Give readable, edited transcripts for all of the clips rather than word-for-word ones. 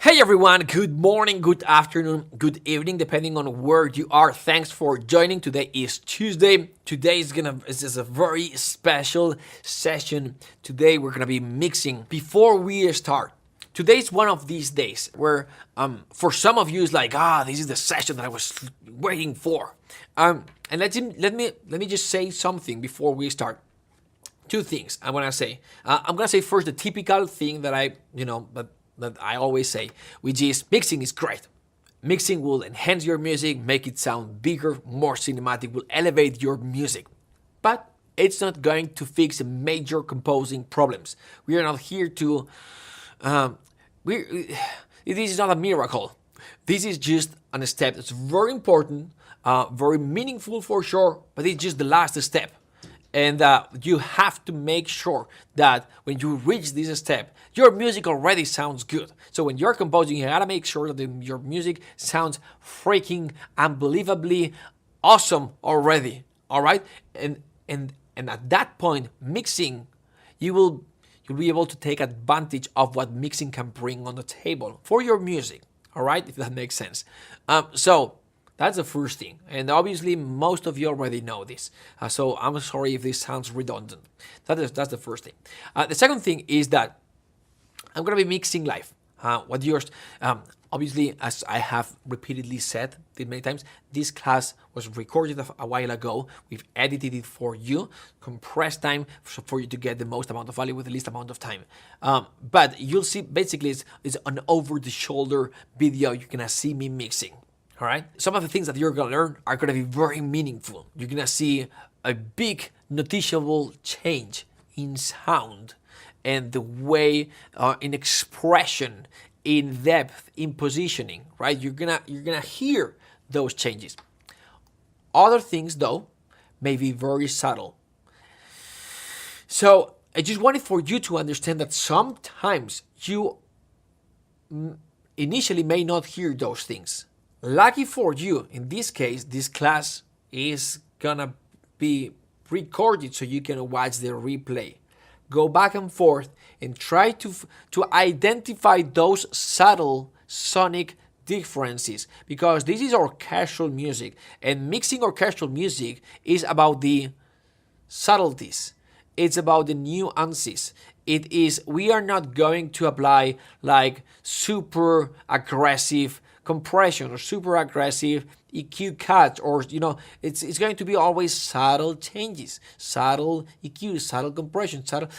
Hey everyone, good morning, good afternoon, good evening, depending on where you are. Thanks for joining. Today is Tuesday. Today is a very special session. Today we're gonna be mixing. Before we start, today's one of these days where for some of you it's like, this is the session that I was waiting for. And let me just say something before we start. Two things I'm gonna say. I'm gonna say first the typical thing that I always say, which is mixing is great. Mixing will enhance your music, make it sound bigger, more cinematic, will elevate your music. But it's not going to fix major composing problems. We are not here to. This is not a miracle. This is just a step that's very important, very meaningful for sure, but it's just the last step. And you have to make sure that when you reach this step, your music already sounds good. So when you're composing, you gotta make sure that your music sounds freaking unbelievably awesome already. All right, and at that point, mixing, you'll be able to take advantage of what mixing can bring on the table for your music. All right, if that makes sense. So that's the first thing, and obviously most of you already know this. So I'm sorry if this sounds redundant. That's the first thing. The second thing is that I'm gonna be mixing live. Obviously, as I have repeatedly said many times, this class was recorded a while ago. We've edited it for you, compressed time for you to get the most amount of value with the least amount of time. But you'll see, basically, it's an over-the-shoulder video. You're gonna see me mixing. All right. Some of the things that you're gonna learn are gonna be very meaningful. You're gonna see a big noticeable change in sound and the way in expression, in depth, in positioning. Right. You're gonna hear those changes. Other things, though, may be very subtle. So I just wanted for you to understand that sometimes you initially may not hear those things. Lucky for you, in this case, this class is gonna be recorded so you can watch the replay. Go back and forth and try to identify those subtle sonic differences, because this is orchestral music, and mixing orchestral music is about the subtleties. It's about the nuances. We are not going to apply like super aggressive compression or super aggressive EQ cuts, or it's going to be always subtle changes, subtle EQ, subtle compression, subtle,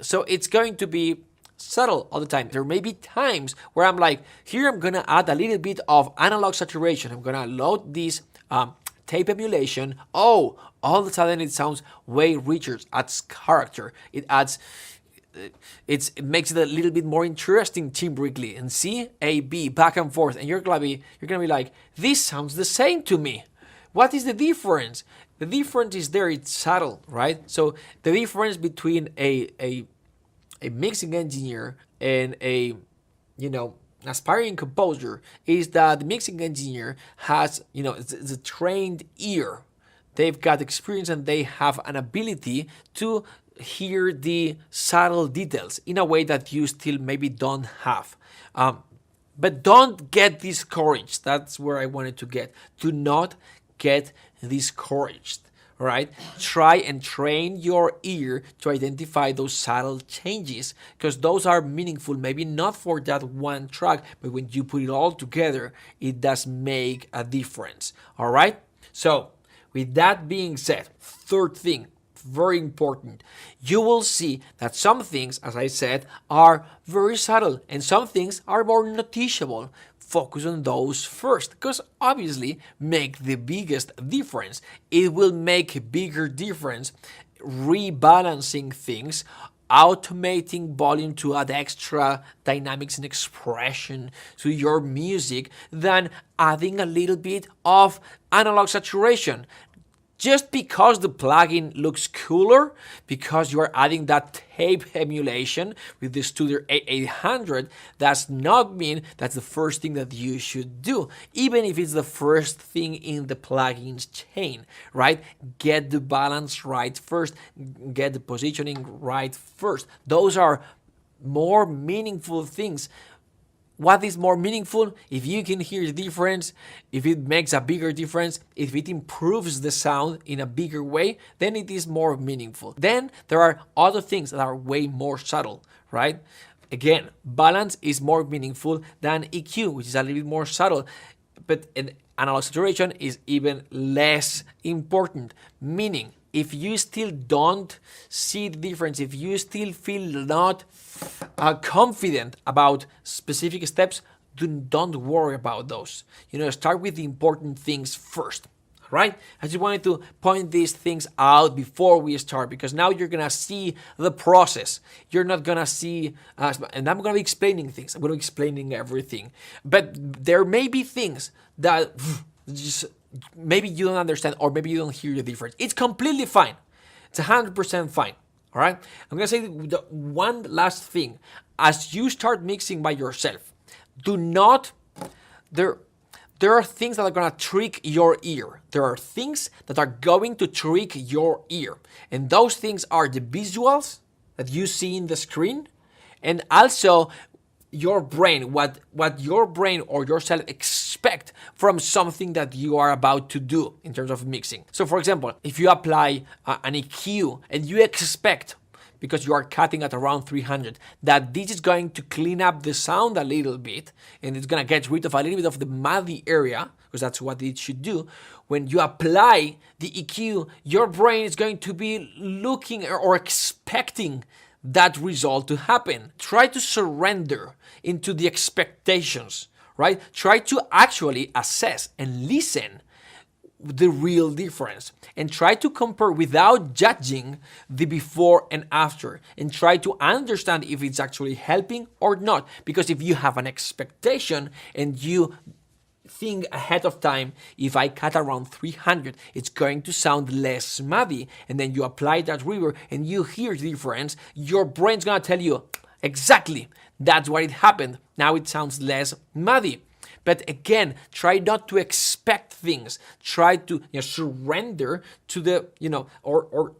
so it's going to be subtle all the time. There may be times where I'm like, here I'm gonna add a little bit of analog saturation. I'm gonna load this tape emulation. All of a sudden it sounds way richer, adds character. It makes it a little bit more interesting timbrically, and C, A, B, back and forth, and you're gonna be like, this sounds the same to me. What is the difference? The difference is there. It's subtle, right? So the difference between a mixing engineer and an aspiring composer is that the mixing engineer has it's a trained ear. They've got experience and they have an ability to hear the subtle details in a way that you still maybe don't have. But don't get discouraged. That's where I wanted to get. Do not get discouraged, right? Try and train your ear to identify those subtle changes, because those are meaningful, maybe not for that one track, but when you put it all together, it does make a difference, all right? So with that being said, third thing, very important, you will see that some things, as I said, are very subtle and some things are more noticeable. Focus on those first, because obviously make the biggest difference. It will make a bigger difference rebalancing things, automating volume to add extra dynamics and expression to your music than adding a little bit of analog saturation. Just because the plugin looks cooler, because you are adding that tape emulation with the Studio 800, does not mean that's the first thing that you should do, even if it's the first thing in the plugins chain, right? Get the balance right first, get the positioning right first. Those are more meaningful things what is more meaningful? If you can hear the difference, if it makes a bigger difference, if it improves the sound in a bigger way, then it is more meaningful. Then there are other things that are way more subtle, right? Again, balance is more meaningful than EQ, which is a little bit more subtle, but analog saturation is even less important. Meaning, if you still don't see the difference, if you still feel not confident about specific steps, don't worry about those. Start with the important things first. Right? I just wanted to point these things out before we start, because now you're gonna see the process. You're not gonna see, and I'm gonna be explaining things. I'm gonna be explaining everything. But there may be things that just maybe you don't understand, or maybe you don't hear the difference. It's completely fine. It's 100% fine. All right? I'm gonna say the one last thing. As you start mixing by yourself, do not There are things that are going to trick your ear. There are things that are going to trick your ear. And those things are the visuals that you see in the screen, and also your brain, what your brain or yourself expect from something that you are about to do in terms of mixing. So for example, if you apply an EQ and you expect, because you are cutting at around 300, that this is going to clean up the sound a little bit, and it's going to get rid of a little bit of the muddy area, because that's what it should do. When you apply the EQ, your brain is going to be looking or expecting that result to happen. Try to surrender into the expectations, right? Try to actually assess and listen the real difference, and try to compare without judging the before and after, and try to understand if it's actually helping or not. Because if you have an expectation and you think ahead of time, if I cut around 300, it's going to sound less muddy, and then you apply that reverb and you hear the difference, your brain's gonna tell you, exactly, that's what it happened. Now it sounds less muddy. But again, try not to expect things. Try to surrender to the, or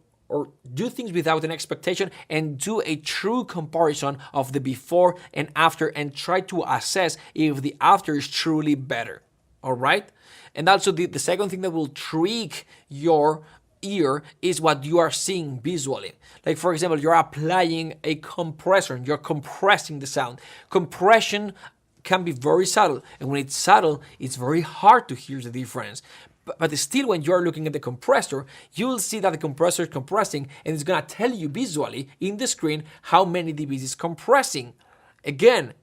do things without an expectation, and do a true comparison of the before and after, and try to assess if the after is truly better. All right? And also the second thing that will trick your ear is what you are seeing visually. Like for example, you're applying a compressor, you're compressing the sound. Compression can be very subtle, and when it's subtle, it's very hard to hear the difference. But still, when you're looking at the compressor, you will see that the compressor is compressing, and it's gonna tell you visually in the screen how many dBs it's compressing. Again,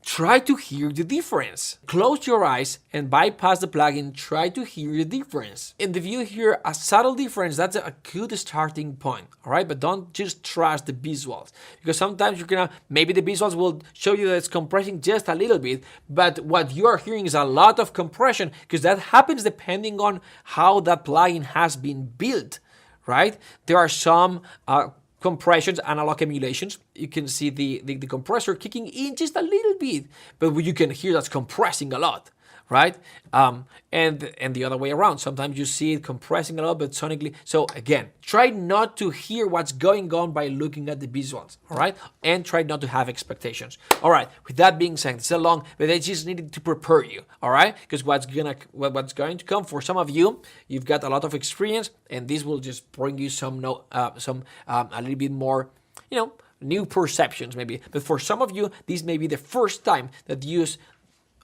try to hear the difference. Close your eyes and bypass the plugin. Try to hear the difference. And if you hear a subtle difference, that's a good starting point, all right? But don't just trust the visuals, because sometimes maybe the visuals will show you that it's compressing just a little bit, but what you are hearing is a lot of compression, because that happens depending on how that plugin has been built, right? There are some compressions, analog emulations, you can see the compressor kicking in just a little bit, but you can hear that's compressing a lot, right? And the other way around. Sometimes you see it compressing a lot, but sonically. So again, try not to hear what's going on by looking at the visuals, all right? And try not to have expectations. All right, with that being said, it's a long, but I just needed to prepare you, all right? Because what's going to come for some of you, you've got a lot of experience, and this will just bring you some a little bit more, new perceptions maybe. But for some of you, this may be the first time that you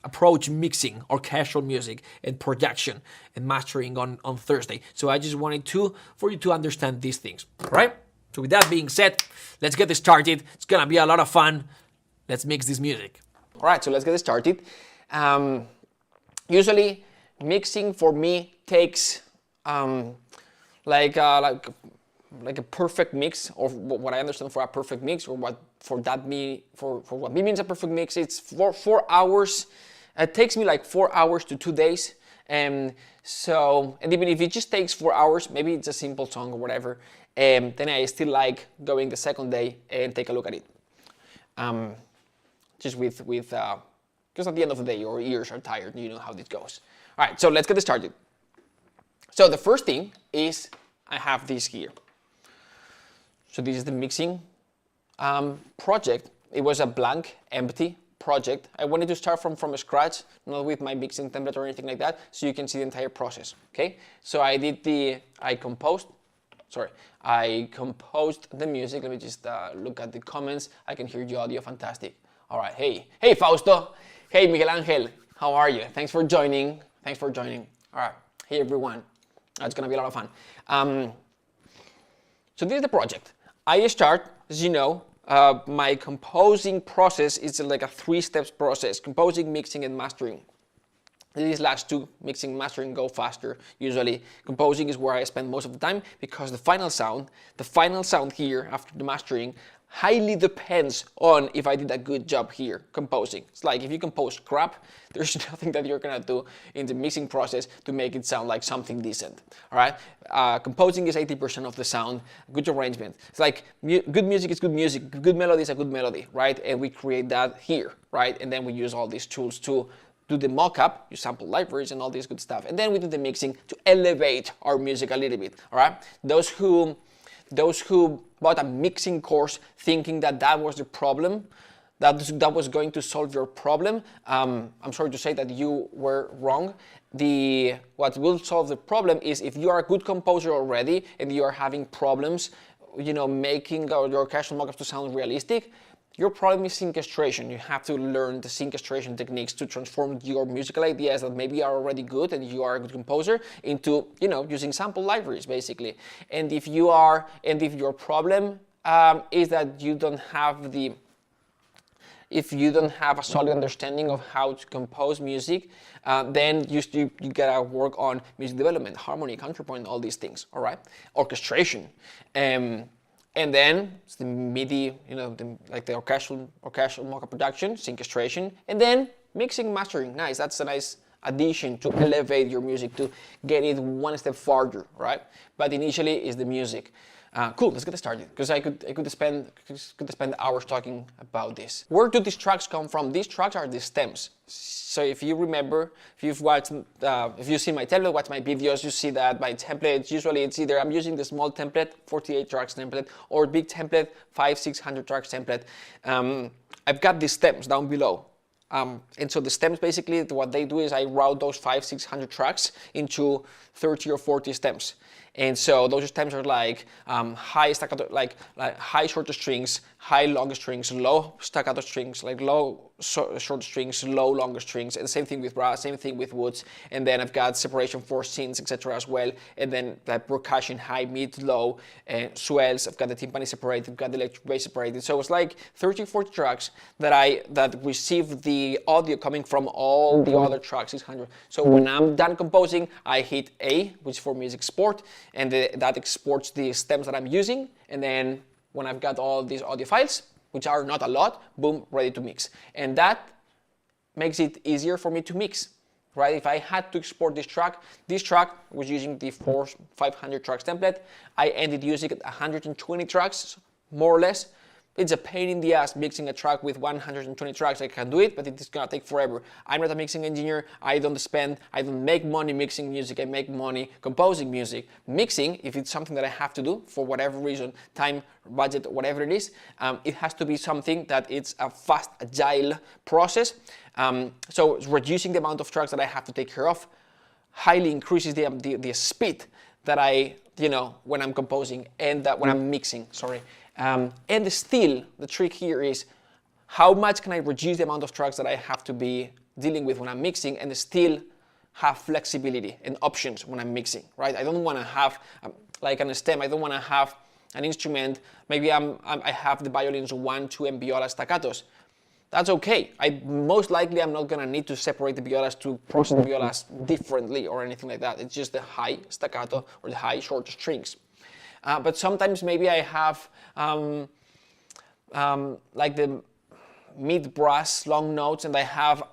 approach mixing orchestral music and production and mastering on Thursday. So I just wanted for you to understand these things, right? So with that being said, let's get this started. It's gonna be a lot of fun. Let's mix this music. All right, so let's get started. Usually mixing for me takes like a perfect mix, or what I understand for a perfect mix, or what for what me means a perfect mix. It's 4 hours. It takes me like 4 hours to 2 days. And even if it just takes 4 hours, maybe it's a simple song or whatever, then I still like going the second day and take a look at it. Just because at the end of the day, your ears are tired, you know how this goes. All right, so let's get started. So the first thing is I have this here. So this is the mixing project. It was a blank, empty project. I wanted to start from scratch, not with my mixing template or anything like that, so you can see the entire process, okay? So I composed the music. Let me just look at the comments. I can hear your audio, fantastic. All right, hey Fausto, hey Miguel Angel, how are you? Thanks for joining. All right, hey everyone, it's gonna be a lot of fun. So this is the project. I start, as you know, my composing process is like a 3-step process: composing, mixing, and mastering. These last two, mixing and mastering, go faster usually. Composing is where I spend most of the time, because the final sound here after the mastering highly depends on if I did a good job here composing. It's like if you compose crap, there's nothing that you're gonna do in the mixing process to make it sound like something decent. All right, composing is 80% of the sound. Good arrangement. It's like good music is good music. Good melody is a good melody, right? And we create that here, right? And then we use all these tools to do the mock-up, you sample libraries and all this good stuff. And then we do the mixing to elevate our music a little bit, all right? Those who bought a mixing course thinking that was the problem, that was going to solve your problem, I'm sorry to say that you were wrong. What will solve the problem is if you are a good composer already and you are having problems, making your orchestral mockups to sound realistic. Your problem is syncastration. You have to learn the syncastration techniques to transform your musical ideas that maybe are already good and you are a good composer into, using sample libraries basically. And if your problem is that you don't have a solid understanding of how to compose music, then you gotta work on music development, harmony, counterpoint, all these things. All right, orchestration. And then it's the MIDI, the orchestral mockup production, syncastration, and then mixing, mastering. Nice, that's a nice addition to elevate your music, to get it one step farther, right? But initially is the music. Cool, let's get started, because I could spend hours talking about this. Where do these tracks come from? These tracks are the stems. So if you remember, if you've seen my template, watch my videos, you see that my templates, usually it's either I'm using the small template, 48 tracks template, or big template, 500-600 tracks template. I've got these stems down below. And so the stems, basically, what they do is I route those 500-600 tracks into 30 or 40 stems. And so those stems are like high staccato, like high short strings, high long strings, low staccato strings, like low short strings, low long strings, and same thing with brass, same thing with woods. And then I've got separation for synths, etc. as well. And then like percussion, high, mid, low, swells. I've got the timpani separated, I've got the electric bass separated. So it's like 30, 40 tracks that receive the audio coming from all the other tracks, 600. So when I'm done composing, I hit A, which is for music export, and that exports the stems that I'm using. And then when I've got all these audio files, which are not a lot, boom, ready to mix. And that makes it easier for me to mix, right? If I had to export this track was using the 500 tracks template. I ended using 120 tracks, more or less. It's a pain in the ass mixing a track with 120 tracks. I can do it, but it's gonna take forever. I'm not a mixing engineer. I don't make money mixing music. I make money composing music. Mixing, if it's something that I have to do for whatever reason, time, budget, whatever it is, it has to be something that it's a fast, agile process. So reducing the amount of tracks that I have to take care of highly increases the speed that when I'm composing and that when I'm mixing, sorry. And still, the trick here is how much can I reduce the amount of tracks that I have to be dealing with when I'm mixing and still have flexibility and options when I'm mixing, right? I don't want to have, like on a stem, I don't want to have an instrument, maybe I have the violins 1, 2, and viola staccatos. That's okay. Most likely I'm not going to need to separate the violas to process the violas differently or anything like that. It's just the high staccato or the high short strings. But sometimes maybe I have like the mid brass long notes and I have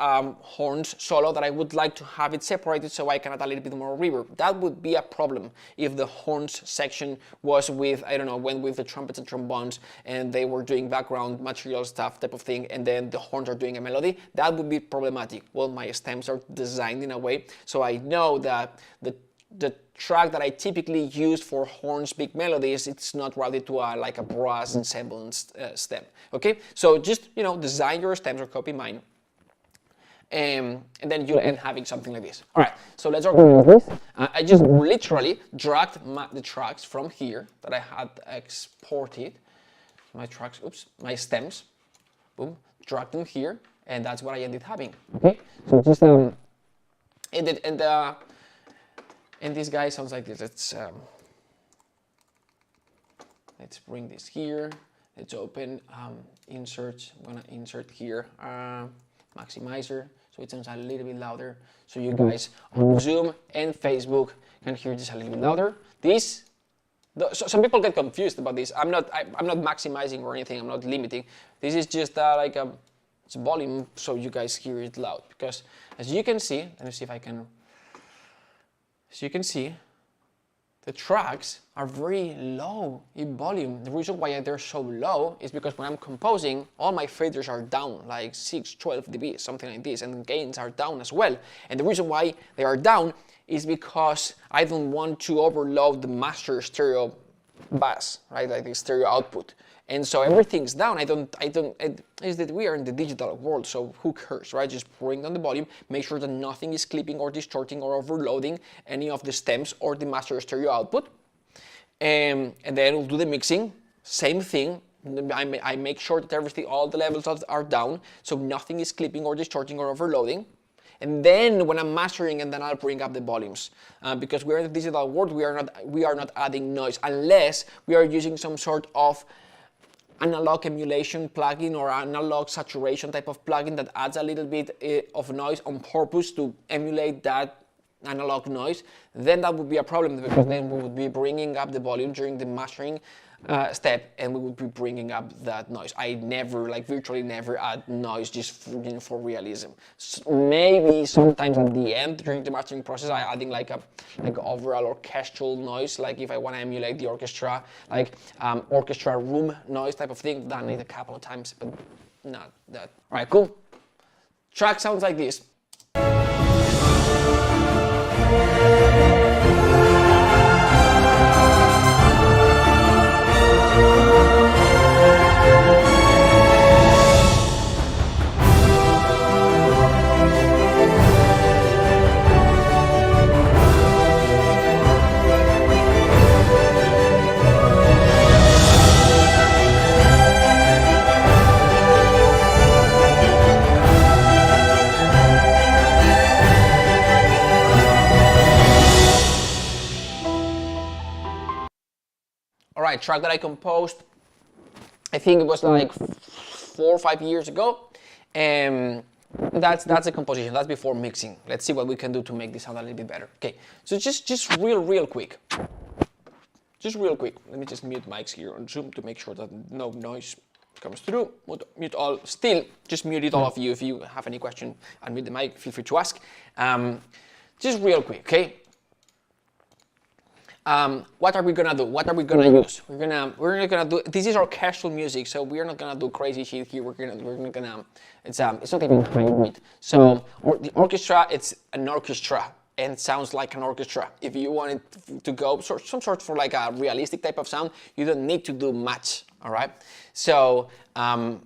horns solo that I would like to have it separated so I can add a little bit more reverb. That would be a problem if the horns section was with, went with the trumpets and trombones and they were doing background material stuff type of thing and then the horns are doing a melody. That would be problematic. Well, my stems are designed in a way so I know that the the track that I typically use for horns, big melodies, it's not routed to like a brass ensemble stem. Okay, so just design your stems or copy mine, and then you'll end having something like this. All right, so let's organize this. I just literally dragged the tracks from here that I had exported. My stems, boom, drag them here, and that's what I ended having. Okay, so just and this guy sounds like this. Let's bring this here. Let's open insert. I'm gonna insert here maximizer, so it sounds a little bit louder. So you guys on Zoom and Facebook can hear this a little bit louder. So some people get confused about this. I'm not maximizing or anything. I'm not limiting. This is just it's volume, so you guys hear it loud. Because as you can see, let me see if I can. As you can see, the tracks are very low in volume. The reason why they're so low is because when I'm composing, all my faders are down, like 6, 12 dB, something like this, and the gains are down as well. And the reason why they are down is because I don't want to overload the master stereo bass, right, like the stereo output. And so everything's down. Is that we are in the digital world, so who cares, right? Just bring down the volume, make sure that nothing is clipping or distorting or overloading any of the stems or the master stereo output. And then we'll do the mixing, same thing. I make sure that all the levels are down, so nothing is clipping or distorting or overloading. And then when I'm mastering, and then I'll bring up the volumes, because we're in the digital world. We are not adding noise unless we are using some sort of analog emulation plugin or analog saturation type of plugin that adds a little bit of noise on purpose to emulate that analog noise. Then that would be a problem, because then we would be bringing up the volume during the mastering step, and we would be bringing up that noise. I never, virtually never add noise just for realism. Maybe sometimes at the end during the mastering process, I adding like overall orchestral noise, like if I want to emulate the orchestra, orchestra room noise type of thing. Done it a couple of times, but not that. All right, cool. Track sounds like this. Track that I composed, I think it was like 4 or 5 years ago, and that's a composition. That's before mixing. Let's see what we can do to make this sound a little bit better. Okay, so just real quick. Let me just mute mics here on Zoom to make sure that no noise comes through. Mute all. Still, just mute it, all of you. If you have any question, unmute the mic. Feel free to ask. Just real quick, okay. What are we gonna do? What are we gonna use? We're not gonna do. This is orchestral music, so we're not gonna do crazy shit here. We're not gonna. It's not even hybrid. So the orchestra, it's an orchestra, and it sounds like an orchestra. If you want it to go some sort for like a realistic type of sound, you don't need to do much. All right. So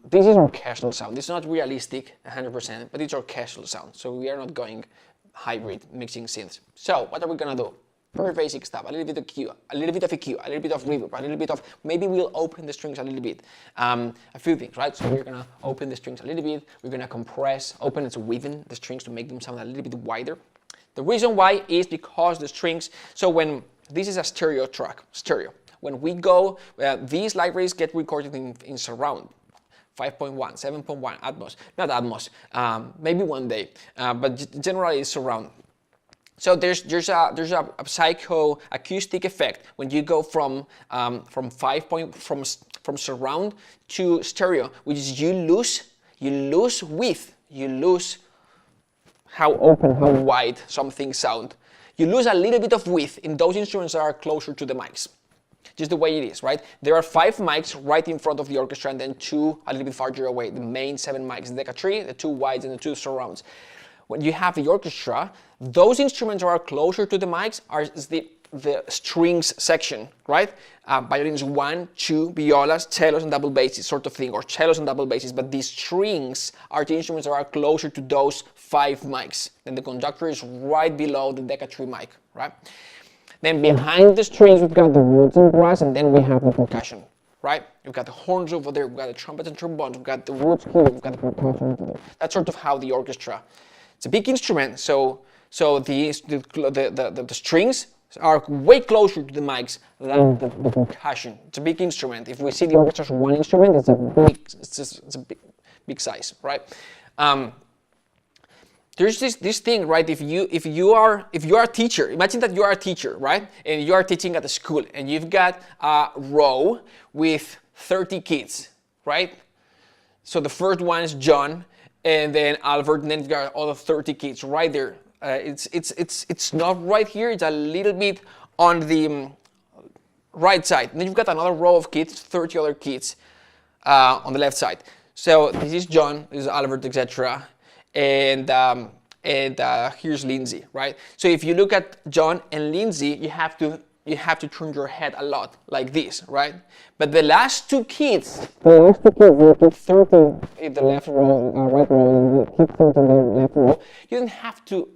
this is orchestral sound. It's not realistic 100%, but it's orchestral sound. So we are not going hybrid mixing synths. So what are we gonna do? Very basic stuff, a little bit of EQ, a little bit of EQ, a little bit of reverb, a little bit of, maybe we'll open the strings a little bit. A few things, right? So we're gonna open the strings a little bit, we're gonna compress, open and widen the strings to make them sound a little bit wider. The reason why is because the strings, so when, this is a stereo track, when we go, these libraries get recorded in surround. 5.1, 7.1, Atmos, not Atmos, maybe one day, but generally it's surround. So there's a psycho-acoustic effect when you go from surround to stereo, which is you lose width, you lose how open, how wide some things sound. You lose a little bit of width in those instruments that are closer to the mics. Just the way it is, right? There are 5 mics right in front of the orchestra, and then 2 a little bit farther away. The main 7 mics, the Deca 3, the 2 wides, and the 2 surrounds. when you have the orchestra, those instruments that are closer to the mics is the strings section, right? Violins 1, 2, violas, cellos, and double basses, sort of thing, or cellos and double basses. But these strings are the instruments that are closer to those 5 mics. Then the conductor is right below the Decca 3 mic, right? Then behind the strings, we've got the woods and brass, and then we have the percussion, right? We've got the horns over there, we've got the trumpets and trombones, we've got the woods here, we've got the percussion over there. That's sort of how the orchestra. It's a big instrument, so the strings are way closer to the mics than the percussion. It's a big instrument. If we see the orchestra as one instrument, it's a big size, right? There's this thing, right? If you are a teacher, imagine that you are a teacher, right? And you are teaching at a school, and you've got a row with 30 kids, right? So the first one is John, and then Albert, and then you've got all the 30 kids right there. It's not right here, it's a little bit on the right side. And then you've got another row of kids, 30 other kids on the left side. So this is John, this is Albert, etc. And here's Lindsay, right? So if you look at John and Lindsay, you have to turn your head a lot, like this, right? But the last two kids, you keep 30 in the left row, right row, and you keep 30 in the left row. You didn't have to,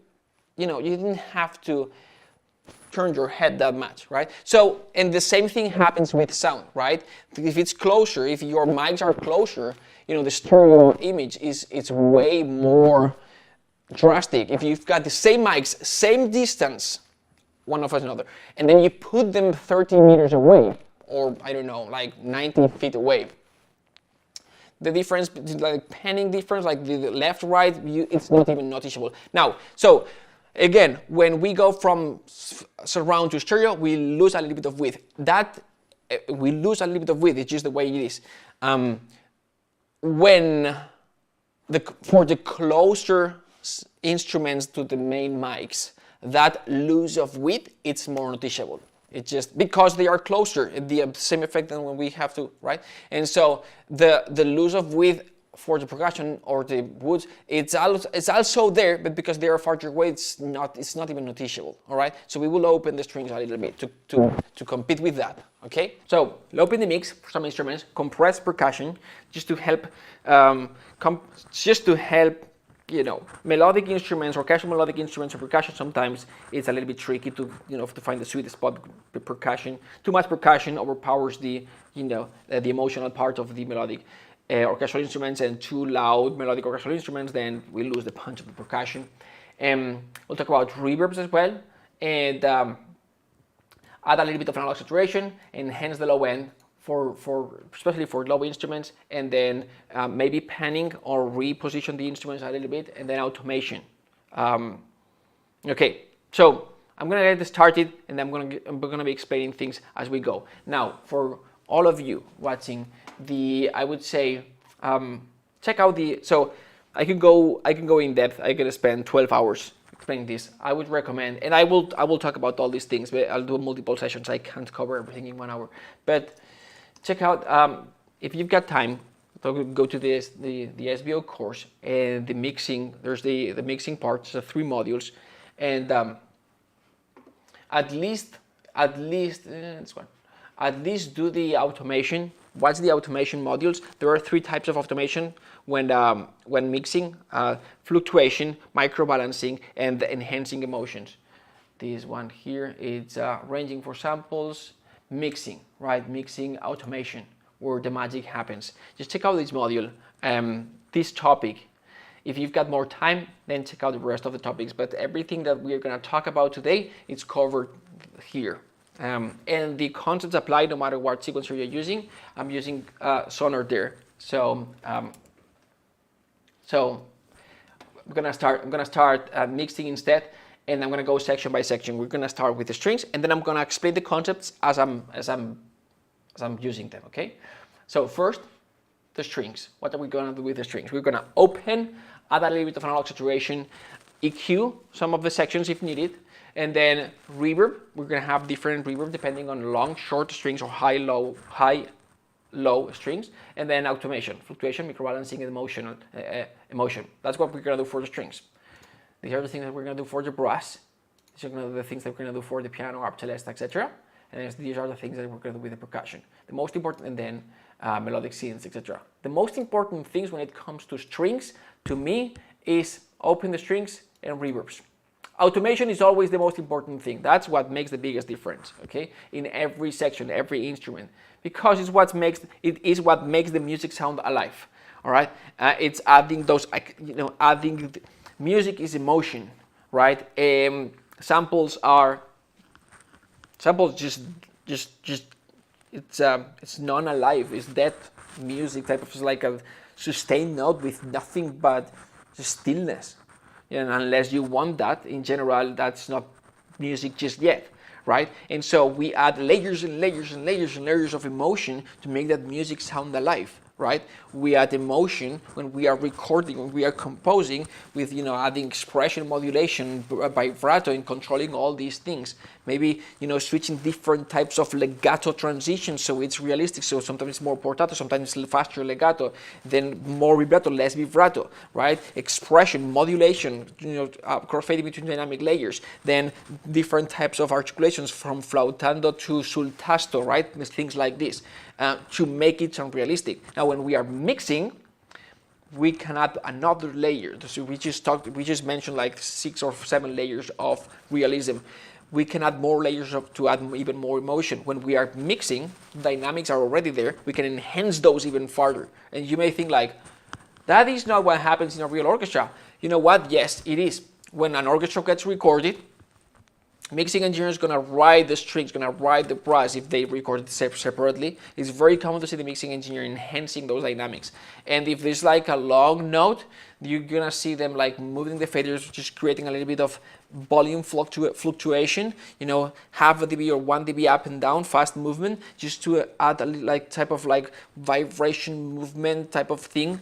you didn't have to turn your head that much, right? So, and the same thing happens with sound, right? If it's closer, if your mics are closer, the stereo image it's way more drastic. If you've got the same mics, same distance, one of another, and then you put them 30 meters away, or I don't know, like 90 feet away, the difference, like panning difference, like the left, right, it's not even noticeable. Now, so again, when we go from surround to stereo, we lose a little bit of width. We lose a little bit of width. It's just the way it is. For the closer instruments to the main mics, that loss of width, it's more noticeable. It's just because they are closer, the same effect than when we have to, right? And so the loss of width for the percussion or the woods, it's also there, but because they are farther away, it's not even noticeable. All right. So we will open the strings a little bit to compete with that. Okay. So open the mix for some instruments, compress percussion, just to help melodic instruments or casual melodic instruments or percussion. Sometimes it's a little bit tricky to find the sweet spot with percussion. Too much percussion overpowers the emotional part of the melodic orchestral instruments, and too loud melodic orchestral instruments, then we lose the punch of the percussion. We'll talk about reverbs as well, and add a little bit of analog saturation, enhance the low end especially for low instruments, and then maybe panning or reposition the instruments a little bit, and then automation. Okay, so I'm gonna get this started, and I'm gonna be explaining things as we go. Now, for all of you watching, I would say check out so I can go in depth. I could spend 12 hours explaining this. I would recommend, and I will talk about all these things, but I'll do multiple sessions. I can't cover everything in 1 hour. But check out, if you've got time, go to the SBO course, and the mixing. There's the mixing part. So 3 modules, and at least do the automation. Watch the automation modules. There are 3 types of automation when mixing: fluctuation, microbalancing, and enhancing emotions. This one here, it's ranging for samples, mixing, right? Mixing, automation, where the magic happens. Just check out this module, this topic. If you've got more time, then check out the rest of the topics. But everything that we're going to talk about today, it's covered here. And the concepts apply no matter what sequencer you're using. I'm using Sonar there. So I'm gonna start mixing instead, and I'm gonna go section by section. We're gonna start with the strings, and then I'm gonna explain the concepts as I'm using them. Okay. So first, the strings. What are we gonna do with the strings? We're gonna open, add a little bit of analog saturation, EQ some of the sections if needed. And then reverb, we're gonna have different reverb depending on long, short strings or high, low strings. And then automation, fluctuation, microbalancing, and emotion. That's what we're gonna do for the strings. These are the things that we're going to do for the brass. These are the things that we're going to do for the piano, harp, celesta, etc. And these are the things that we're going to do with the percussion. The most important, and then melodic synths, etc. The most important things when it comes to strings, to me, is open the strings and reverbs. Automation is always the most important thing. That's what makes the biggest difference, okay? In every section, every instrument, because it is what makes the music sound alive. All right, it's adding those, music is emotion, right? Samples just it's non-alive. It's dead music type of, it's like a sustained note with nothing but just stillness. And unless you want that, in general, that's not music just yet, right? And so we add layers and layers and layers and layers of emotion to make that music sound alive, right? We add emotion when we are recording, when we are composing, with adding expression, modulation, vibrato, and controlling all these things. Maybe switching different types of legato transitions so it's realistic. So sometimes it's more portato, sometimes it's faster legato, then more vibrato, less vibrato, right? Expression, modulation, crossfading between dynamic layers. Then different types of articulations from flautando to sul tasto, right? Things like this. To make it sound realistic. Now, when we are mixing, we can add another layer. So we just mentioned like 6 or 7 layers of realism. We can add more layers to add even more emotion. When we are mixing, dynamics are already there. We can enhance those even further. And you may think like, that is not what happens in a real orchestra. You know what? Yes, it is. When an orchestra gets recorded, mixing engineer is going to write the strings, going to write the brass if they record it separately. It's very common to see the mixing engineer enhancing those dynamics. And if there's like a long note, you're going to see them like moving the faders, just creating a little bit of volume fluctuation, half a dB or 1 dB up and down, fast movement, just to add a like type of like vibration movement type of thing,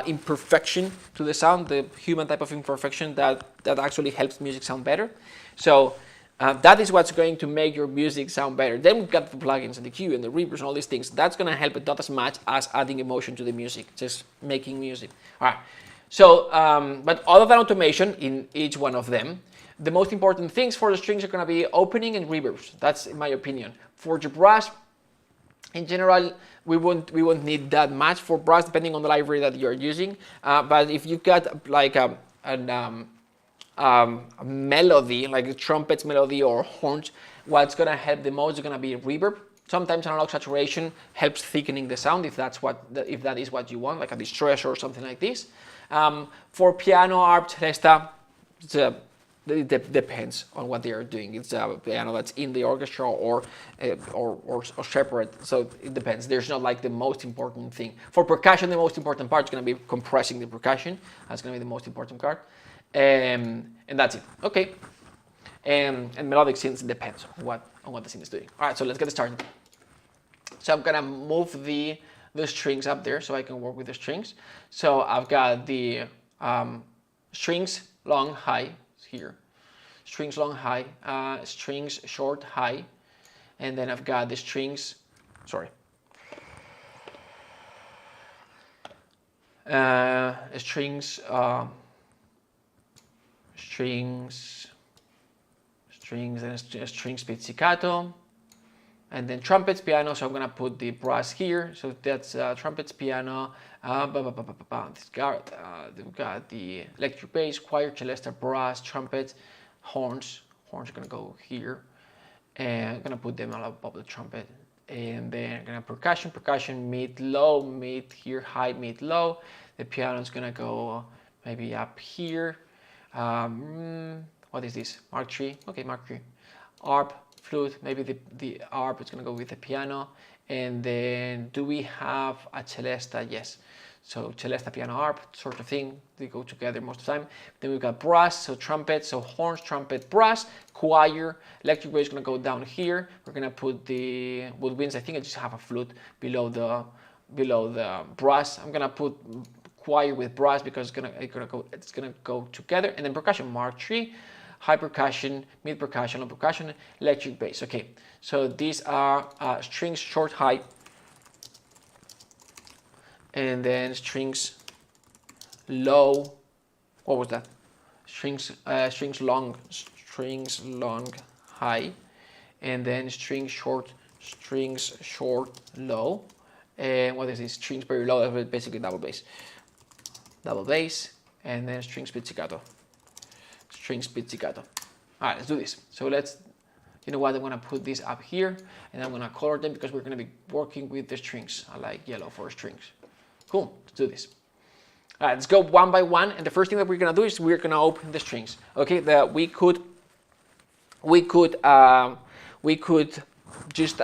imperfection to the sound, the human type of imperfection that actually helps music sound better. So that is what's going to make your music sound better. Then we've got the plugins and the cue and the reverbs and all these things. That's going to help it not as much as adding emotion to the music, just making music. All right. So, but other than automation in each one of them, the most important things for the strings are going to be opening and reverbs. That's in my opinion. For the brass, in general, we won't need that much for brass, depending on the library that you're using. But if you've got like a melody, like a trumpets melody or horns, what's going to help the most is going to be reverb. Sometimes analog saturation helps thickening the sound if that is what you want, like a distress or something like this. For piano, harp, celesta, it depends on what they are doing. It's a piano that's in the orchestra or separate, so it depends. There's not like the most important thing. For percussion, the most important part is going to be compressing the percussion. That's going to be the most important part. And that's it. Okay. And melodic synths depends on what the synth is doing. All right, so let's get started. So I'm gonna move the strings up there so I can work with the strings. So I've got the strings long, high here, strings long, high, strings short, high, and then I've got the strings. Strings and strings pizzicato, and then trumpets, piano. So I'm gonna put the brass here. So that's trumpets, piano. We've got the electric bass, choir, celesta, brass, trumpets, horns. Horns are gonna go here, and I'm gonna put them all above the trumpet. And then I'm gonna percussion, mid, low, mid here, high, mid, low. The piano is gonna go maybe up here. What is this? Mark 3. Okay, Mark 3. Harp, flute. Maybe the harp is going to go with the piano. And then do we have a celesta? Yes. So celesta, piano, harp, sort of thing. They go together most of the time. Then we've got brass, so trumpet, so horns, trumpet, brass, choir. Electric bass is going to go down here. We're going to put the woodwinds. I think I just have a flute below the brass. I'm going to put choir with brass because it's gonna go together. And then percussion, Mark 3, high percussion, mid percussion, low percussion, electric bass. Okay, so these are strings short, high, and then strings low. What was that? strings long high, and then strings short low, and what is this? Strings very low, that's basically double bass, and then strings pizzicato. All right, let's do this. So you know what, I'm gonna put this up here, and I'm gonna color them because we're gonna be working with the strings. I like yellow for strings. Cool, let's do this. All right, let's go one by one, and the first thing that we're gonna do is we're gonna open the strings. Okay, we could just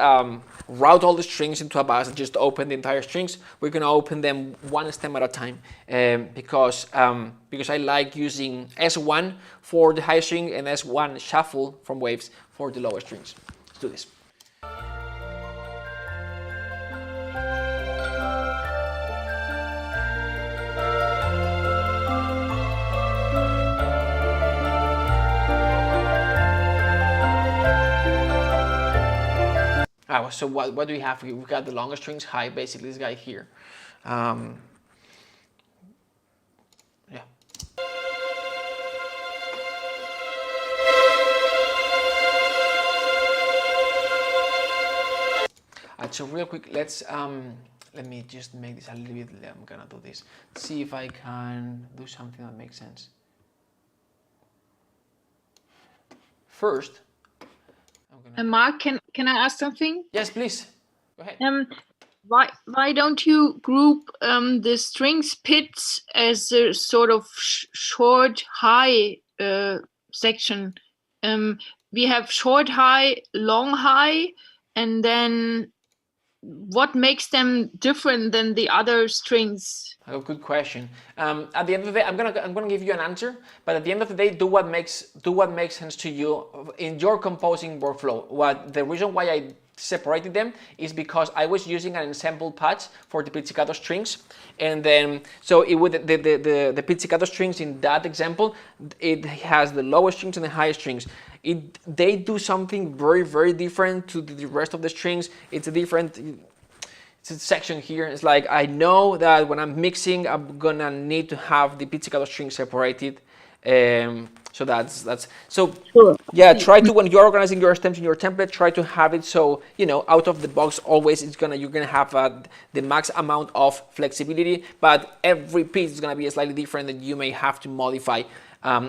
route all the strings into a bus and just open the entire strings. We're gonna open them one stem at a time because I like using S1 for the high string and S1 shuffle from waves for the lower strings. Let's do this. So what do we have? We've got the longest strings high, basically this guy here. Yeah. So real quick, let me just make this a little bit. I'm gonna do this. See if I can do something that makes sense. First, Marc, can I ask something? Yes, please. Go ahead. Why don't you group the strings pits as a sort of short high section? We have short high, long high, and then what makes them different than the other strings? Oh, good question. At the end of the day, I'm gonna give you an answer, but at the end of the day, do what makes sense to you in your composing workflow. The reason why I separated them is because I was using an ensemble patch for the pizzicato strings, and then so it would the pizzicato strings in that example, it has the lowest strings and the highest strings. They do something very, very different to the rest of the strings. It's a section here. It's like I know that when I'm mixing, I'm gonna need to have the pizzicato string separated. So that's so. Sure. Yeah, try to, when you're organizing your stems in your template, try to have it so out of the box. Always, you're gonna have the max amount of flexibility, but every piece is gonna be slightly different, and you may have to modify a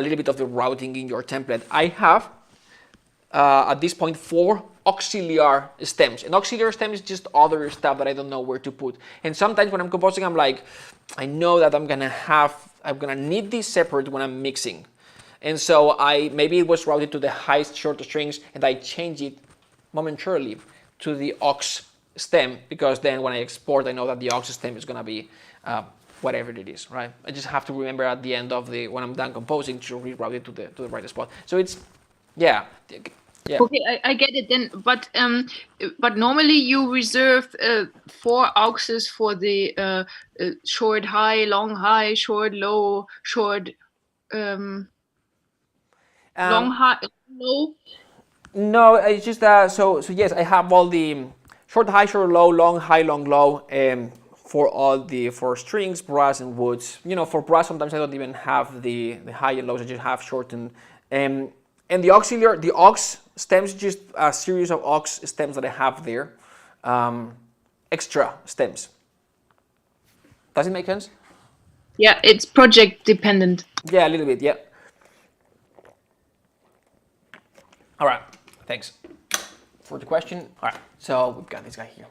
little bit of the routing in your template. I have at this point 4 auxiliary stems. An auxiliary stem is just other stuff that I don't know where to put. And sometimes when I'm composing, I'm like, I know that I'm gonna need this separate when I'm mixing. And so maybe it was routed to the highest short strings, and I change it momentarily to the aux stem, because then when I export, I know that the aux stem is gonna be whatever it is, right? I just have to remember at the end of when I'm done composing to reroute it to the right spot. So it's, yeah. Okay, I get it then, but normally you reserve 4 auxes for the short high, long high, short low, short long high, low. No, it's just so yes, I have all the short high, short low, long high, long low, for all for strings, brass, and woods. For brass, sometimes I don't even have the high and lows. I just have short and the auxiliary, the aux stems, just a series of aux stems that I have there, extra stems. Does it make sense? Yeah, it's project dependent. Yeah, a little bit, yeah. All right, thanks for the question. All right, so we've got this guy here.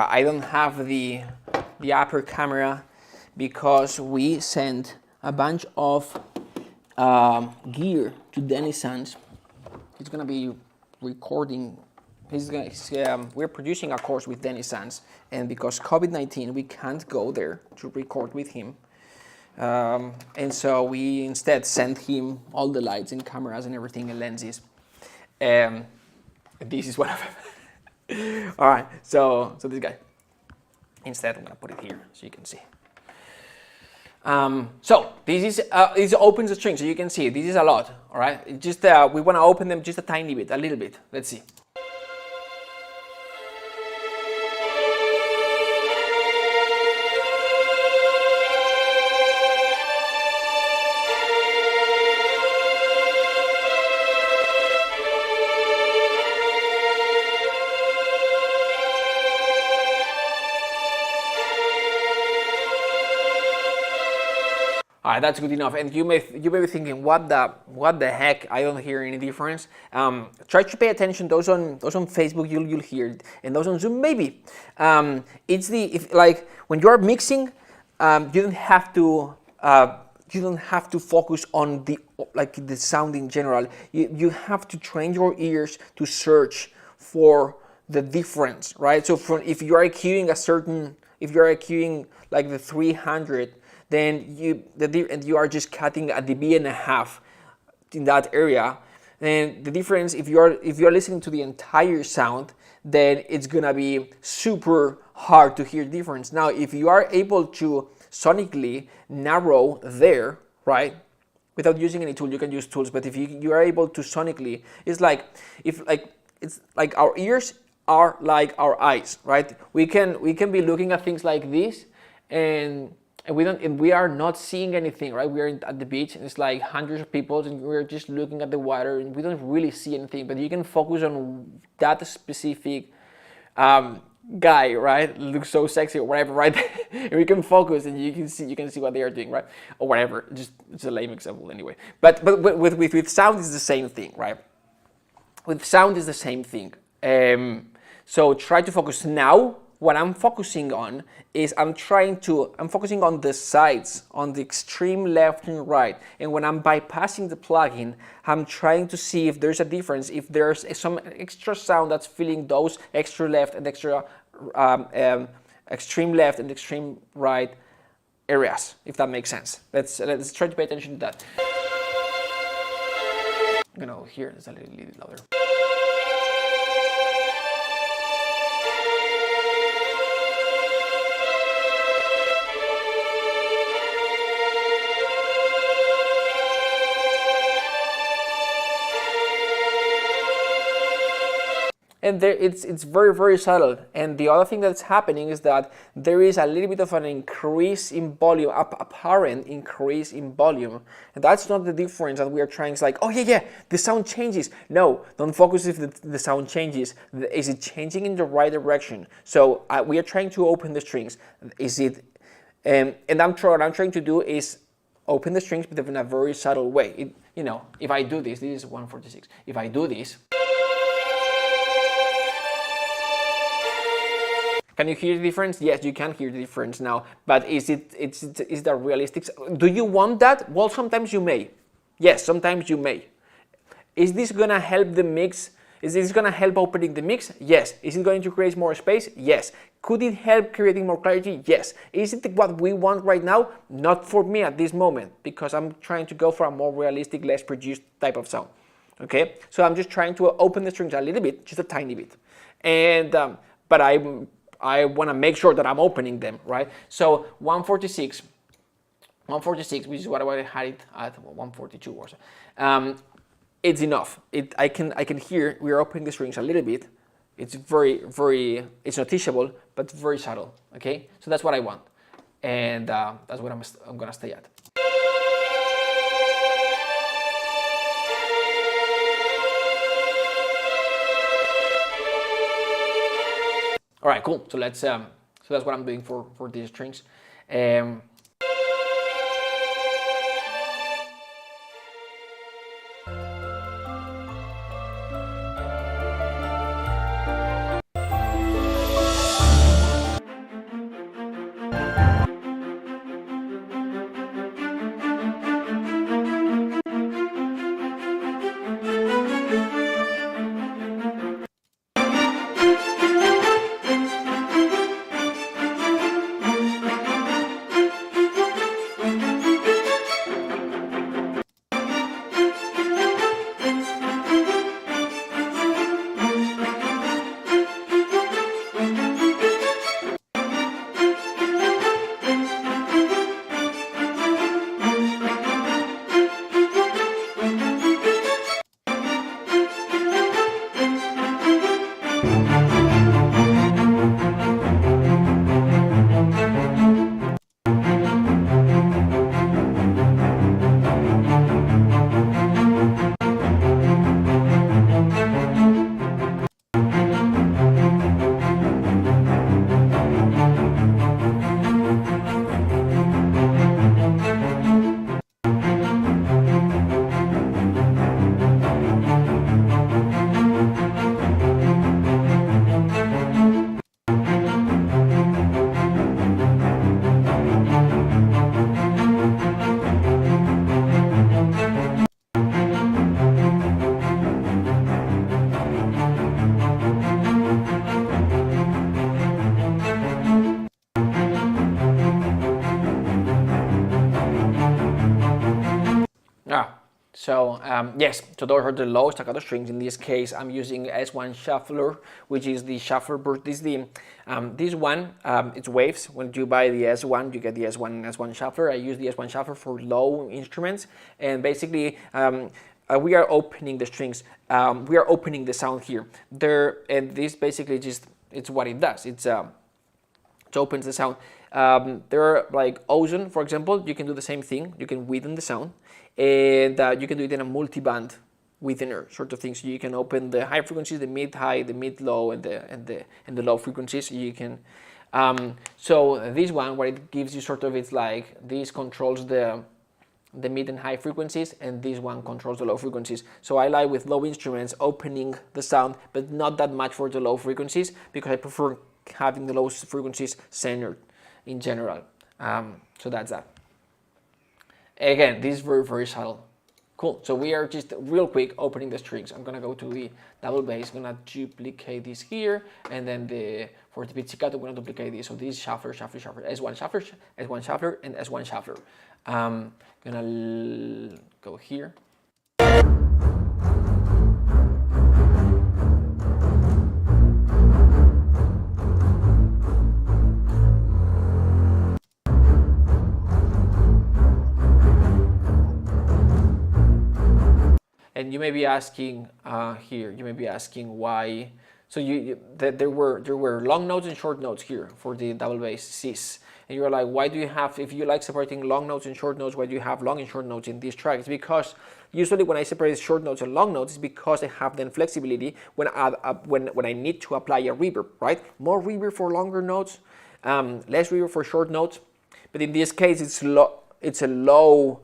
I don't have the upper camera because we sent a bunch of gear to Dennis Sands. He's gonna be recording. We're producing a course with Dennis Sands, and because COVID-19, we can't go there to record with him. And so we instead sent him all the lights and cameras and everything and lenses. This is one of them. All right, so this guy. Instead, I'm gonna put it here so you can see. So this opens the string, so you can see this is a lot. All right, it just we want to open them just a tiny bit, a little bit. Let's see. All right, that's good enough. And you may be thinking, what the heck? I don't hear any difference. Try to pay attention. Those on Facebook, you'll hear it, and those on Zoom, maybe. It's like when you are mixing, you don't have to focus on the sound in general. You have to train your ears to search for the difference, right? So if you are EQing like the 300. Then you are just cutting a dB and a half in that area. And the difference, if you're listening to the entire sound, then it's gonna be super hard to hear the difference. Now, if you are able to sonically narrow there, right, without using any tool, you can use tools. But if you are able to sonically, it's like our ears are like our eyes, right? We can be looking at things like this and we are not seeing anything, right? We are at the beach and it's like hundreds of people and we're just looking at the water and we don't really see anything, but you can focus on that specific guy, right? Looks so sexy or whatever, right? And we can focus and you can see what they are doing, right? Or whatever. Just it's a lame example anyway. But with sound is the same thing, right? With sound is the same thing. So try to focus now. What I'm focusing on is I'm focusing on the sides, on the extreme left and right. And when I'm bypassing the plugin, I'm trying to see if there's a difference, if there's some extra sound that's filling those extra left and extra extreme left and extreme right areas, if that makes sense. Let's try to pay attention to that. I'm gonna hear this a little louder. And it's very, very subtle. And the other thing that's happening is that there is a little bit of an increase in volume, apparent increase in volume. And that's not the difference that we are trying. It's like, oh yeah, the sound changes. No, don't focus if the sound changes. Is it changing in the right direction? So we are trying to open the strings. Is it? And what I'm trying to do is open the strings, but in a very subtle way. If I do this is 146. If I do this. Can you hear the difference? Yes, you can hear the difference now. But is that realistic? Do you want that? Well, sometimes you may. Yes, sometimes you may. Is this gonna help the mix? Is this gonna help opening the mix? Yes. Is it going to create more space? Yes. Could it help creating more clarity? Yes. Is it what we want right now? Not for me at this moment, because I'm trying to go for a more realistic, less produced type of sound. Okay? So I'm just trying to open the strings a little bit, just a tiny bit. And but I want to make sure that I'm opening them, right? So 146, which is what I had it at 142 or so. It's enough. I can hear we are opening the strings a little bit. It's it's noticeable, but very subtle. Okay, so that's what I want, and that's what I'm gonna stay at. All right, cool. So let's so that's what I'm doing for these strings. Yes, so those are the low staccato strings. In this case, I'm using S1 shuffler, which is the shuffler. This is the this one. It's waves. When you buy the S1, you get the S1 and S1 shuffler. I use the S1 shuffler for low instruments, and basically we are opening the strings. We are opening the sound here. And this basically it's what it does. It opens the sound. There are like ozone, for example. You can do the same thing. You can widen the sound, and you can do it in a multi-band widener sort of thing. So you can open the high frequencies, the mid-high, the mid-low, and the low frequencies. You can. So this one, what it gives you sort of, it's like this controls the mid and high frequencies, and this one controls the low frequencies. So I like with low instruments opening the sound, but not that much for the low frequencies, because I prefer having the low frequencies centered in general. So that's that. Again, this is very, very subtle. Cool. So we are just real quick opening the strings. I'm gonna go to the double bass. I'm gonna duplicate this here, and then for the pizzicato, I'm gonna duplicate this. So this shuffler, shuffler, shuffler, S1 shuffler, S1 shuffler, and S1 shuffler. Gonna go here. And you may be asking here. You may be asking why. So there were long notes and short notes here for the double bass Cs. And you're like, why do you have? If you like separating long notes and short notes, why do you have long and short notes in this track? It's because usually when I separate short notes and long notes, it's because I have then flexibility when I need to apply a reverb, right? More reverb for longer notes, less reverb for short notes. But in this case, it's a low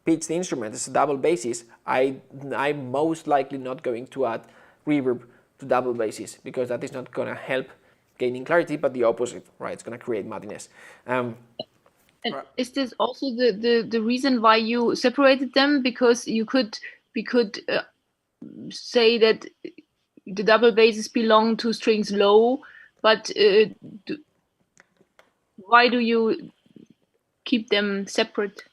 pitched instrument. It's a double basses. I'm most likely not going to add reverb to double basses, because that is not gonna help gaining clarity, but the opposite, right? It's gonna create muddiness. And is this also the reason why you separated them? Because we could say that the double basses belong to strings low, but why do you keep them separate?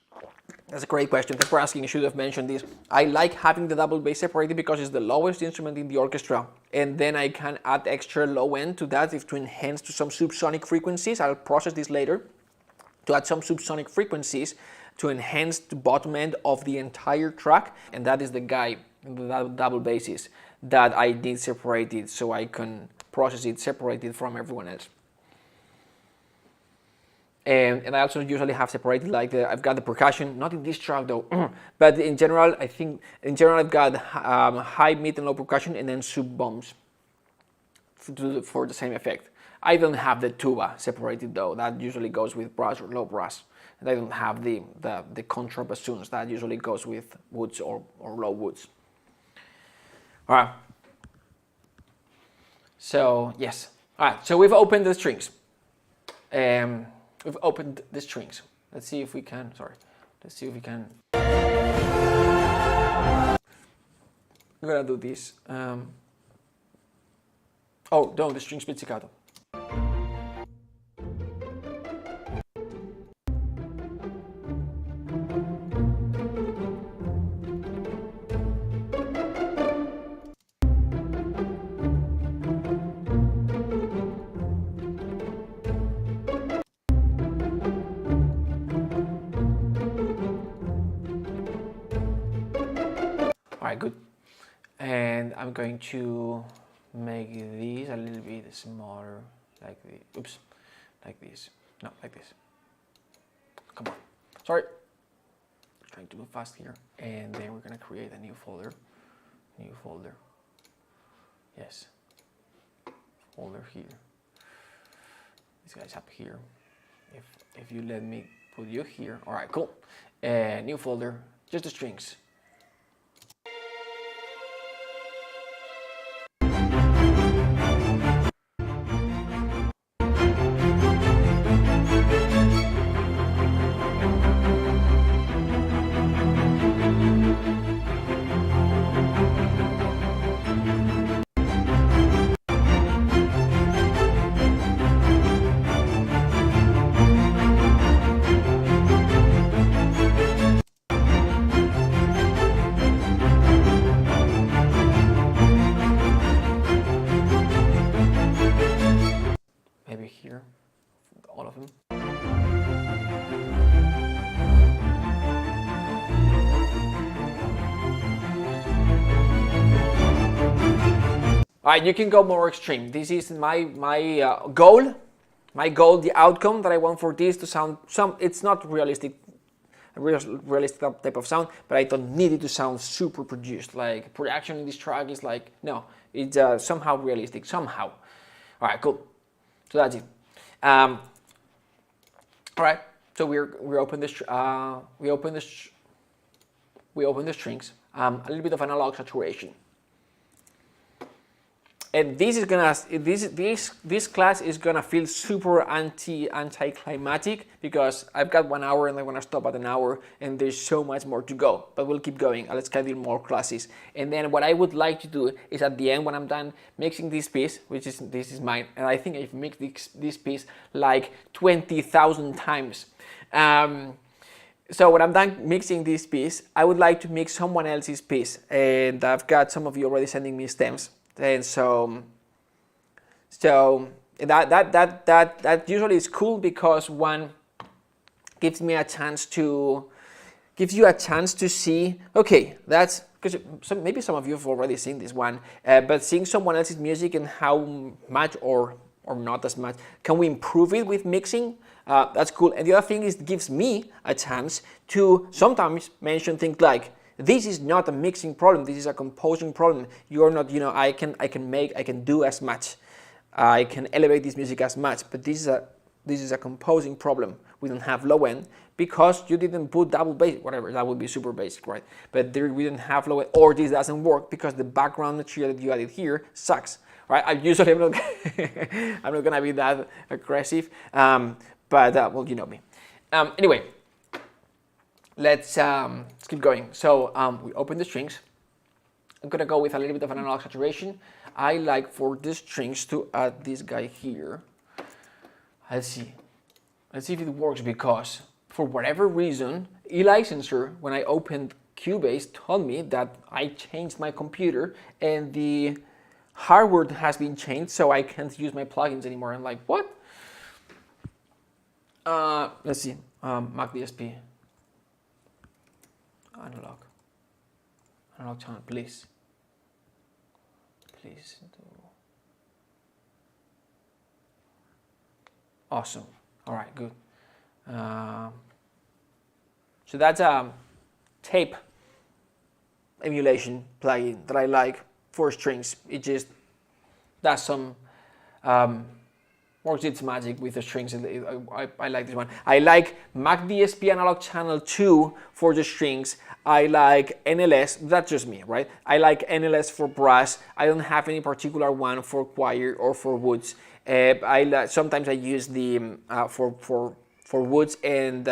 That's a great question. Thanks for asking. I should have mentioned this. I like having the double bass separated because it's the lowest instrument in the orchestra, and then I can add extra low end to that to enhance to some subsonic frequencies. I'll process this later to add some subsonic frequencies to enhance the bottom end of the entire track, and that is the guy, the double basses, that I did separated so I can process it separated from everyone else. And I also usually have separated, like I've got the percussion, not in this track though, but in general, I think in general I've got high, mid, and low percussion, and then sub bombs for the same effect. I don't have the tuba separated though. That usually goes with brass or low brass. And I don't have the contrabassoons. That usually goes with woods or low woods. All right. So yes. All right. So we've opened the strings. We've opened the strings. Let's see if we can, let's see if we can. I'm gonna do this. Oh, no, the string pizzicato. All right, good. And I'm going to make this a little bit smaller, like the, oops, like this. No, like this. Come on. Sorry. Trying to move fast here. And then we're gonna create a new folder. New folder. Yes. Folder here. This guy's up here. If you let me put you here. All right, cool. New folder, just the strings. Maybe here, all of them. All right, you can go more extreme. This is my goal. My goal, the outcome that I want for this to sound it's not realistic, realistic type of sound, but I don't need it to sound super produced. Like production in this track is like, no, it's somehow realistic, somehow. All right, cool. So that's it. All right. So we open this. We open the strings. A little bit of analog saturation. And this is gonna this class is gonna feel super anticlimactic because I've got 1 hour and I want to stop at an hour and there's so much more to go. But we'll keep going. Let's schedule more classes. And then what I would like to do is at the end when I'm done mixing this piece, this is mine, and I think I've mixed this piece like 20,000 times. So when I'm done mixing this piece, I would like to mix someone else's piece, and I've got some of you already sending me stems. And so that usually is cool because one gives you a chance to see, okay, that's because maybe some of you have already seen this one, but seeing someone else's music and how much or not as much can we improve it with mixing, that's cool. And the other thing is it gives me a chance to sometimes mention things like, this is not a mixing problem. This is a composing problem. You're not, I can do as much. I can elevate this music as much. But this is a composing problem. We don't have low end because you didn't put double bass, whatever. That would be super basic, right? But we didn't have low end, or this doesn't work because the background material that you added here sucks, right? I'm not, I'm not gonna be that aggressive, but well, you know me. Anyway. Let's keep going. So we open the strings. I'm gonna go with a little bit of an analog saturation. I like for the strings to add this guy here. Let's see if it works because for whatever reason, eLicenser, when I opened Cubase, told me that I changed my computer and the hardware has been changed, so I can't use my plugins anymore. I'm like, what? Let's see, Mac DSP. Analog channel, please do. Awesome. All right, good. So that's a tape emulation plugin that I like for strings. It just does some works its magic with the strings. I like this one. I like Mac DSP Analog Channel 2 for the strings. I like NLS, that's just me, right? I like NLS for brass. I don't have any particular one for choir or for woods. Sometimes I use the for woods and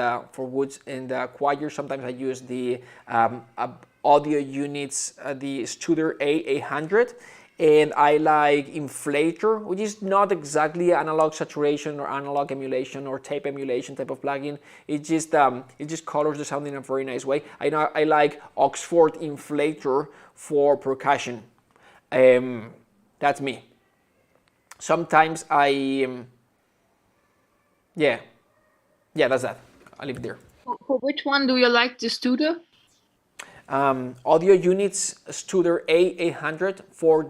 choir. Sometimes I use the audio units, the Studer A800. And I like Inflator, which is not exactly analog saturation or analog emulation or tape emulation type of plugin. It just colors the sound in a very nice way. I like Oxford Inflator for percussion. That's me. Sometimes yeah, that's that. I'll leave it there. For which one do you like the Studer? Audio units Studer A800 for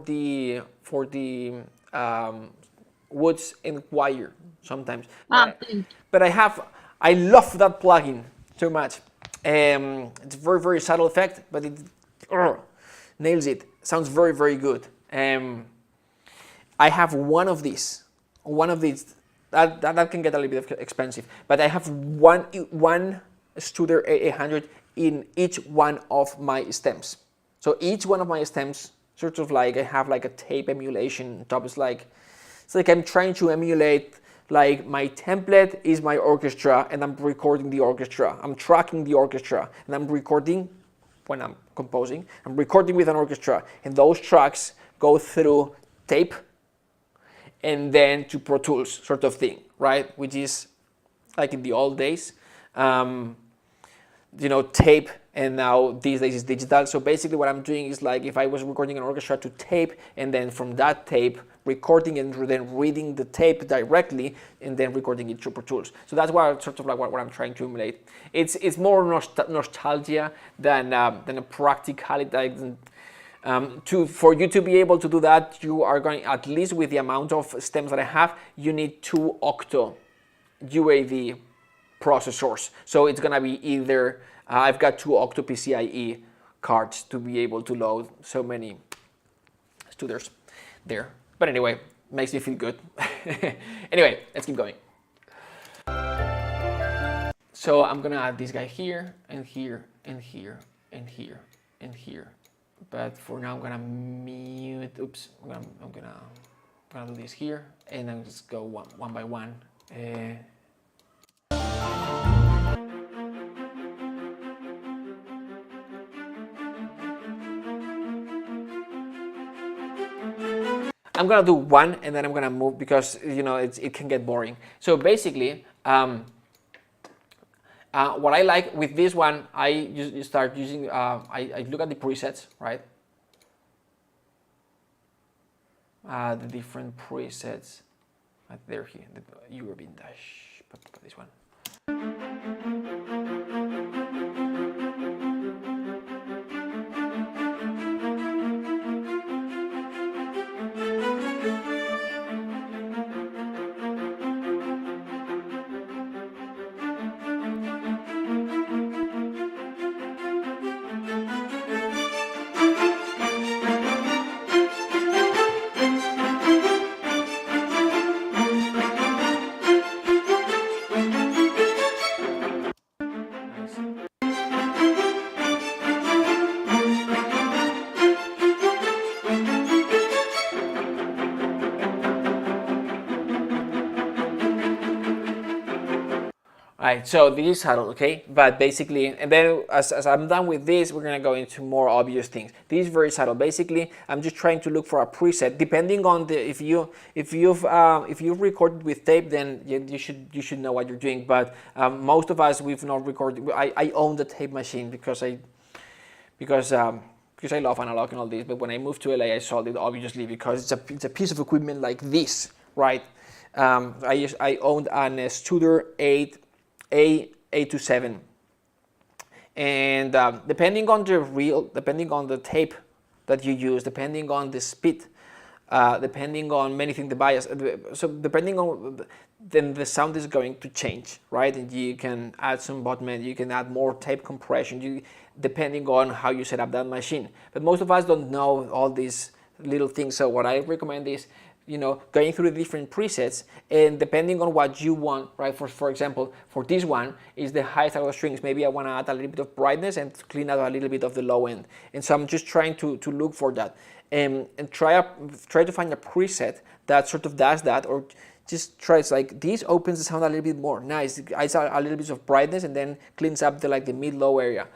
woods and wire sometimes. Thank But I love that plugin so much. It's a very, very subtle effect, but it nails it. Sounds very, very good. I have one of these. That can get a little bit expensive, but I have one Studer 800 in each one of my stems. So each one of my stems, sort of like I have like a tape emulation on top. It's like I'm trying to emulate, like my template is my orchestra and I'm recording the orchestra. I'm tracking the orchestra and I'm recording when I'm composing. I'm recording with an orchestra and those tracks go through tape and then to Pro Tools sort of thing, right? Which is like in the old days, tape, and now these days is digital. So basically what I'm doing is like if I was recording an orchestra to tape and then from that tape recording and then reading the tape directly and then recording it through Pro Tools. So that's what sort of like what I'm trying to emulate. It's more nostalgia than a practicality. For you to be able to do that, you are going, at least with the amount of stems that I have, you need 2 octo UAV processors. So it's gonna be either, I've got 2 octo PCIe cards to be able to load so many Studers there. But anyway, makes me feel good. Anyway, let's keep going. So I'm gonna add this guy here, and here, and here, and here, and here. But for now, I'm gonna mute. Oops, I'm gonna do this here, and then just go one by one. I'm gonna do one, and then I'm gonna move because it can get boring. So basically, what I like with this one, I start using, I look at the presets, right? The different presets, they're here, the European dash, this one. Right, so this is subtle, okay? But basically, and then as I'm done with this, we're gonna go into more obvious things. This is very subtle. Basically, I'm just trying to look for a preset. Depending on the if you've recorded with tape, then you should know what you're doing. But most of us, we've not recorded. I own the tape machine because I love analog and all this. But when I moved to LA, I sold it obviously because it's a piece of equipment like this, right? I owned an Studer 827, and depending on the tape that you use, depending on the speed, depending on many things, the bias, so depending on, then the sound is going to change, right? And you can add some bottom, you can add more tape compression, depending on how you set up that machine. But most of us don't know all these little things, so what I recommend is going through the different presets, and depending on what you want, right? For example, for this one is the highest out of strings. Maybe I want to add a little bit of brightness and clean out a little bit of the low end. And so I'm just trying to look for that, and try to find a preset that sort of does that, or just tries like this opens the sound a little bit more nice. It adds a little bit of brightness and then cleans up the mid-low area.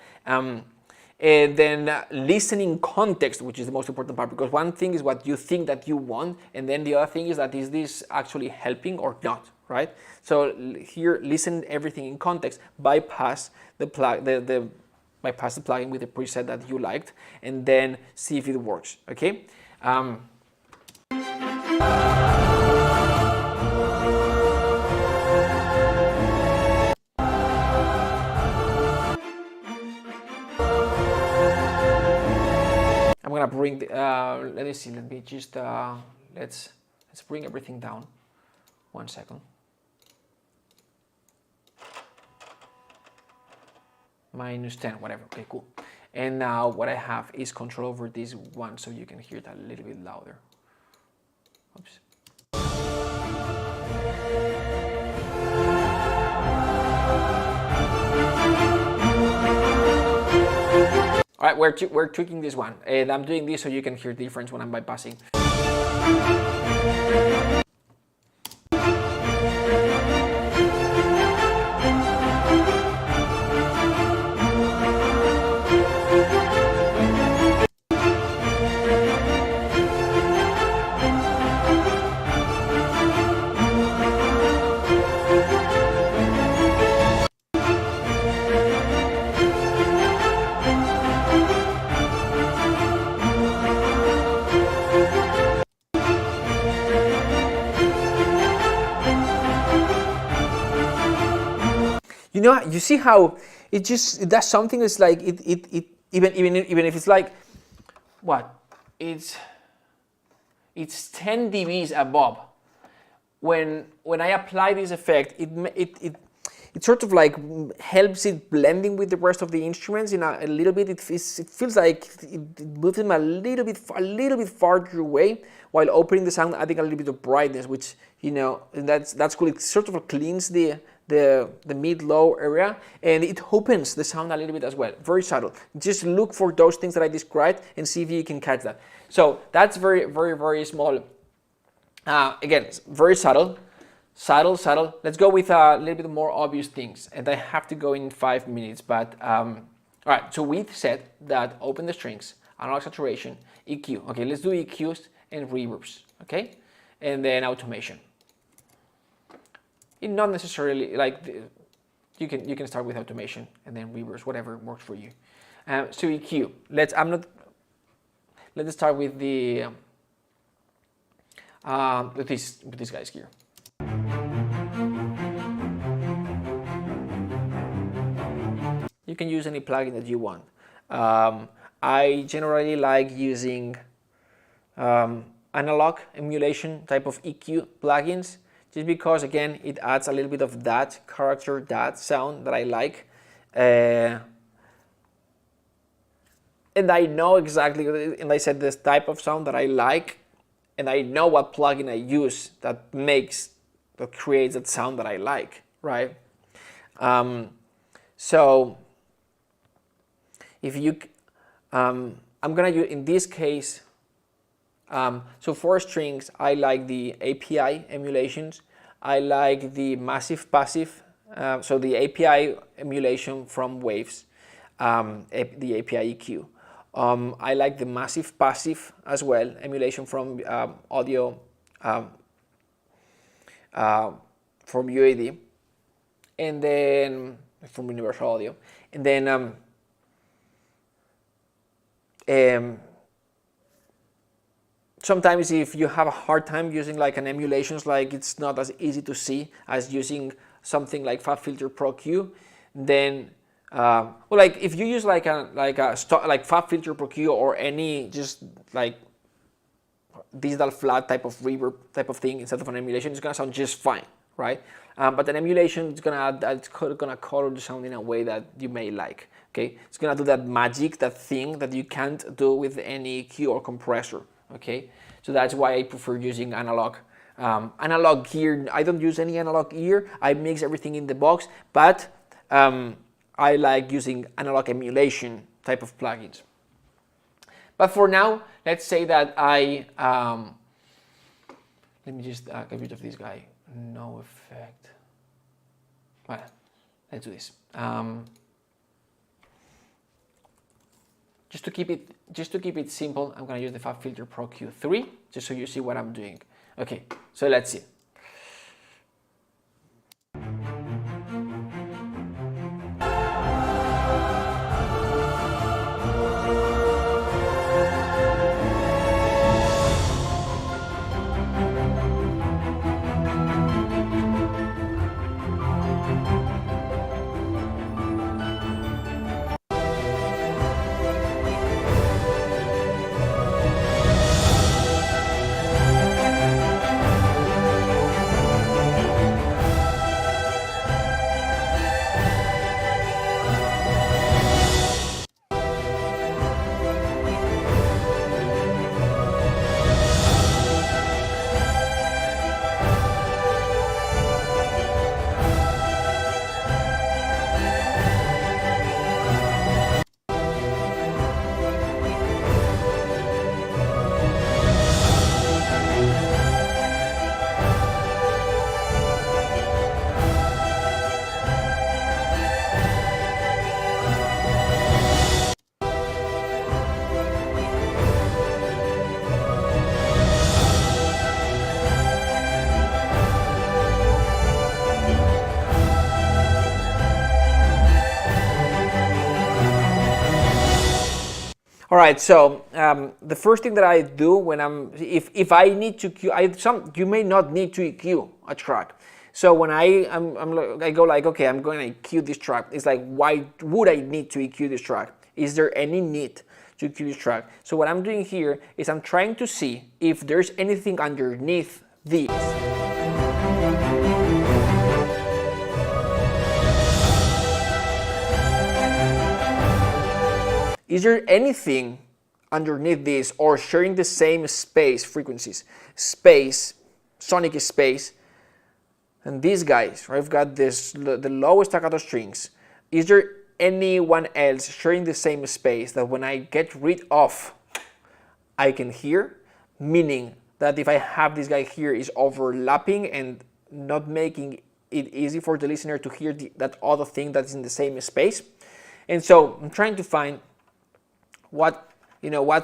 And then listening context, which is the most important part, because one thing is what you think that you want, and then the other thing is that is this actually helping or not, right? So here, listen everything in context, bypass the plugin with the preset that you liked, and then see if it works, okay? I'm gonna gonna bring the, let me see, let me just let's bring everything down. 1 second. -10, whatever. Okay, cool. And now what I have is control over this one, so you can hear that a little bit louder. Oops. All right, we're tweaking this one, and I'm doing this so you can hear the difference when I'm bypassing. You know, you see how it does something that's like even if it's like what it's 10 dBs above. When I apply this effect, it sort of like helps it blending with the rest of the instruments in a little bit. It feels like it moves them a little bit farther away while opening the sound, adding a little bit of brightness, which, you know, that's cool. It sort of cleans the mid-low area, and it opens the sound a little bit as well. Very subtle. Just look for those things that I described and see if you can catch that. So that's very, very, very small. Again, it's very subtle. Let's go with a little bit more obvious things, and I have to go in 5 minutes, but all right, so we said that open the strings, analog saturation, EQ. Okay, let's do EQs and reverbs, okay? And then automation. It not necessarily like you can start with automation and then reverbs, whatever works for you. So EQ. Let's start with the with these guys here. You can use any plugin that you want. I generally like using analog emulation type of EQ plugins, just because, again, it adds a little bit of that character, that sound that I like. And I know exactly, and I said this type of sound that I like, and I know what plugin I use that creates that sound that I like, right? So if you, I'm gonna use, in this case, so for strings, I like the API emulations. I like the massive passive, so the API emulation from Waves, the API EQ. I like the massive passive as well, emulation from audio, from UAD, and then from Universal Audio, and then sometimes if you have a hard time using like an emulations, like it's not as easy to see as using something like FabFilter Pro Q, then well, like if you use like FabFilter Pro Q or any just like digital flat type of reverb type of thing instead of an emulation, it's gonna sound just fine, right? But an emulation is gonna color the sound in a way that you may like. Okay, it's gonna do that magic, that thing that you can't do with any EQ or compressor. Okay, so that's why I prefer using analog. Analog gear, I don't use any analog gear. I mix everything in the box, but I like using analog emulation type of plugins. But for now, let's say that let me just get rid of this guy. No effect. Well, let's do this. Just to keep it simple, I'm gonna use the FabFilter Pro Q3, just so you see what I'm doing. Okay, so let's see. right, so the first thing that I do when if I need to cue, you may not need to EQ a track. So when I go like, okay, I'm going to EQ this track, it's like, why would I need to EQ this track? Is there any need to EQ this track? So what I'm doing here is I'm trying to see if there's anything underneath this. Is there anything underneath this or sharing the same space, frequencies, space, sonic space, and these guys, right? I've got this, the lowest staccato strings. Is there anyone else sharing the same space that when I get rid of, I can hear? Meaning that if I have this guy here is overlapping and not making it easy for the listener to hear that other thing that's in the same space. And so I'm trying to find what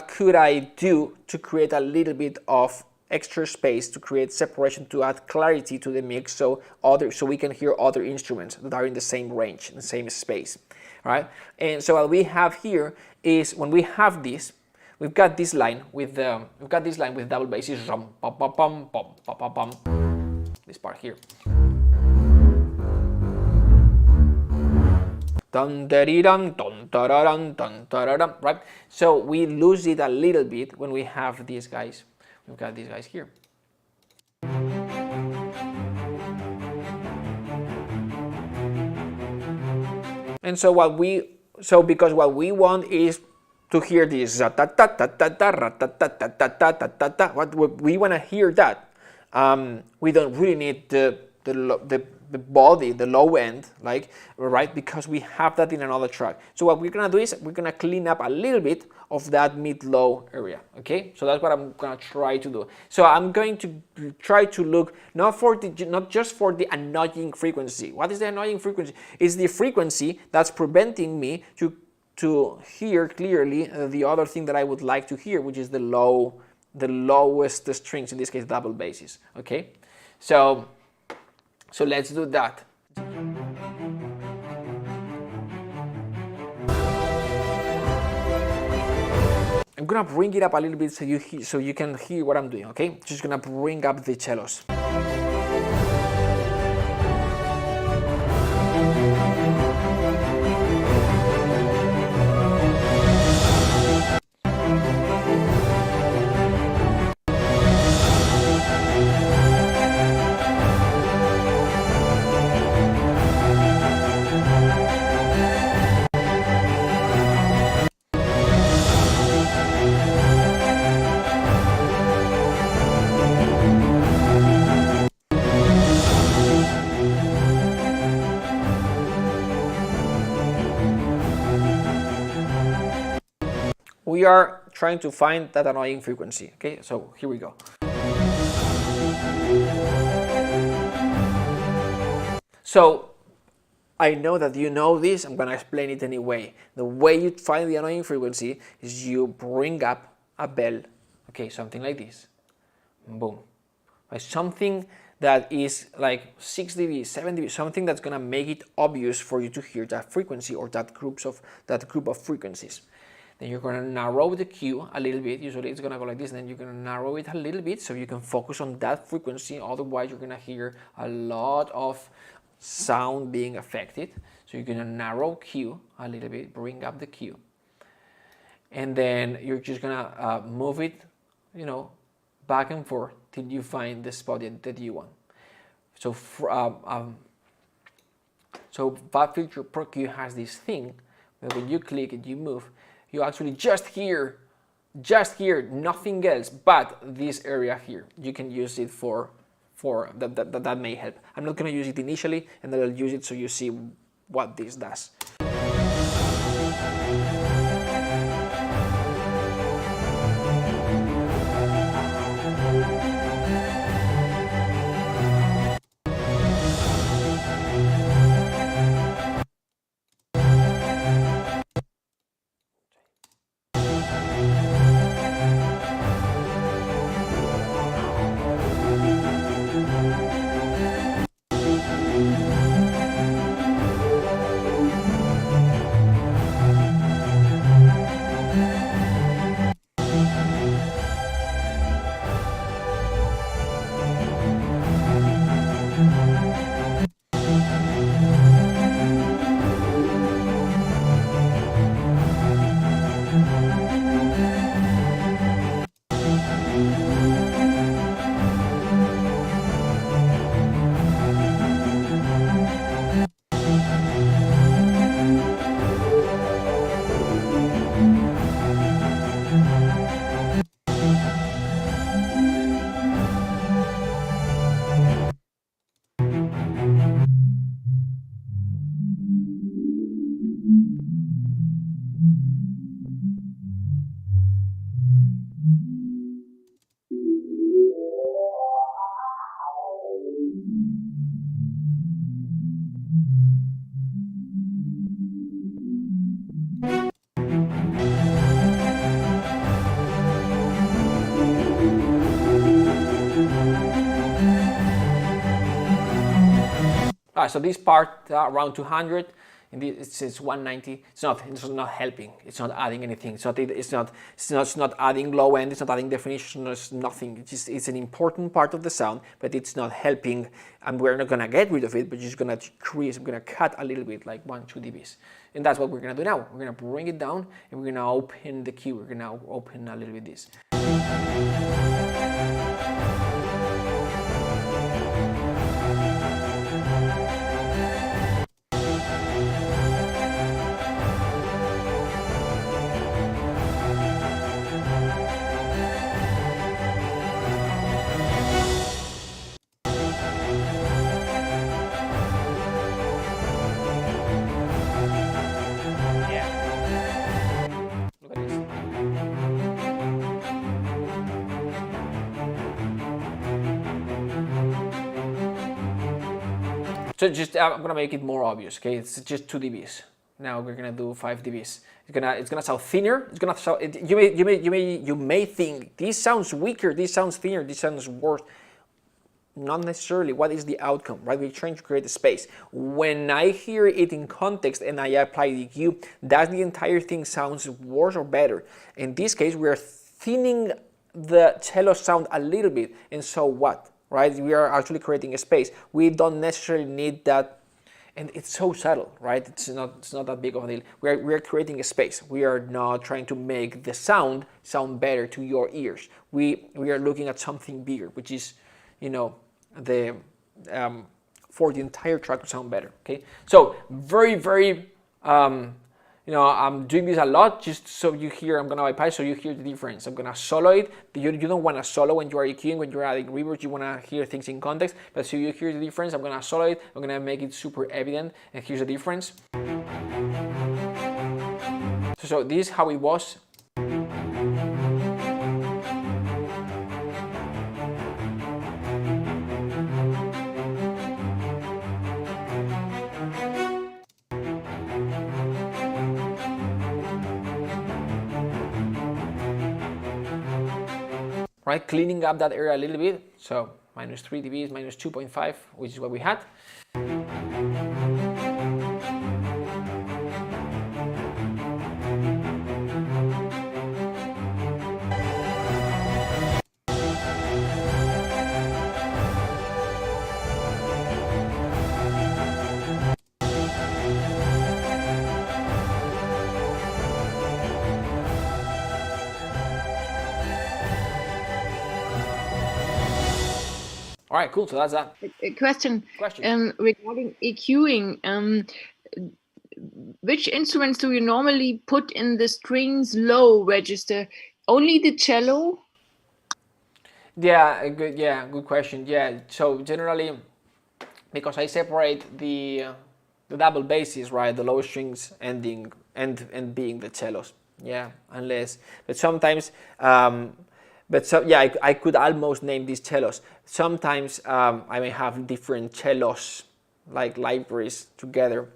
could I do to create a little bit of extra space, to create separation, to add clarity to the mix, so we can hear other instruments that are in the same range, in the same space, right? And so what we have here is when we have this, we've got this line with double basses, this part here. Dun, dun, dun, dun, dun, dun, right? So we lose it a little bit when we have these guys. We've got these guys here. And so because what we want is to hear this, what we want to hear that. We don't really need the body, the low end, like, right, because we have that in another track. So what we're gonna do is we're gonna clean up a little bit of that mid-low area, okay? So that's what I'm gonna try to do. So I'm going to try to look not just for the annoying frequency. What is the annoying frequency? It's the frequency that's preventing me to hear clearly the other thing that I would like to hear, which is the lowest strings, in this case double basses, okay? So let's do that. I'm gonna bring it up a little bit so you can hear what I'm doing, okay? Just gonna bring up the cellos. We are trying to find that annoying frequency, okay? So here we go. So I know that you know this, I'm gonna explain it anyway. The way you find the annoying frequency is you bring up a bell, okay, something like this, boom. Like something that is like 6 dB, 7 dB, something that's gonna make it obvious for you to hear that frequency or that group of frequencies. Then you're going to narrow the cue a little bit. Usually it's going to go like this. Then you're going to narrow it a little bit so you can focus on that frequency. Otherwise, you're going to hear a lot of sound being affected. So you're going to narrow cue a little bit, bring up the cue. And then you're just going to move it, back and forth till you find the spot that you want. So Fab Filter Pro Cue has this thing where when you click it, you move. You actually just hear nothing else but this area here. You can use it for that may help. I'm not going to use it initially, and then I'll use it so you see what this does. right, so this part around 200, and it's 190. It's not helping. It's not adding anything. It's not adding low end. It's not adding definition. It's nothing. It's an important part of the sound, but it's not helping. And we're not gonna get rid of it, but just gonna decrease. I'm gonna cut a little bit, like 1-2 dBs, and that's what we're gonna do now. We're gonna bring it down, and we're gonna open the key. We're gonna open a little bit this. So just I'm gonna make it more obvious, okay? It's just 2 dBs. Now we're gonna do 5 dBs. It's gonna sound thinner. It's gonna sound. You may think this sounds weaker. This sounds thinner. This sounds worse. Not necessarily. What is the outcome, right? We're trying to create a space. When I hear it in context and I apply the EQ, does the entire thing sounds worse or better? In this case, we are thinning the cello sound a little bit, and so what? Right? We are actually creating a space. We don't necessarily need that, and it's so subtle, right? It's not that big of a deal. We are creating a space. We are not trying to make the sound better to your ears. We are looking at something bigger, which is, you know, the for the entire track to sound better. Okay, so very you know, I'm doing this a lot just so you hear. I'm gonna bypass so you hear the difference. I'm gonna solo it. You don't want to solo when you are EQing, when you're adding reverb. You want to hear things in context, but so you hear the difference. I'm gonna solo it. I'm gonna make it super evident, and here's the difference. So this is how it was. Right, cleaning up that area a little bit. So minus 3 dBs, minus 2.5, which is what we had. All right, cool. So that's that. A question. Regarding EQing, which instruments do you normally put in the strings low register? Only the cello? Yeah, good question. Yeah, so generally, because I separate the double basses, right, the low strings ending and being the cellos. Yeah, but sometimes. But so yeah, I could almost name these cellos. Sometimes I may have different cellos, like libraries together.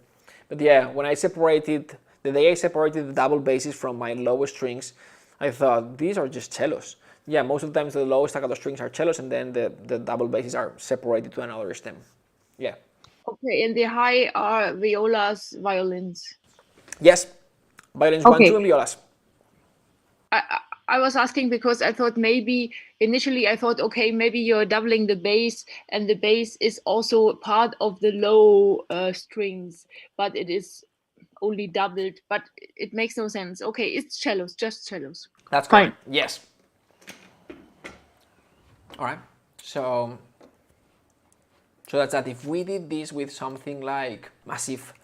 But yeah, when I separated, the day I separated the double basses from my lowest strings, I thought these are just cellos. Yeah, most of the times the lowest staccato strings are cellos, and then the double basses are separated to another stem. Yeah. Okay, and the high are violas, violins. Yes, violins 1, 2, and violas. I was asking because I thought initially I thought, okay, maybe you're doubling the bass, and the bass is also part of the low strings, but it is only doubled, but it makes no sense. Okay, it's cellos, just cellos. That's fine. Yes. All right. So that's that. If we did this with something like massive,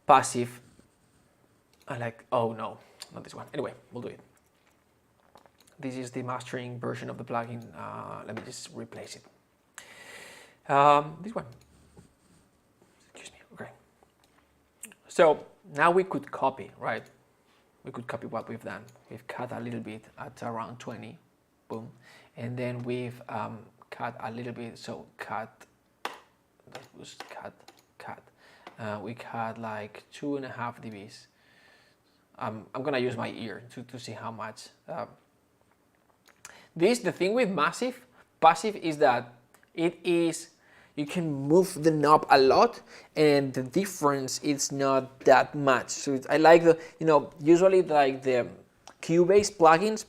passive, oh no, not this one. Anyway, we'll do it. This is the mastering version of the plugin. Let me just replace it. This one. Excuse me. Okay. So now we could copy, right? We could copy what we've done. We've cut a little bit at around 20, boom, and then we've cut a little bit. So cut. That was cut. We cut like 2.5 dBs. I'm gonna use my ear to see how much. The thing with passive is that it is you can move the knob a lot, and the difference is not that much. So I like the, usually like the Cubase plugins,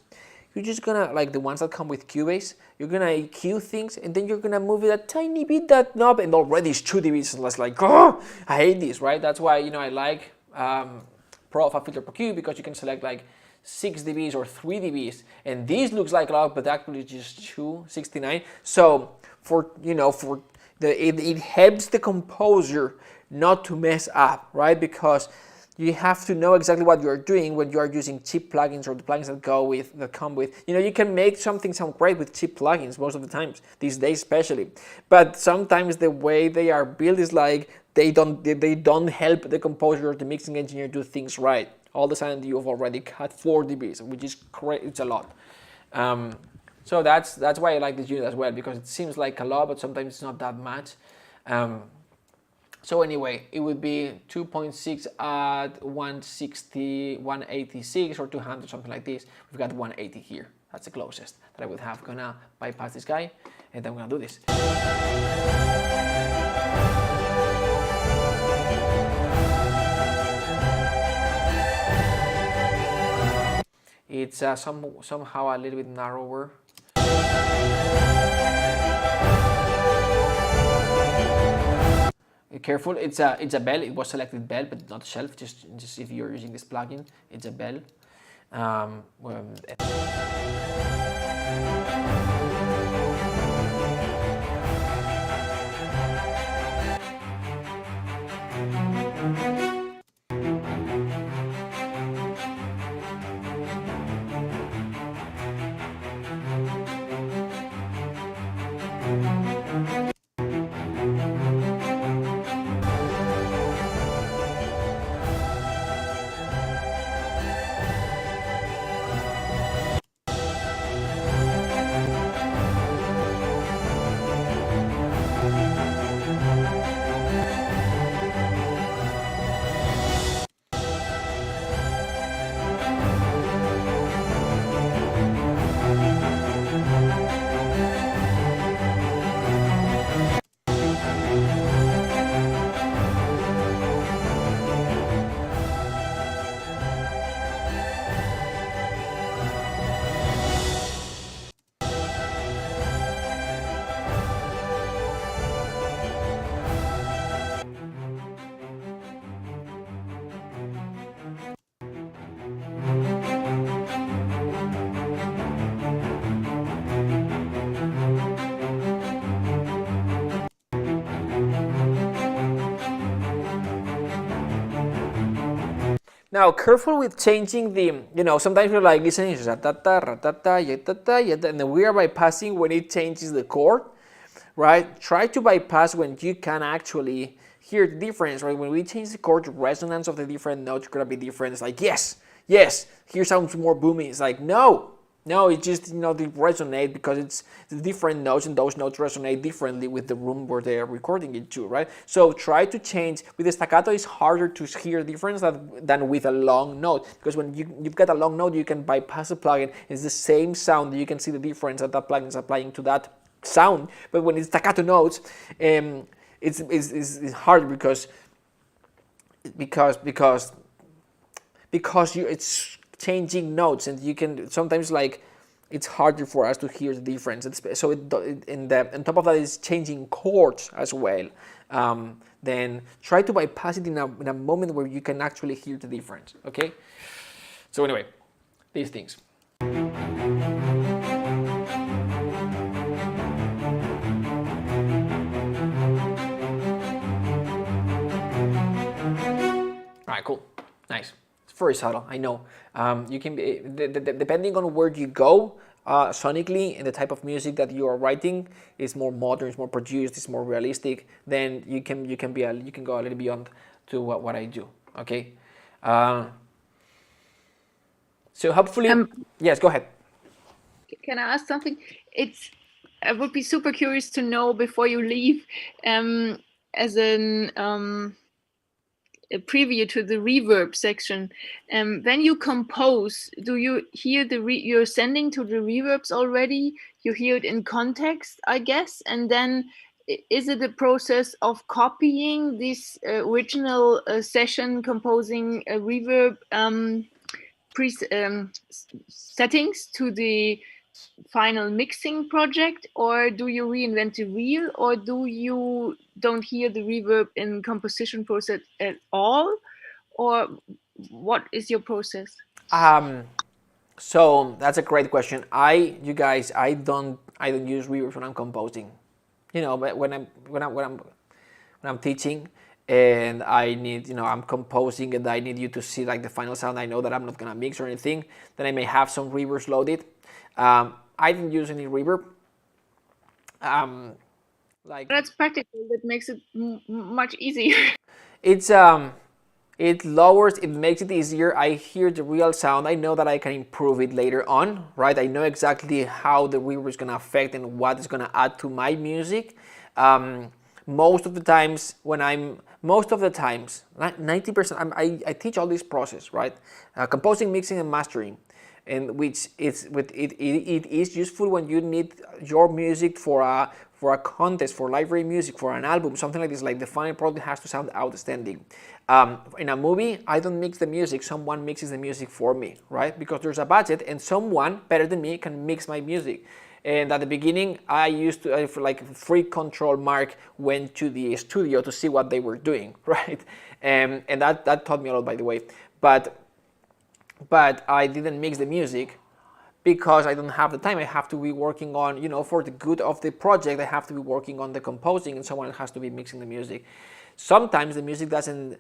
you're just gonna, like the ones that come with Cubase, you're gonna EQ things, and then you're gonna move it a tiny bit, that knob, and already it's 2 dB. So it's like, oh, I hate this, right? That's why, I like Pro Alpha Filter per Cube, because you can select like 6 dBs or 3 dBs, and this looks like a lot, but actually it's just 269. So it helps the composer not to mess up, right? Because you have to know exactly what you're doing when you are using cheap plugins, or the plugins that come with, you can make something sound great with cheap plugins most of the times, these days especially. But sometimes the way they are built is like, they don't help the composer or the mixing engineer do things right. All of a sudden you've already cut 4 dBs, which is great, it's a lot. So that's why I like this unit as well, because it seems like a lot, but sometimes it's not that much. So anyway, it would be 2.6 at 160, 186 or 200, something like this. We've got 180 here. That's the closest that I would have. Gonna bypass this guy, and then I'm gonna do this. It's somehow a little bit narrower. Careful, it's a bell. It was selected bell, but not shelf. Just if you're using this plugin, it's a bell. Now, careful with changing the, sometimes you're like listening, and then we are bypassing when it changes the chord, right? Try to bypass when you can actually hear the difference, right? When we change the chord, the resonance of the different notes are gonna be different. It's like, yes, here sounds more boomy. It's like, no, it's just, they resonate because it's the different notes, and those notes resonate differently with the room where they are recording it to, right? So try to change. With the staccato, it's harder to hear the difference than with a long note, because when you've got a long note, you can bypass the plugin. It's the same sound. You can see the difference that plugin is applying to that sound. But when it's staccato notes, it's hard because it's changing notes, and you can sometimes, like, it's harder for us to hear the difference. So on top of that, it's changing chords as well. Then try to bypass it in a moment where you can actually hear the difference. Okay. So anyway, these things. All right, cool, nice. Very subtle, I know. You can be depending on where you go sonically, and the type of music that you are writing is more modern, it's more produced, it's more realistic. Then you can go a little beyond to what I do. Okay. So hopefully, yes, go ahead. Can I ask something? I would be super curious to know before you leave, as a preview to the reverb section. When you compose, do you hear you're sending to the reverbs already? You hear it in context, I guess, and then is it a process of copying this original session composing reverb settings to the final mixing project, or do you reinvent the wheel, or do you don't hear the reverb in composition process at all, or what is your process? So that's a great question. I don't use reverb when I'm composing. You know, but when I'm teaching and I need, you know, I'm composing and I need you to see like the final sound. I know that I'm not gonna mix or anything. Then I may have some reverbs loaded. I didn't use any reverb. Like That's practical. That makes it much easier. it's it lowers, it makes it easier. I hear the real sound. I know that I can improve it later on, right? I know exactly how the reverb is gonna affect and what is gonna add to my music. Most of the times, 90%, I teach all this process, right? Composing, mixing, and mastering, and which it is useful when you need your music for a contest, for library music, for an album, something like this. Like the final product has to sound outstanding. In a movie, I don't mix the music. Someone mixes the music for me, right? Because there's a budget, and someone better than me can mix my music. And at the beginning, I used to, like free control, Marc went to the studio to see what they were doing, right? And that taught me a lot, by the way. But I didn't mix the music because I don't have the time. I have to be working on, you know, for the good of the project, I have to be working on the composing, and someone has to be mixing the music. Sometimes the music doesn't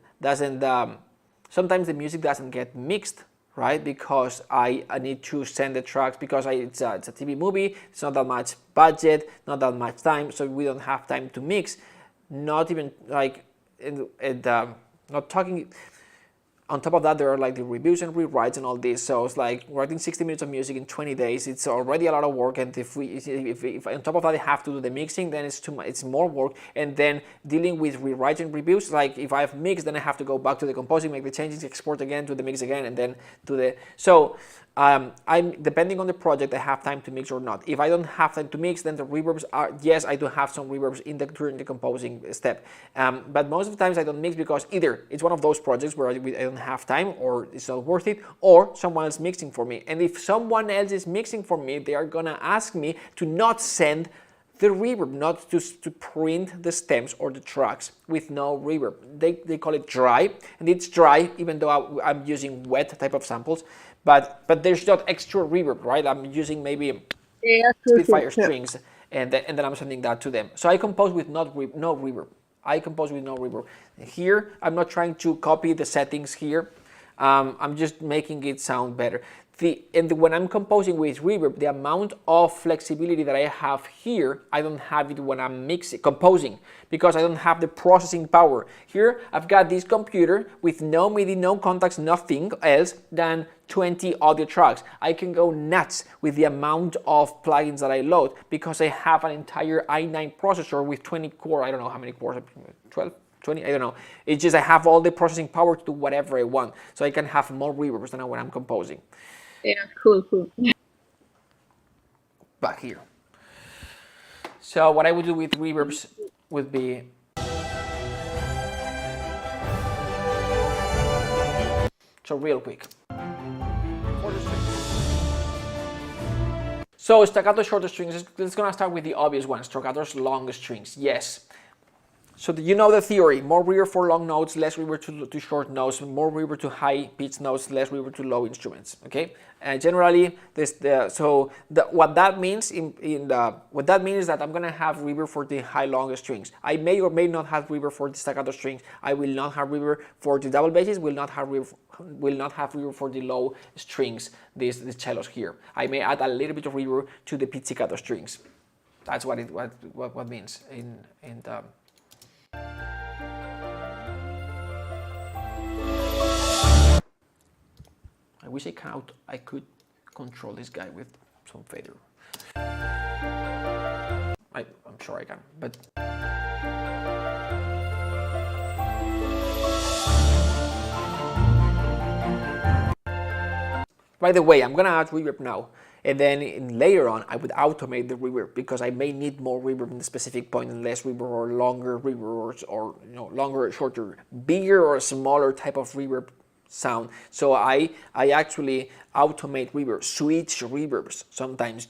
get mixed, right? Because I need to send the tracks because it's a TV movie. It's not that much budget, not that much time, so we don't have time to mix. Not even like, not talking. On top of that, there are like the reviews and rewrites and all this. So it's like writing 60 minutes of music in 20 days. It's already a lot of work. And if on top of that I have to do the mixing, then it's too much. It's more work. And then dealing with rewrites and reviews. Like if I have mixed, then I have to go back to the composing, make the changes, export again to the mix again, and then to the. So I'm depending on the project, I have time to mix or not. If I don't have time to mix, then the reverbs are, yes, I do have some reverbs during the composing step. But most of the times I don't mix because either it's one of those projects where I don't have time, or it's not worth it, or someone else mixing for me. And if someone else is mixing for me, they are gonna ask me to not send the reverb, not to print the stems or the tracks with no reverb. They call it dry, and it's dry even though I'm using wet type of samples, but there's not extra reverb, right? I'm using maybe Spitfire strings, and then I'm sending that to them. So I compose with no reverb. I compose with no reverb. Here, I'm not trying to copy the settings here. I'm just making it sound better. When I'm composing with reverb, the amount of flexibility that I have here, I don't have it when I'm composing, because I don't have the processing power. Here, I've got this computer with no MIDI, no contacts, nothing else than 20 audio tracks. I can go nuts with the amount of plugins that I load because I have an entire i9 processor with 20 core, I don't know how many cores, 12? 20, I don't know. It's just I have all the processing power to do whatever I want. So I can have more reverbs than when I'm composing. Yeah, cool. Back here. So what I would do with reverbs would be so real quick. So staccato shorter strings, let's gonna start with the obvious one, staccato's long strings. Yes. So you know the theory, more reverb for long notes, less reverb to short notes, more reverb to high pitched notes, less reverb to low instruments, okay? And generally, what that means is that I'm gonna have reverb for the high long strings. I may or may not have reverb for the staccato strings. I will not have reverb for the double basses, will not have reverb for the low strings, these cellos here. I may add a little bit of reverb to the pizzicato strings. That's what it means in the I wish I could control this guy with some fader. I'm sure I can, but by the way, I'm gonna add reverb now. And then later on, I would automate the reverb because I may need more reverb in a specific point and less reverb, or longer reverb, or longer or shorter, bigger or smaller type of reverb sound. So I actually automate reverb, switch reverbs sometimes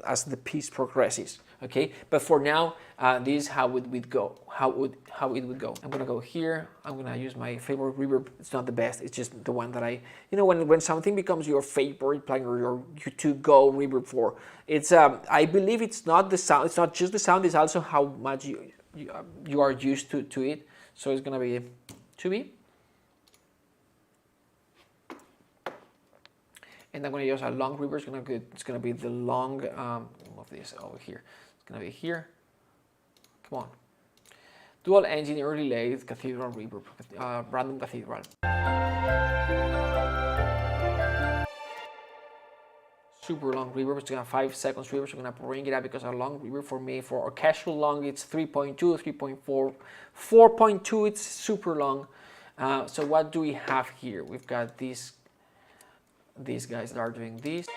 as the piece progresses. Okay, but for now, this is how it would go. How it would go. I'm gonna go here. I'm gonna use my favorite reverb. It's not the best. It's just the one that when something becomes your favorite plugin or your to-go reverb for, it's I believe it's not the sound. It's not just the sound. It's also how much you are used to it. So it's gonna be 2B. And I'm gonna use a long reverb. It's gonna be the long. Move this over here. It's gonna be here. Come on. Dual engine early lathe cathedral reverb, random cathedral. Super long reverb. It's gonna 5 seconds reverb. So I'm gonna bring it up because a long reverb for me, for orchestral long, it's 3.2, 3.4, 4.2. It's super long. So what do we have here? We've got these guys that are doing this.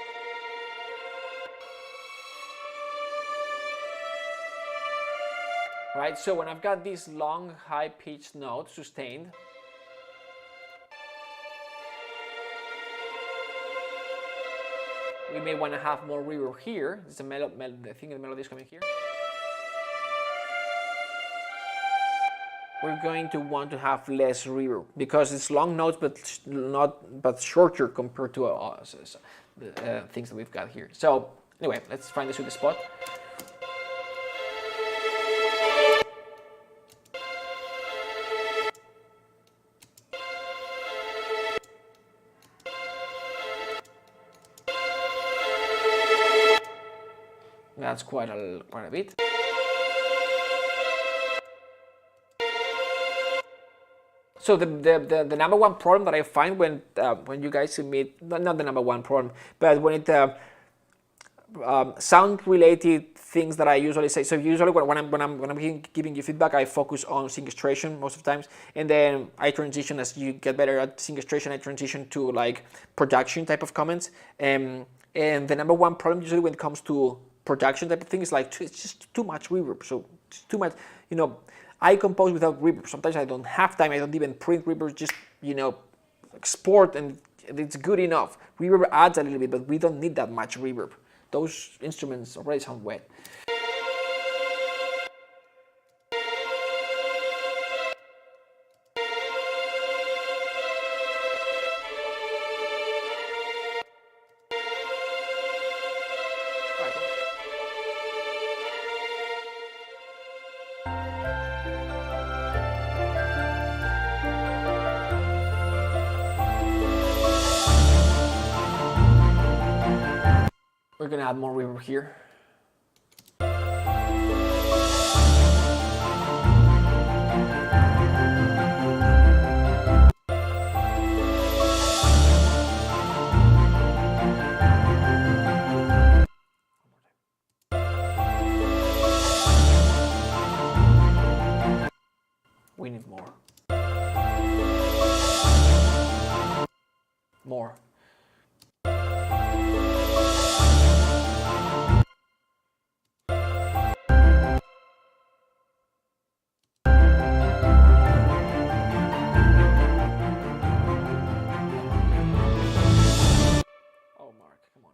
Right, so when I've got this long, high-pitched note sustained, we may want to have more reverb here. This is I think the melody is coming here. We're going to want to have less reverb because it's long notes, but shorter compared to the things that we've got here. So anyway, let's find the sweet spot. That's quite a bit. So the number one problem that I find when you guys submit, not the number one problem, but when it sound related things that I usually say. So usually when I'm giving you feedback, I focus on syncastration most of the times, and then I transition as you get better at syncastration. I transition to like production type of comments. And the number one problem usually when it comes to production type of thing is like it's just too much reverb. So it's too much, I compose without reverb. Sometimes I don't have time. I don't even print reverb. Just export and it's good enough. Reverb adds a little bit, but we don't need that much reverb. Those instruments already sound wet. We're gonna add more reverb here. We need more. More. Marc, come on.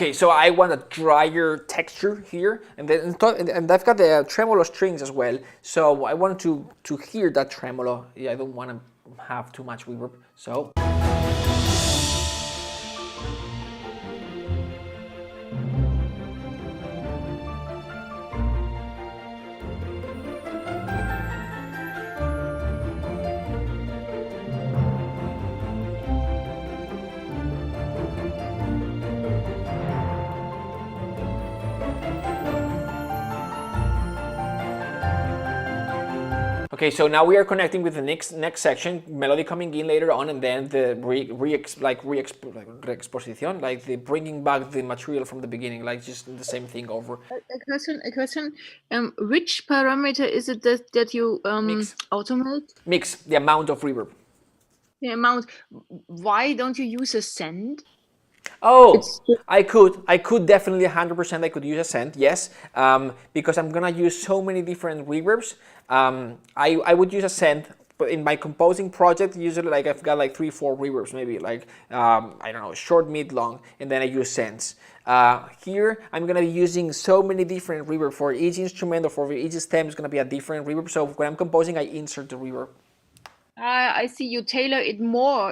Okay, so I want a drier texture here, and I've got the tremolo strings as well. So I want to hear that tremolo. Yeah, I don't want to have too much reverb. So. Okay, so now we are connecting with the next section, melody coming in later on, and then the re-exposition, like the bringing back the material from the beginning, like just the same thing over. A question. Which parameter is it that you automate? Mix, the amount of reverb. The amount. Why don't you use a send? Oh, I could definitely 100% I could use a send, yes, because I'm gonna use so many different reverbs. I would use a send, but in my composing project, usually like I've got like 3-4 reverbs, maybe like, I don't know, short, mid, long, and then I use sends. Here, I'm gonna be using so many different reverb for each instrument or for each stem is gonna be a different reverb. So when I'm composing, I insert the reverb. I see you tailor it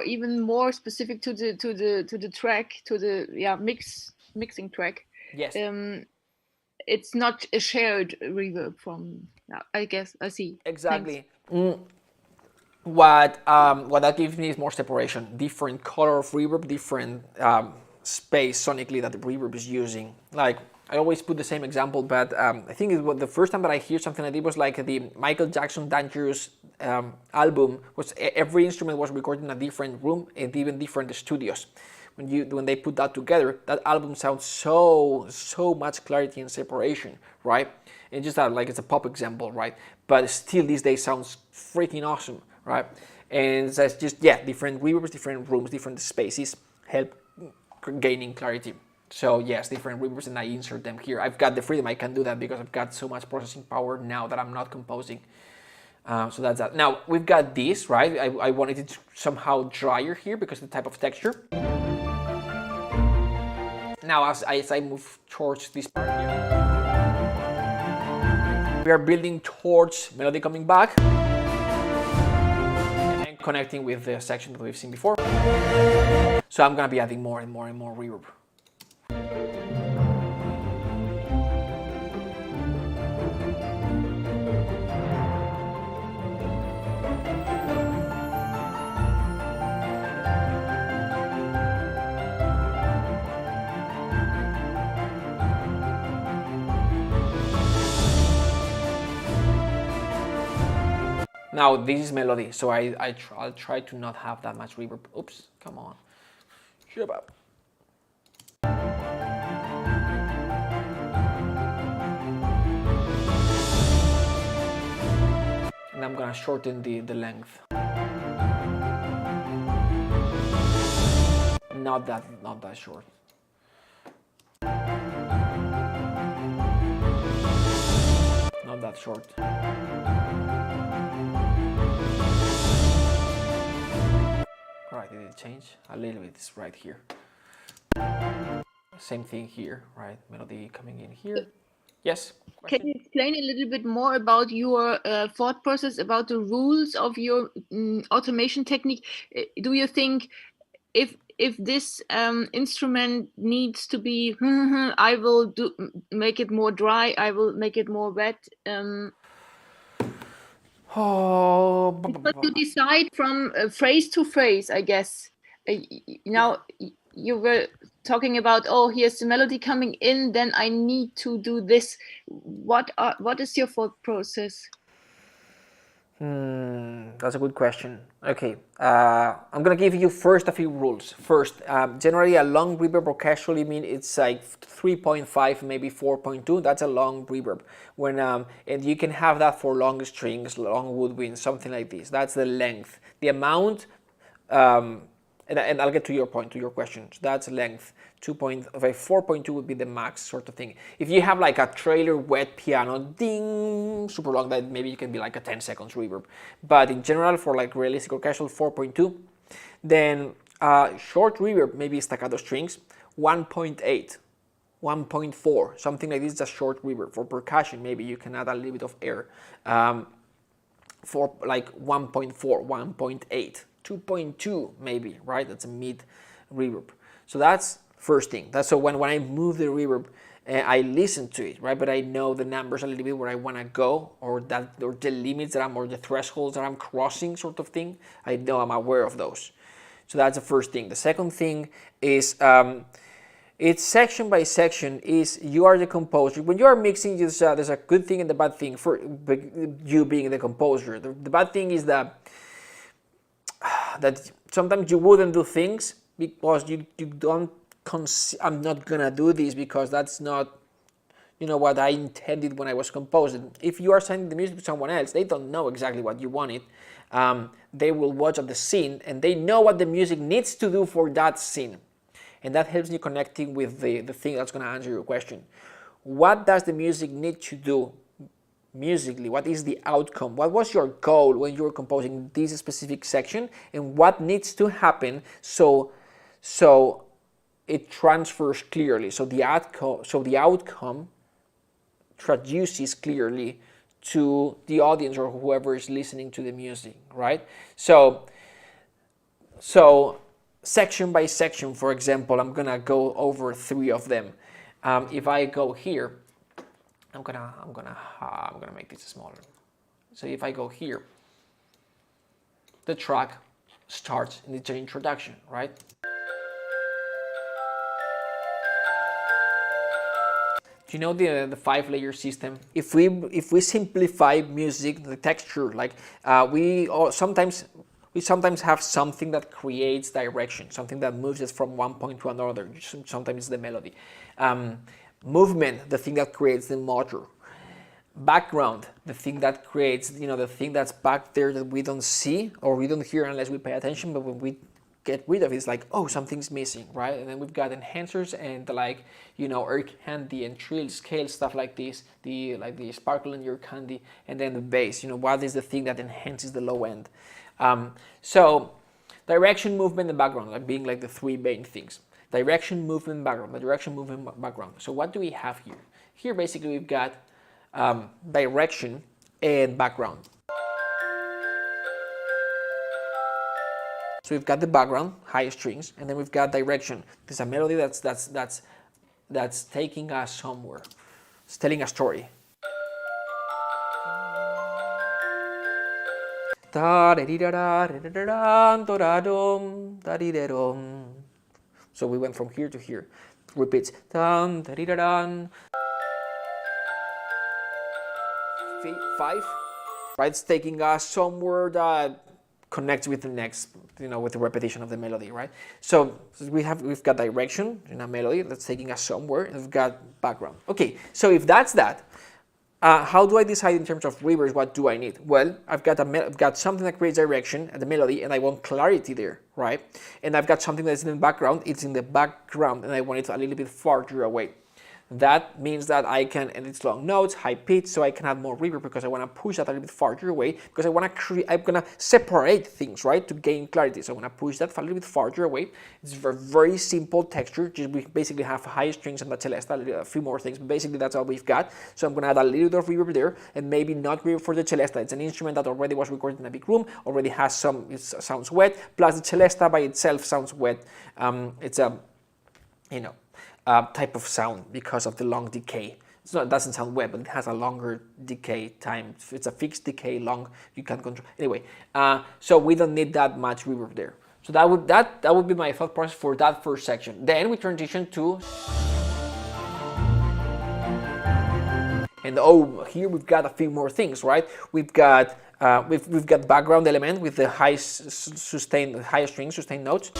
even more specific to the track, to the mixing track. Yes. It's not a shared reverb from. I guess I see. Exactly. What that gives me is more separation, different color of reverb, different space sonically that the reverb is using. Like I always put the same example, but I think it was the first time that I hear something like this was like the Michael Jackson Dangerous album. Was every instrument was recorded in a different room and even different studios. When they put that together, that album sounds so much clarity and separation, right? And just that, like it's a pop example, right? But still, these days sounds freaking awesome, right? And that's just different reverbs, different rooms, different spaces help gaining clarity. So yes, different reverbs, and I insert them here. I've got the freedom, I can do that because I've got so much processing power now that I'm not composing. So that's that. Now we've got this, right? I wanted it somehow drier here because of the type of texture. Now as I move towards this part here, we are building towards melody coming back and then connecting with the section that we've seen before. So I'm gonna be adding more and more and more reverb. Now this is melody, so I'll try to not have that much reverb. Oops, come on. Shut up. And I'm gonna shorten the length. Not that short. Not that short. Right, did it change? A little bit, it's right here. Same thing here, right? Melody coming in here. Yes? Question? Can you explain a little bit more about your thought process, about the rules of your automation technique? Do you think if this instrument needs to be, I will make it more dry, I will make it more wet? But you decide from phrase to phrase, I guess. Now you were talking about, oh, here's the melody coming in, then I need to do this. What is your thought process? That's a good question. Okay, I'm gonna give you first a few rules. First, generally a long reverb orchestrally mean it's like 3.5, maybe 4.2. That's a long reverb. When and you can have that for long strings, long woodwinds, something like this. That's the length. The amount, and I'll get to your point, to your question. So that's length. 4.2 would be the max sort of thing. If you have like a trailer wet piano, ding, super long, that maybe you can be like a 10 seconds reverb. But in general, for like realistic orchestral, 4.2. Then short reverb, maybe staccato strings, 1.8. 1.4, something like this is a short reverb. For percussion, maybe you can add a little bit of air. For like 1.4, 1.8, 2.2 maybe, right? That's a mid reverb. So that's first thing. That's so when I move the reverb, I listen to it, right? But I know the numbers a little bit where I want to go, or the limits that or the thresholds that I'm crossing, sort of thing. I know I'm aware of those. So that's the first thing. The second thing is it's section by section. Is you are the composer. When you are mixing, there's a good thing and the bad thing for you being the composer. The bad thing is that sometimes you wouldn't do things because you don't. I'm not gonna do this because that's not, what I intended when I was composing. If you are sending the music to someone else, they don't know exactly what you wanted. They will watch at the scene and they know what the music needs to do for that scene. And that helps you connecting with the thing that's gonna answer your question. What does the music need to do musically? What is the outcome? What was your goal when you were composing this specific section? And what needs to happen so it transfers clearly, so the outcome traduces clearly to the audience or whoever is listening to the music, right? So section by section, for example, I'm gonna go over 3 of them. If I go here, I'm gonna make this smaller. So if I go here, the track starts in the introduction, right? Do you know the 5-layer system? If we simplify music, the texture, like we sometimes have something that creates direction, something that moves us from one point to another. Sometimes it's the melody. Movement, the thing that creates the motor. Background, the thing that creates, the thing that's back there that we don't see or we don't hear unless we pay attention. But when we get rid of it, it's like, oh, something's missing, right? And then we've got enhancers and air candy and trill, scale, stuff like this, the sparkle in your candy, and then the bass. What is the thing that enhances the low end? So direction, movement, and background, being the 3 main things. Direction, movement, background. The direction, movement, background. So what do we have here? Here basically we've got direction and background. So we've got the background, high strings, and then we've got direction. There's a melody that's taking us somewhere. It's telling a story. So we went from here to here. Repeats. 5, right? It's taking us somewhere that connects with the next, with the repetition of the melody, right? So we've got direction in a melody that's taking us somewhere, and we've got background. Okay, so if that's that, how do I decide in terms of reverbs what do I need? Well, I've got something that creates direction at the melody, and I want clarity there, right? And I've got something that's in the background. It's in the background, and I want it a little bit farther away. That means that I can, and it's long notes, high pitch, so I can add more reverb because I want to push that a little bit farther away because I'm gonna separate things, right, to gain clarity. So I'm gonna push that a little bit farther away. It's a very simple texture. We basically have high strings and the celesta, a few more things, but basically that's all we've got. So I'm gonna add a little bit of reverb there, and maybe not reverb for the celesta. It's an instrument that already was recorded in a big room, already has it sounds wet. Plus the celesta by itself sounds wet. It's a, type of sound because of the long decay. It doesn't sound wet, but it has a longer decay time. It's a fixed decay, long, you can control. Anyway, so we don't need that much reverb there. So that would be my thought process for that first section. Then we transition to, and here we've got a few more things, right? We've got background element with the high string sustained notes.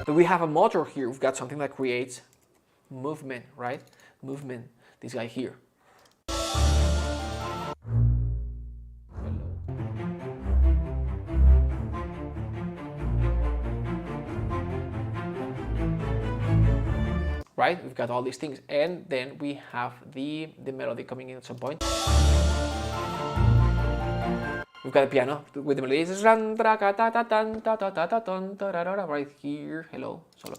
We have a motor here. We've got something that creates movement, right? Movement. This guy here. Right? We've got all these things, and then we have the melody coming in at some point. We've got a piano with the melody. This is right here. Hello, solo.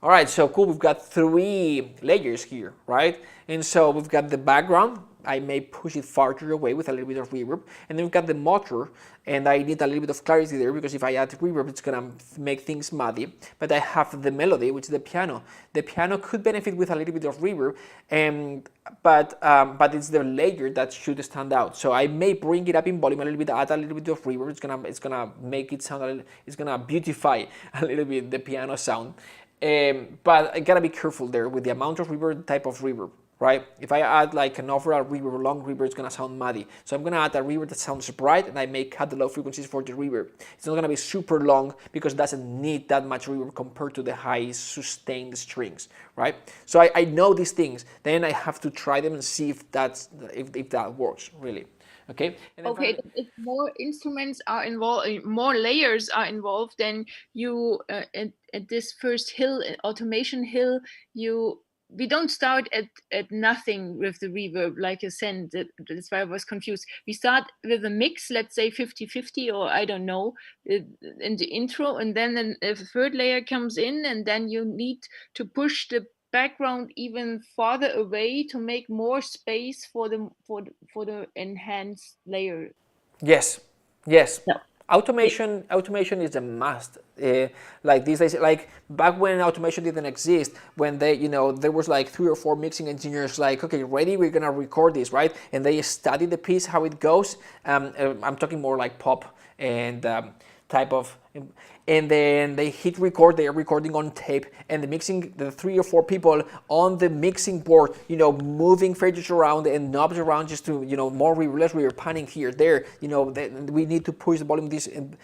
All right, so cool. We've got 3 layers here, right? And so we've got the background. I may push it farther away with a little bit of reverb. And then we've got the motor, and I need a little bit of clarity there because if I add reverb, it's gonna make things muddy. But I have the melody, which is the piano. The piano could benefit with a little bit of reverb, but it's the layer that should stand out. So I may bring it up in volume a little bit, add a little bit of reverb. It's gonna make it sound it's gonna beautify a little bit the piano sound. But I gotta be careful there with the amount of reverb, type of reverb, right? If I add like an overall reverb, long reverb, it's gonna sound muddy. So I'm gonna add a reverb that sounds bright, and I may cut the low frequencies for the reverb. It's not gonna be super long because it doesn't need that much reverb compared to the high sustained strings, right? So I know these things. Then I have to try them and see if that works really. Okay. Okay, if more instruments are involved, more layers are involved, then you at this first hill, automation hill, we don't start at nothing with the reverb, like you said. That's why I was confused. We start with a mix, let's say 50-50, or I don't know, in the intro, and then a third layer comes in, and then you need to push the background even farther away to make more space for the enhanced layer. Yes. Yeah. Automation is a must. Like these days, like back when automation didn't exist, when there was like 3 or 4 mixing engineers like, okay, ready, we're gonna record this, right? And they study the piece, how it goes. I'm talking more like pop and type of, and then they hit record, they are recording on tape, and the 3 or 4 people on the mixing board, moving faders around and knobs around just to, more reverb, less reverb, panning here, there, we need to push the volume this, and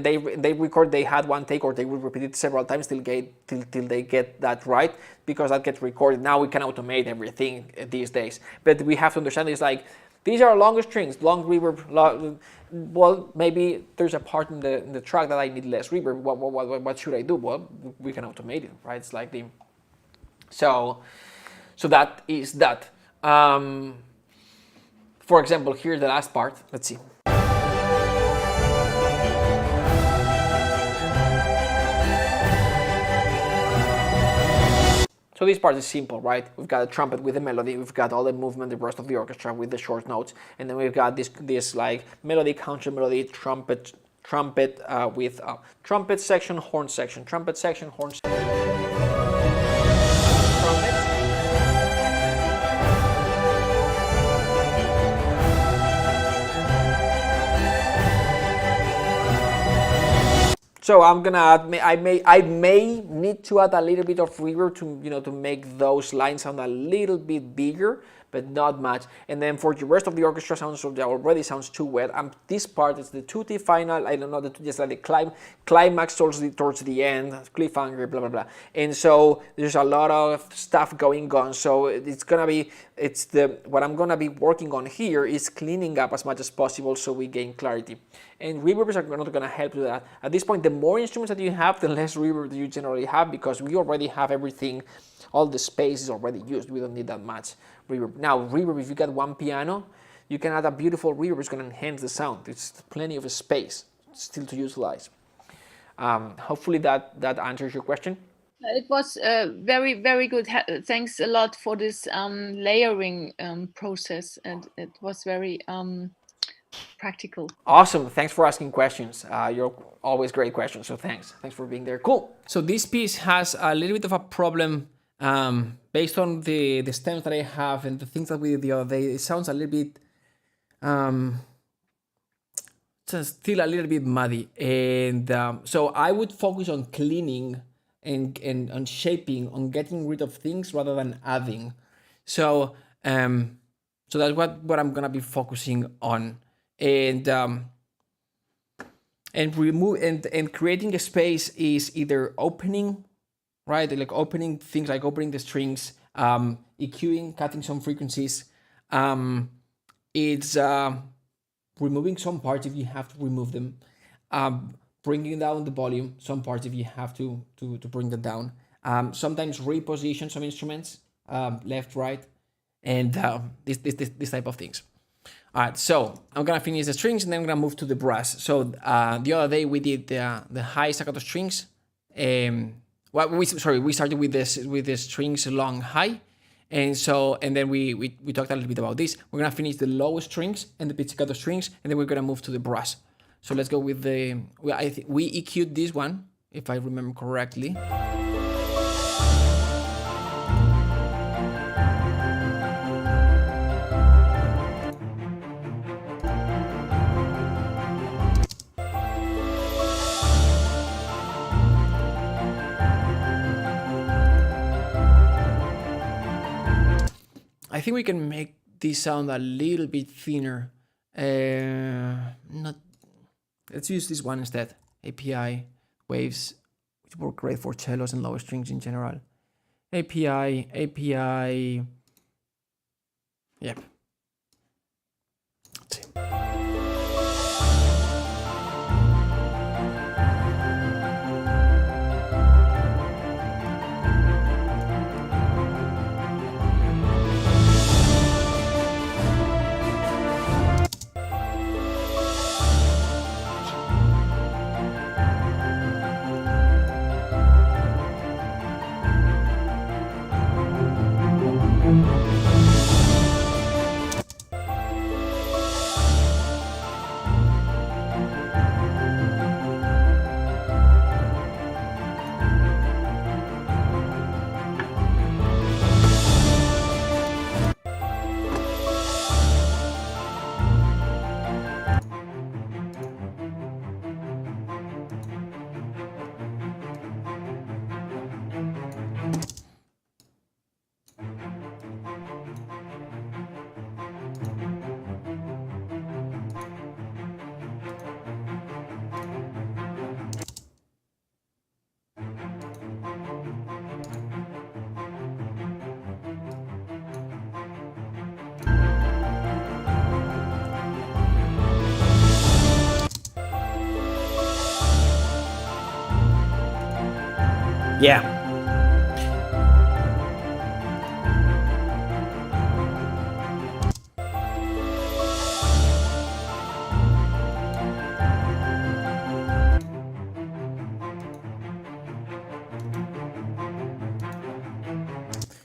they record, they had one take, or they will repeat it several times till they get that right, because that gets recorded. Now we can automate everything these days, but we have to understand it's like, these are longer strings, long reverb. Well, maybe there's a part in the track that I need less reverb. What should I do? Well, we can automate it, right? It's like so that is that. For example, here's the last part. Let's see. So this part is simple, right? We've got a trumpet with a melody, we've got all the movement, the rest of the orchestra with the short notes, and then we've got this like melody, counter melody, trumpet with trumpet section, horn section, trumpet section, horn section. So I'm gonna add, I may need to add a little bit of reverb to make those lines sound a little bit bigger, but not much. And then for the rest of the orchestra sounds, so that already sounds too wet. This part is the tutti final. I don't know, just like the climax towards the end, cliffhanger, blah blah blah. And so there's a lot of stuff going on. So what I'm gonna be working on here is cleaning up as much as possible so we gain clarity. And reverbs are not going to help with that. At this point, the more instruments that you have, the less reverb you generally have, because we already have everything, all the space is already used. We don't need that much reverb. Now, reverb, if you got one piano, you can add a beautiful reverb. It's going to enhance the sound. It's plenty of space still to utilize. Hopefully that answers your question. It was very, very good. Thanks a lot for this layering process, and it was very practical. Awesome. Thanks for asking questions. You're always great questions, so thanks for being there. Cool. So this piece has a little bit of a problem based on the stems that I have and the things that we did the other day. It sounds a little bit still a little bit muddy, and so I would focus on cleaning and on shaping, on getting rid of things rather than adding. So that's what I'm gonna be focusing on. And remove and creating a space is either opening, right? Like opening things, like opening the strings, EQing, cutting some frequencies. It's removing some parts if you have to remove them, bringing down the volume, some parts if you have to bring them down. Sometimes reposition some instruments, left, right. and this type of things. All right, so I'm gonna finish the strings and then I'm gonna move to the brass. So the other day we did the high staccato strings. We started with the strings long high, and then we talked a little bit about this. We're gonna finish the low strings and the pizzicato strings, and then we're gonna move to the brass. So let's go with I think we EQ'd this one, if I remember correctly. I think we can make this sound a little bit thinner. Let's use this one instead. API waves, which work great for cellos and lower strings in general. API. Yep. Let's see. Yeah.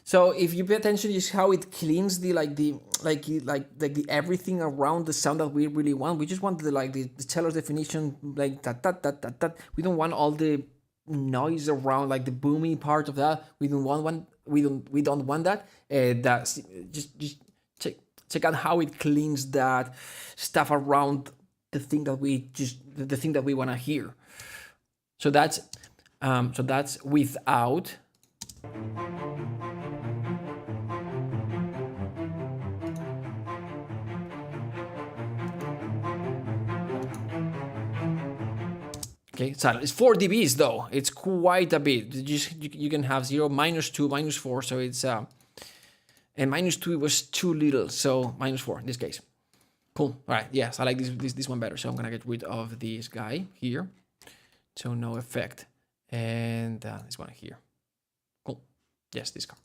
So if you pay attention, just how it cleans the everything around the sound that we really want. We just want the cello's definition, like that. We don't want all the noise around, like the boomy part of that. We don't want that. That's just check out how it cleans that stuff around the thing that we want to hear. So that's without. Okay, so it's 4 dBs though. It's quite a bit. You can have 0, -2, -4. So it's and -2 was too little. So -4 in this case. Cool. All right. Yes, I like this one better. So I'm gonna get rid of this guy here. So no effect, and this one here. Cool. Yes, this guy.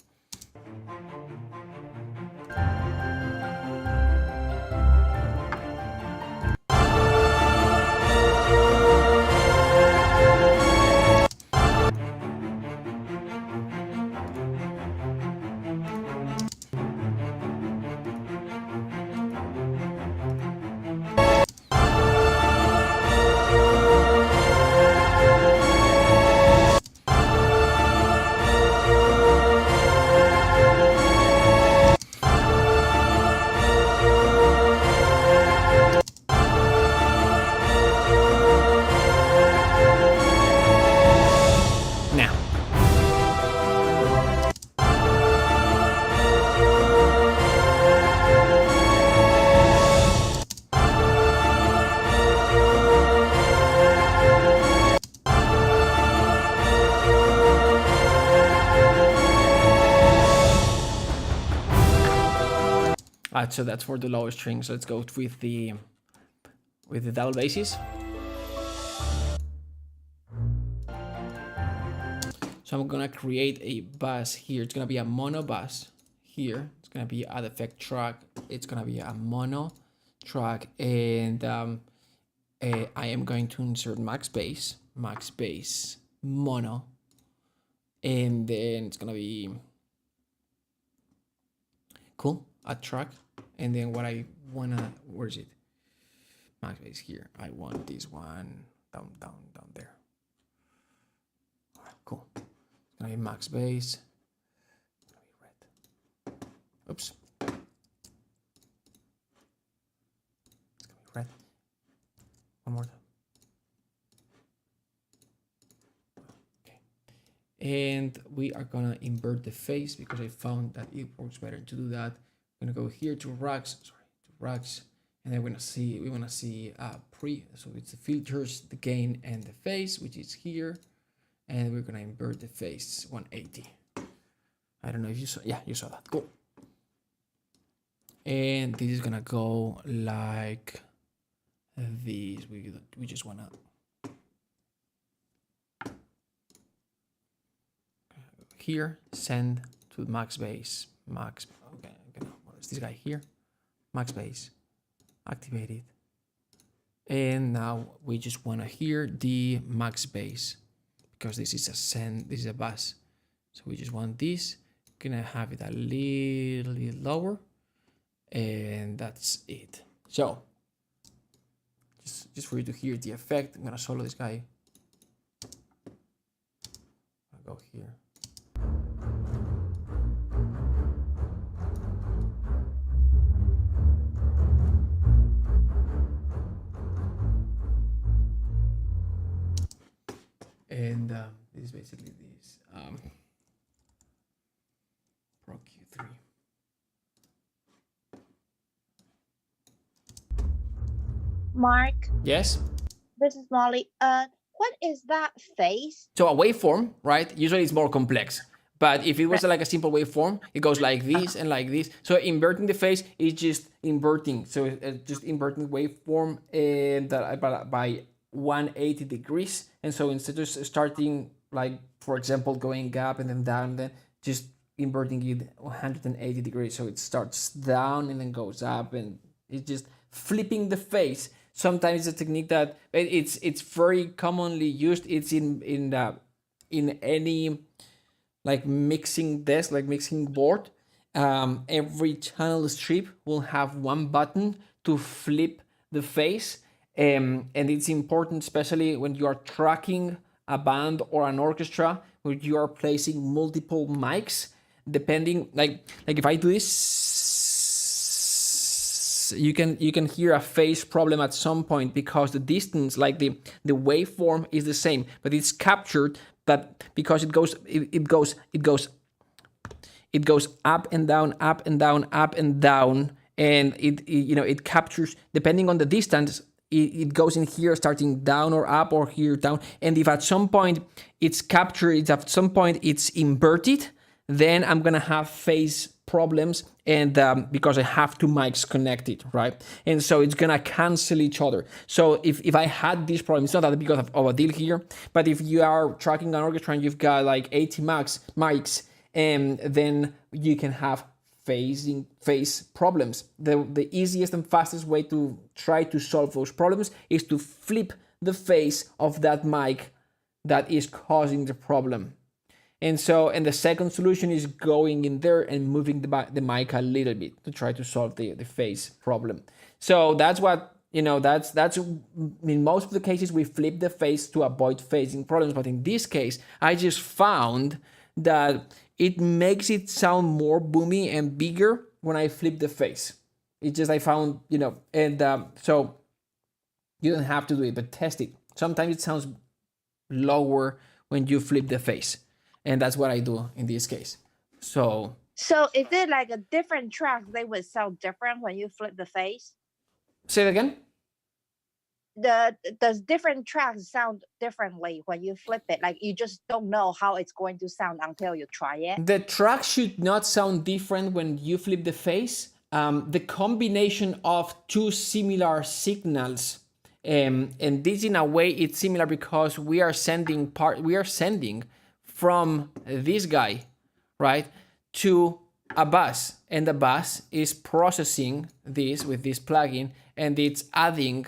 So that's for the lower strings. Let's go with the double basses. So I'm gonna create a bass here. It's gonna be a mono bass here. It's gonna be add effect track. It's gonna be a mono track, and I am going to insert max bass, mono, and then it's gonna be cool, add track, and then what I wanna, where is it? Max bass here. I want this one down there. All right, cool. It's gonna be max bass. It's gonna be red. Oops. It's gonna be red. One more time. Okay. And we are gonna invert the phase because I found that it works better to do that. I'm gonna go here to racks, and then we wanna see pre. So it's the filters, the gain, and the phase, which is here, and we're gonna invert the phase 180. I don't know if you saw. Yeah, you saw that. Cool. And this is gonna go like this. We just wanna here, send to max bass, max. Okay, what is this guy here? Max bass, activate it, and now we just wanna hear the max bass because this is a send, this is a bass, so we just want this. Gonna have it a little lower, and that's it. So just for you to hear the effect, I'm gonna solo this guy. I'll go here. And this is basically this Pro Q3. Mark, Yes. this is Molly. What is that phase? So a waveform, right? Usually it's more complex. But if it was like a simple waveform, it goes like this and like this. So inverting the phase is just inverting. So just inverting the waveform and by 180 degrees. And so instead of starting like, for example, going up and then down, and then just inverting it 180 degrees. So it starts down and then goes up, and it's just flipping the phase. Sometimes it's a technique that it's very commonly used. It's in any like mixing desk, like mixing board. Every channel strip will have one button to flip the phase. And it's important, especially when you are tracking a band or an orchestra, where you are placing multiple mics, depending, like if I do this, you can hear a phase problem at some point because the distance, like the waveform is the same, but it's captured, but because it goes up and down, up and down, up and down, and it captures depending on the distance. It goes in here, starting down or up, or here down. And if at some point it's captured, at some point it's inverted, then I'm gonna have phase problems, and because I have two mics connected, right? And so it's gonna cancel each other. So if I had this problem, it's not that because of a deal here, but if you are tracking an orchestra and you've got like 80 mics, and then you can have phase problems. The easiest and fastest way to try to solve those problems is to flip the phase of that mic that is causing the problem. And the second solution is going in there and moving the mic a little bit to try to solve the phase problem. So that's what, that's in most of the cases we flip the phase to avoid phasing problems. But in this case, I just found that it makes it sound more boomy and bigger when I flip the phase. It's just, I found, so you don't have to do it, but test it. Sometimes it sounds lower when you flip the phase. And that's what I do in this case. So is it like a different track? They would sound different when you flip the phase? Say it again? Does different tracks sound differently when you flip it? Like you just don't know how it's going to sound until you try it? The track should not sound different when you flip the phase. The combination of two similar signals, and this in a way it's similar because we are sending from this guy, right, to a bus, and the bus is processing this with this plugin, and it's adding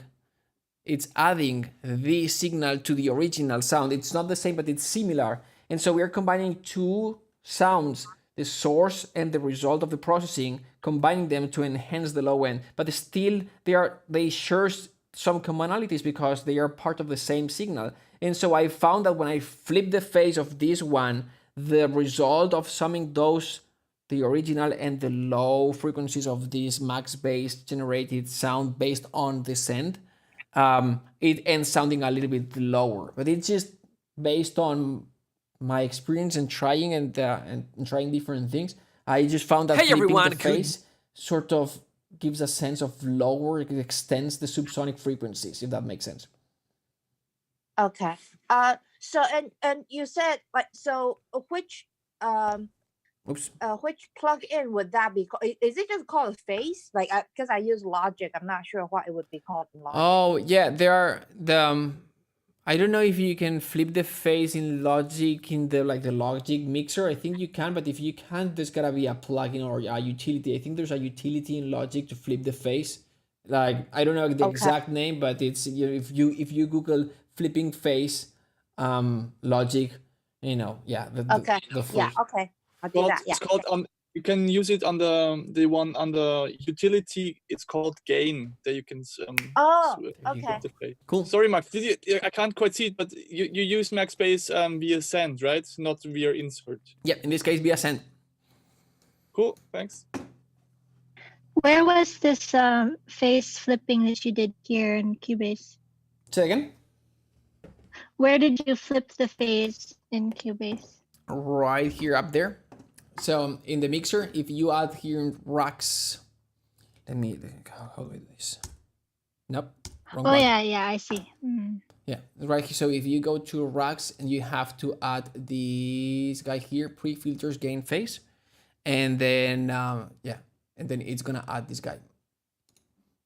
the signal to the original sound. It's not the same, but it's similar. And so we're combining two sounds, the source and the result of the processing, combining them to enhance the low end. But still, they share some commonalities because they are part of the same signal. And so I found that when I flip the phase of this one, the result of summing the original and the low frequencies of this max-based generated sound based on descent, it ends sounding a little bit lower. But it's just based on my experience and trying and trying different things. I just found that flipping the phase sort of gives a sense of lower. It extends the subsonic frequencies, if that makes sense. Okay. So and you said which which plugin would that be called? Is it just called phase? Like, because I use Logic, I'm not sure what it would be called in Logic. Oh yeah, there are I don't know if you can flip the phase in Logic in the Logic mixer. I think you can, but if you can't, there's gotta be a plugin or a utility. I think there's a utility in Logic to flip the phase. Like, I don't know the exact name, but it's if you Google flipping phase, Logic, the full. Yeah. Okay. I'll do that. Yeah. It's called you can use it on the one on the utility. It's called gain. That you can okay. Cool. Sorry, Marc. I can't quite see it, but you use max bass via send, right? Not via insert. Yeah, in this case via send. Cool. Thanks. Where was this phase flipping that you did here in Cubase? Say again. Where did you flip the phase in Cubase? Right here up there. So in the mixer, if you add here racks, how do I do this? Nope. Wrong one. Yeah, I see. Mm. Yeah, right here. So if you go to racks and you have to add this guy here, pre-filters gain phase, and then and then it's gonna add this guy.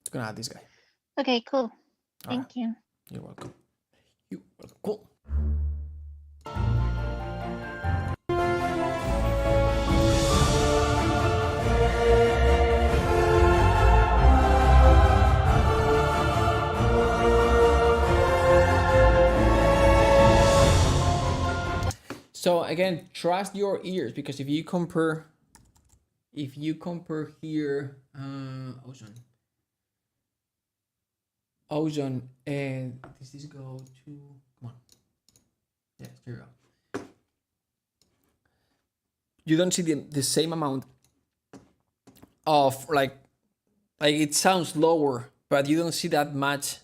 It's gonna add this guy. Okay, cool. Thank you. You're welcome. You're welcome. Cool. So again, trust your ears, because if you compare here, ozone, and does this go to, come on, yes, here we go. You don't see the same amount of like it sounds lower, but you don't see that much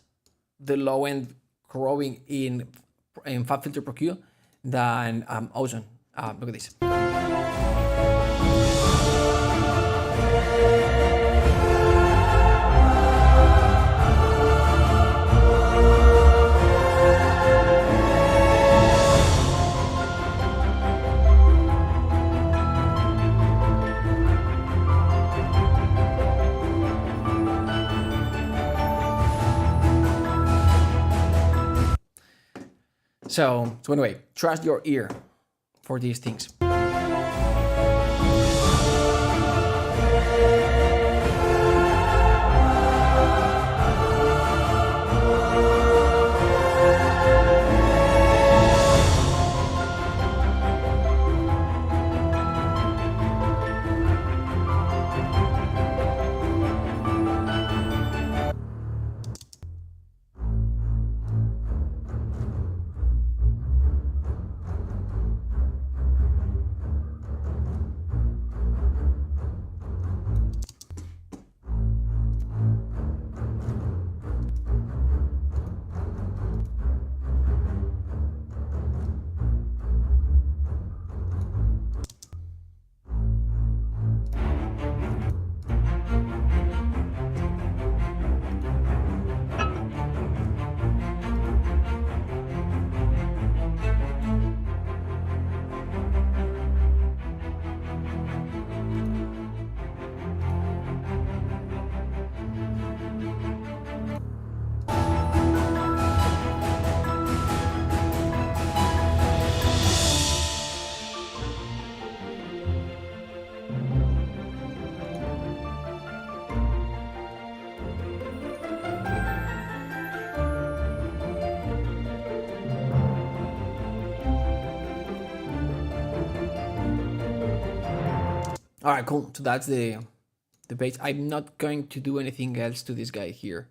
the low end growing in FabFilter Pro Q than ozone. Look at this. So anyway, trust your ear for these things. All right, cool. So that's the bass. I'm not going to do anything else to this guy here.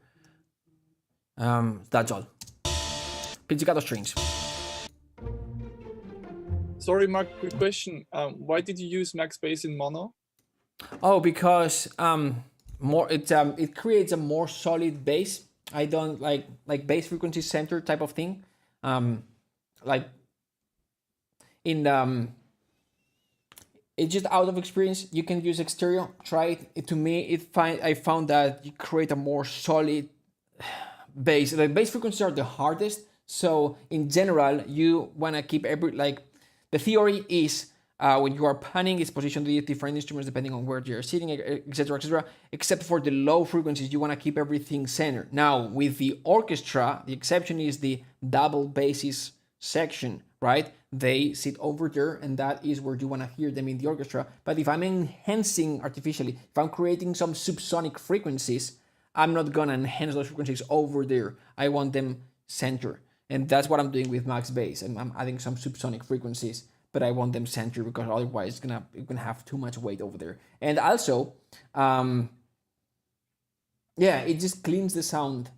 That's all. Pizzicato strings. Sorry, Mark, quick question. Why did you use max bass in mono? Oh, because it creates a more solid bass. I don't like bass frequency center type of thing. Like in it's just out of experience. You can use exterior. Try it. To me, I found that you create a more solid bass. The bass frequencies are the hardest. So in general, you wanna keep the theory is when you are panning, it's positioned with different instruments depending on where you're sitting, etc., etc. Except for the low frequencies, you wanna keep everything centered. Now with the orchestra, the exception is the double basses section, right? They sit over there, and that is where you want to hear them in the orchestra. But if I'm enhancing artificially, if I'm creating some subsonic frequencies, I'm not gonna enhance those frequencies over there. I want them center, and that's what I'm doing with max bass. I'm adding some subsonic frequencies, but I want them center because otherwise it's gonna have too much weight over there. And also, yeah, it just cleans the sound.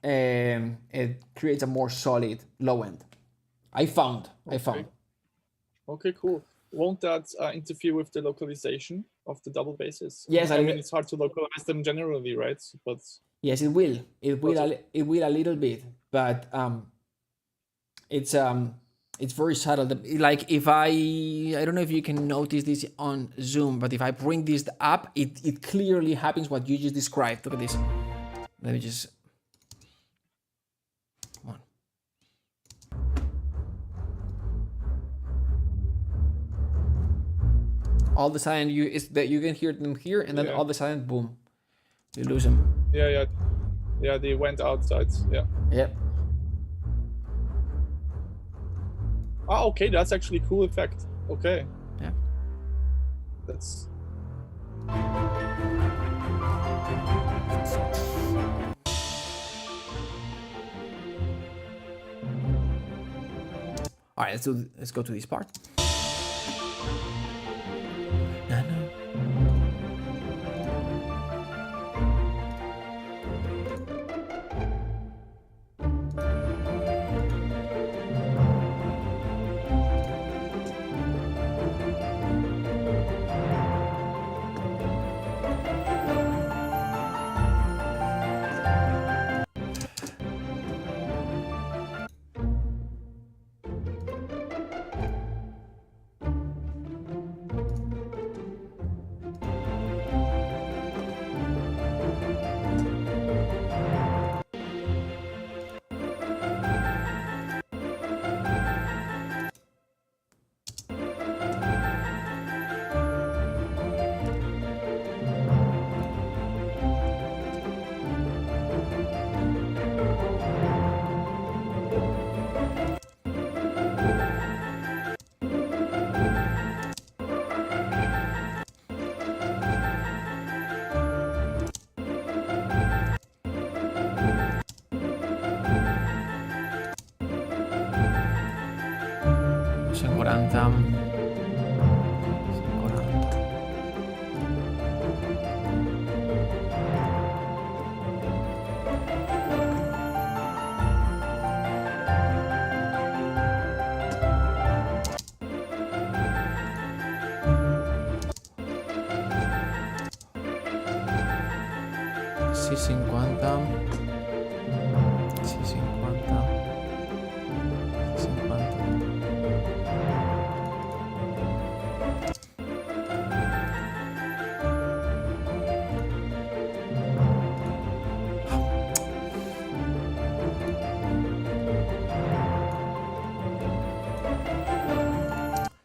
It creates a more solid low end. I found. Okay, cool. Won't that interfere with the localization of the double basses? Yes, I mean it's hard to localize them generally, right? But yes, it will. It will a little bit, but it's very subtle. Like if I don't know if you can notice this on Zoom, but if I bring this up, it clearly happens what you just described. Look at this. Let me just. All of a sudden you can hear them here, and then all of a sudden, boom, you lose them. Yeah, they went outside. Yeah. Yep. Ah, okay, that's actually a cool effect. Okay. Yeah. That's. All right, let's go to this part.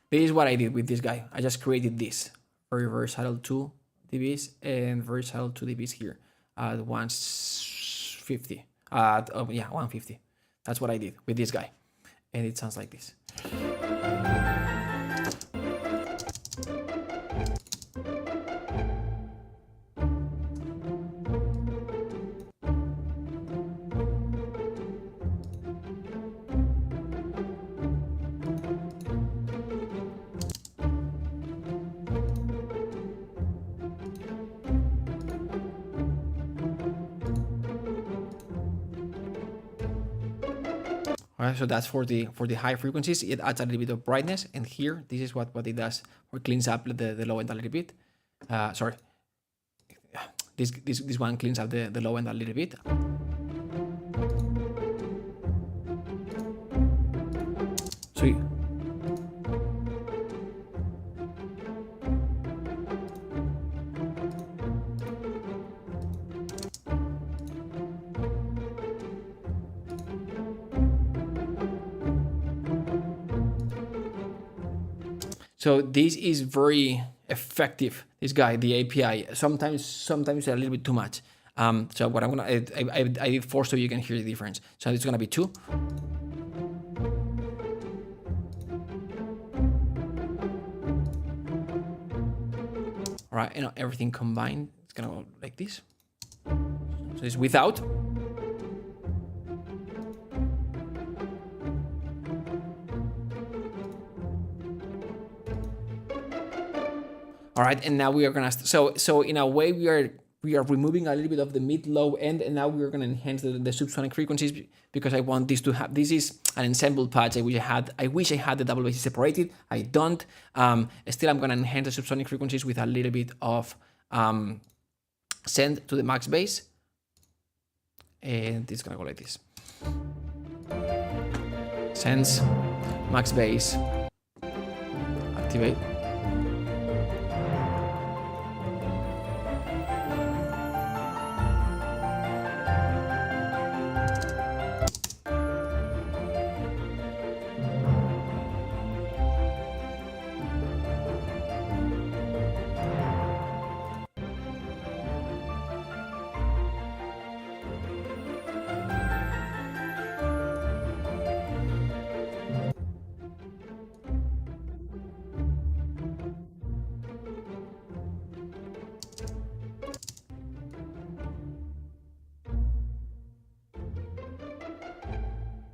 This is what I did with this guy. I just created this very versatile 2 dBs and versatile 2 dBs here at 150. Yeah, 150. That's what I did with this guy, and it sounds like this. All right, so that's for the high frequencies. It adds a little bit of brightness, and here this is what it does, or cleans up the low end a little bit. Sorry, this one cleans up the low end a little bit. So So this is very effective. This guy, the API, sometimes a little bit too much. So what I'm gonna, I did 4 so you can hear the difference. So it's gonna be 2. All right, and everything combined, it's gonna go like this. So it's without. All right, and now we are gonna so in a way we are removing a little bit of the mid-low end, and now we are gonna enhance the subsonic frequencies because I want this to have. This is an ensemble patch. I wish I had the double basses separated. I don't. Still, I'm gonna enhance the subsonic frequencies with a little bit of send to the max bass, and it's gonna go like this. Sends, max bass, activate.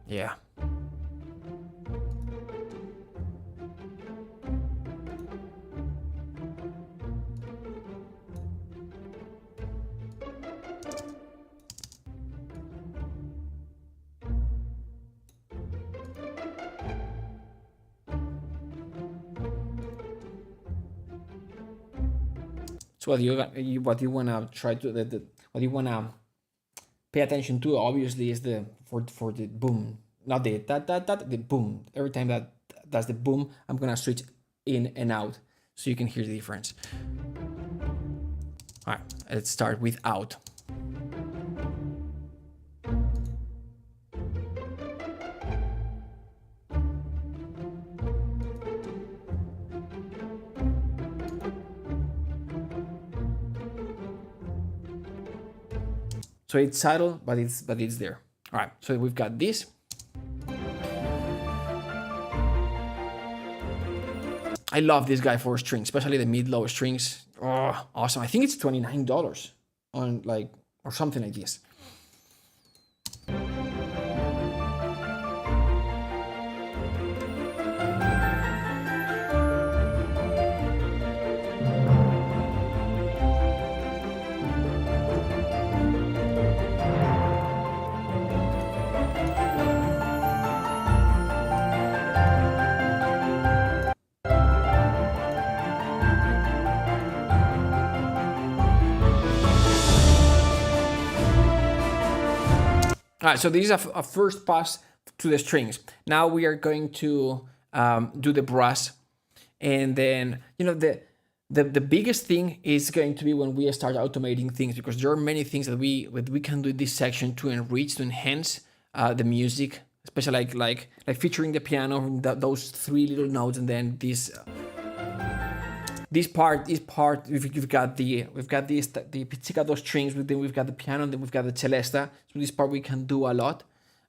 Yeah. So what you wanna try to what you wanna pay attention to obviously is the for the boom, not the the boom. Every time that's the boom, I'm gonna switch in and out so you can hear the difference. All right, let's start with out. So it's subtle, but it's there. All right, so we've got this. I love this guy for strings, especially the mid-low strings. Oh, awesome. I think it's $29 on like, or something like this. All right, so this is a first pass to the strings. Now we are going to do the brass, and then the biggest thing is going to be when we start automating things, because there are many things that we can do in this section to enrich, to enhance the music, especially like featuring the piano, those 3 little notes, and then this part, we've got the pizzicato strings, then we've got the piano, and then we've got the celesta. So this part we can do a lot,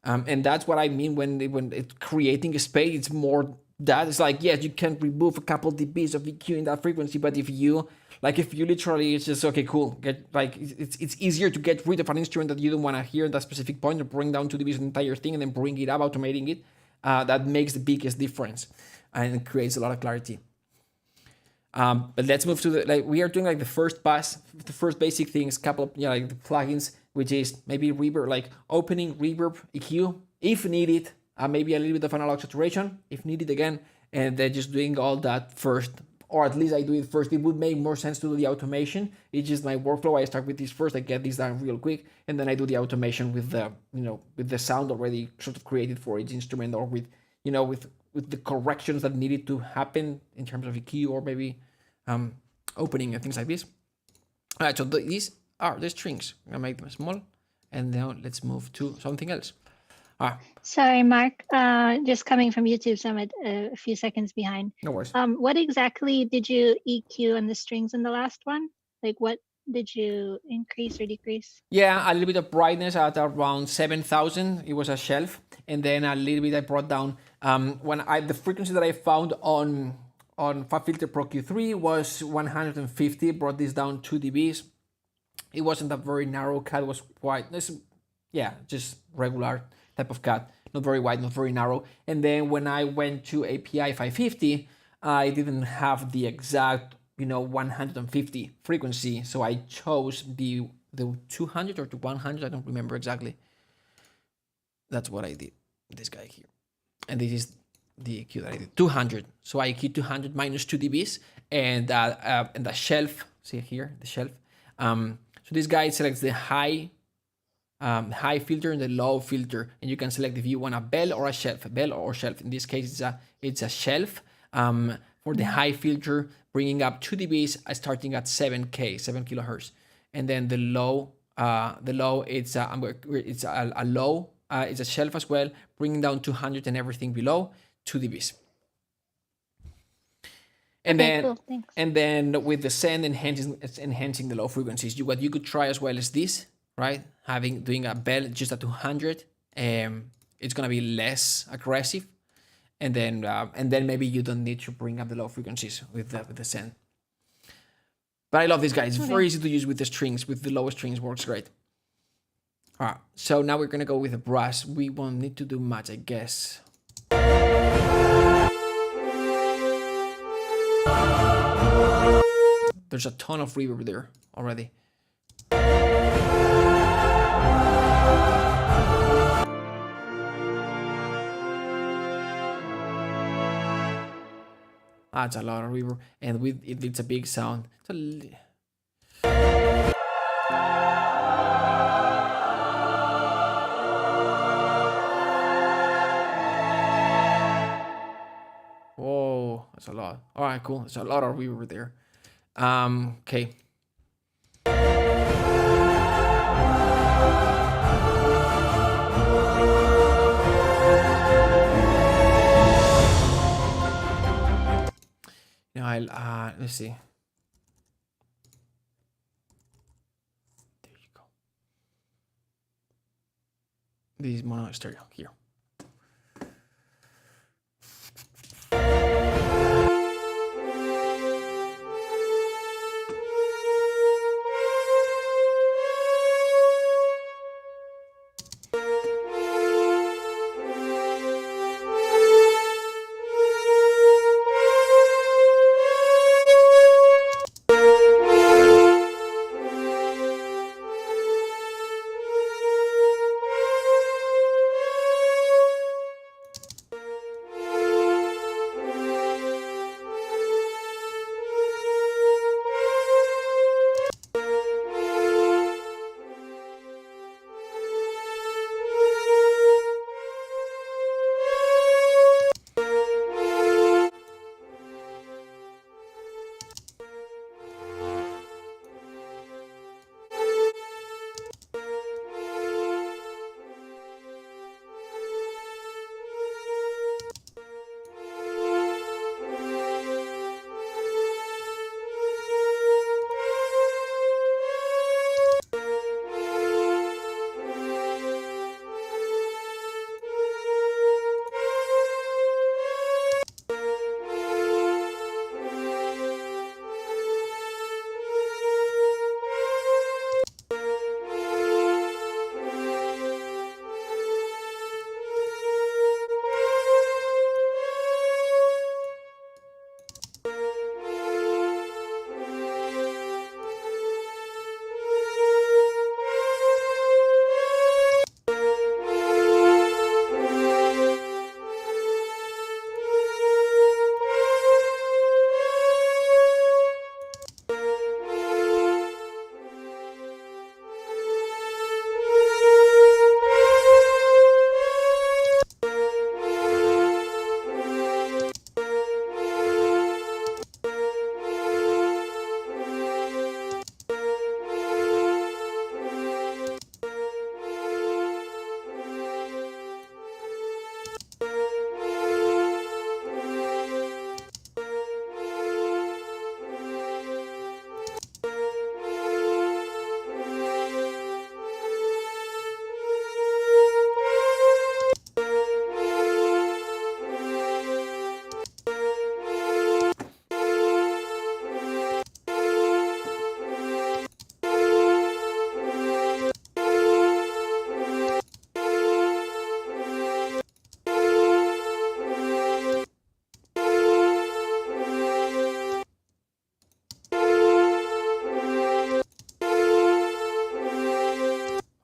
and that's what I mean when it's creating a space. It's more that it's like, yes, you can remove a couple dBs of EQ in that frequency, but if you literally, it's just okay, cool. It's easier to get rid of an instrument that you don't want to hear at that specific point, or bring down 2 dBs the entire thing, and then bring it up, automating it. That makes the biggest difference, and it creates a lot of clarity. But let's move to we are doing the first pass, the first basic things, couple of the plugins, which is maybe reverb, opening, reverb, EQ, if needed, maybe a little bit of analog saturation if needed again, and then just doing all that first, or at least I do it first. It would make more sense to do the automation. It's just my workflow. I start with this first, I get this done real quick, and then I do the automation with the, with the sound already sort of created for each instrument, or with, with the corrections that needed to happen in terms of EQ, or maybe opening and things like this. All right, so these are the strings. I'm gonna make them small, and now let's move to something else. Sorry, Marc. Just coming from YouTube, so I'm at a few seconds behind. No worries. What exactly did you EQ on the strings in the last one? Like, what did you increase or decrease? Yeah, a little bit of brightness at around 7,000. It was a shelf, and then a little bit I brought down. The frequency that I found on FabFilter Pro Q3 was 150. Brought this down 2 dBs. It wasn't a very narrow cut. It was quite, just regular type of cut, not very wide, not very narrow. And then when I went to API 550, I didn't have the exact 150 frequency, so I chose the 200 or to 100. I don't remember exactly. That's what I did. This guy here, and this is the EQ that I did, 200. So I EQ 200 minus 2 dBs, and the shelf. See here the shelf. So this guy selects the high filter and the low filter, and you can select if you want a bell or a shelf, In this case, it's a shelf. For the high filter, bringing up 2 dBs, starting at 7 kilohertz, and then the low, it's a low, it's a shelf as well, bringing down 200, and everything below 2 dBs. And then with the send, enhancing the low frequencies. What you could try as well is this, right? Doing a bell just at 200, it's gonna be less aggressive, and then maybe you don't need to bring up the low frequencies with the send. But I love this guy. It's very easy to use with the strings. With the lower strings, works great. All right, so now we're gonna go with the brass. We won't need to do much, I guess. There's a ton of reverb there already. That's a lot of reverb, and it's a big sound. Whoa, that's a lot. All right, cool. There's a lot of reverb there. Okay. Now let's see. There you go. This is mono stereo here.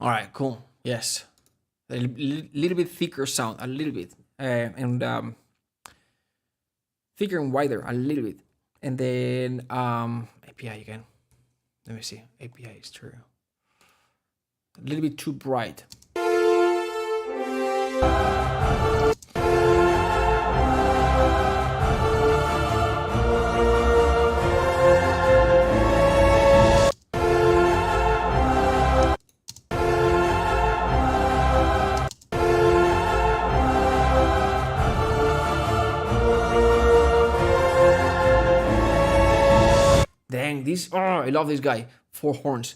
All right, cool. Yes, a little bit thicker sound, a little bit, and thicker and wider, a little bit, and then API again. Let me see. API is true. A little bit too bright. Dang, this, oh, I love this guy. 4 horns.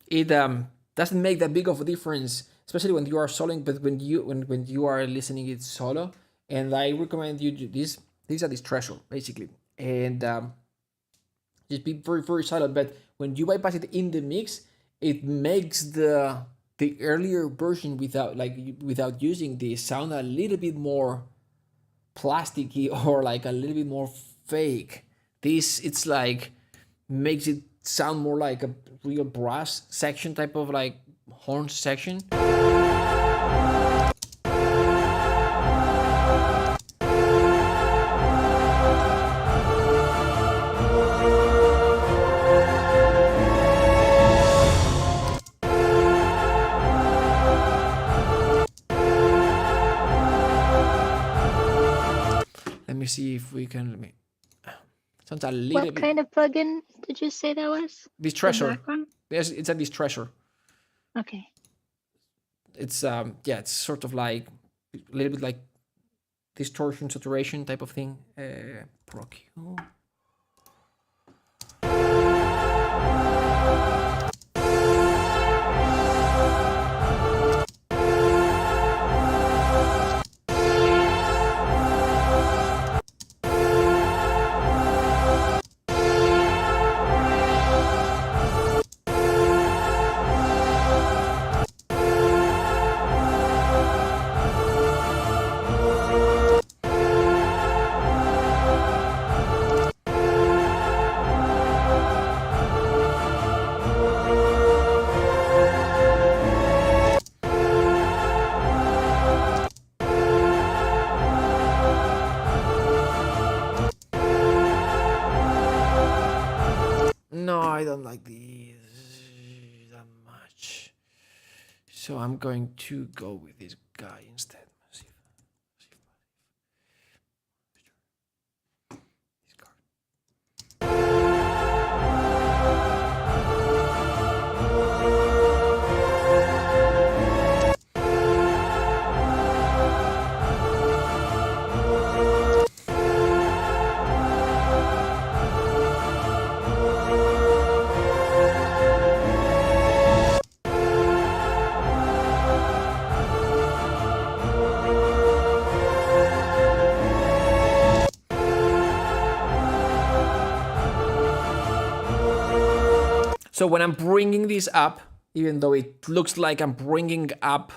It doesn't make that big of a difference, especially when you are soloing, but when you are listening it solo. And I recommend you do this. These are this threshold, basically. And just be very, very silent. But when you bypass it in the mix, it makes the earlier version without using this sound a little bit more plasticky or like a little bit more fake. This, it's like, makes it sound more like a real brass section type of like horn section. Let me see if we can. Sounds a little What bit. kind of plugin did you say that was? This The treasure. black one? Yes, it's a this treasure. Okay. It's yeah, it's sort of like a little bit like distortion, saturation type of thing. Percussion. No, I don't like these that much. So I'm going to go with this guy instead. Let's see this card. So when I'm bringing this up, even though it looks like I'm bringing up,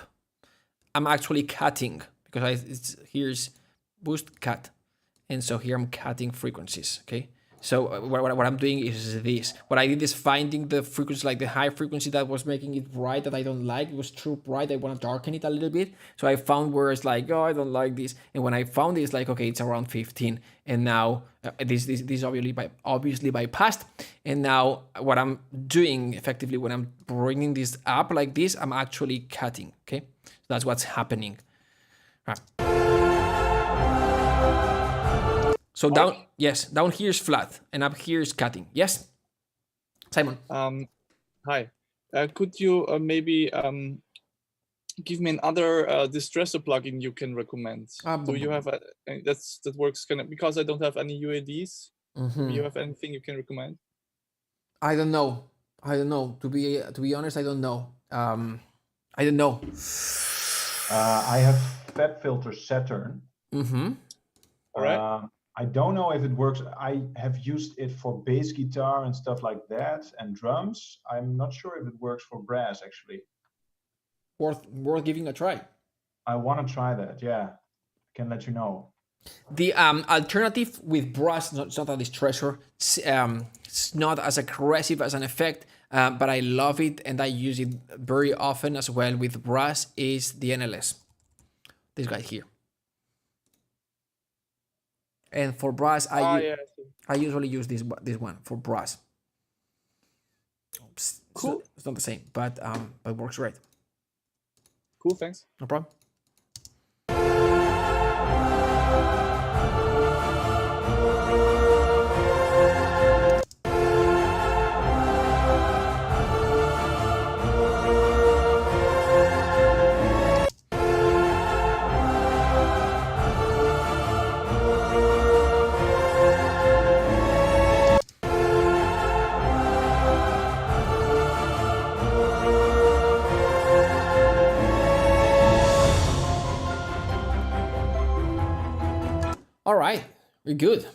I'm actually cutting because here's boost cut. And so here I'm cutting frequencies, okay? So what I'm doing is this. What I did is finding the frequency, like the high frequency that was making it bright that I don't like. It was too bright. I want to darken it a little bit. So I found where it's like, oh, I don't like this. And when I found it, it's like, okay, it's around 15. And now this obviously bypassed. And now what I'm doing effectively when I'm bringing this up like this, I'm actually cutting, okay? So that's what's happening. All right. So down, yes, down here is flat, and up here is cutting. Yes, Simon. Hi. Could you maybe give me another distressor plugin you can recommend? Do you have that works kind of, because I don't have any UADs? Do you have anything you can recommend? I don't know. To be honest, I don't know. I don't know. I have Pet Filter Saturn. All right. I don't know if it works. I have used it for bass guitar and stuff like that, and drums. I'm not sure if it works for brass, actually. Worth giving a try. I want to try that, yeah. I can let you know. The alternative with brass, it's not that it's treasure. It's not as aggressive as an effect but I love it and I use it very often as well with brass, is the NLS. This guy here. And for brass, I usually use this one for brass. Cool. It's not the same, but it works great. Cool, thanks. No problem. All right, we're good.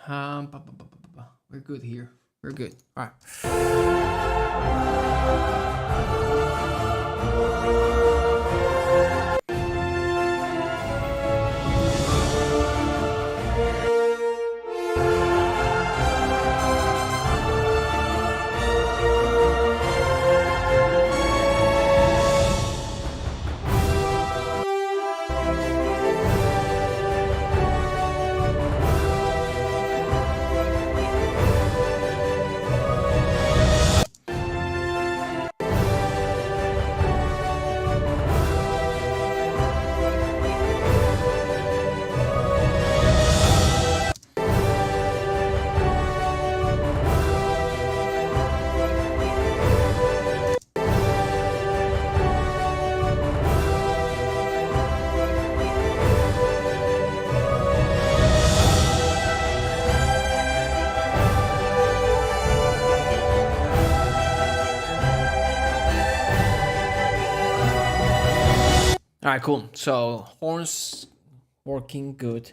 We're good here. We're good. All right. All right, cool. So horns working good.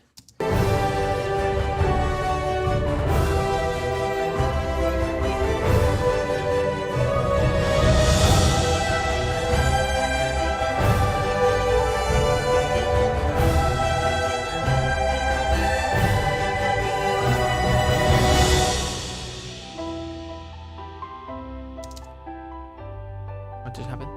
What just happened?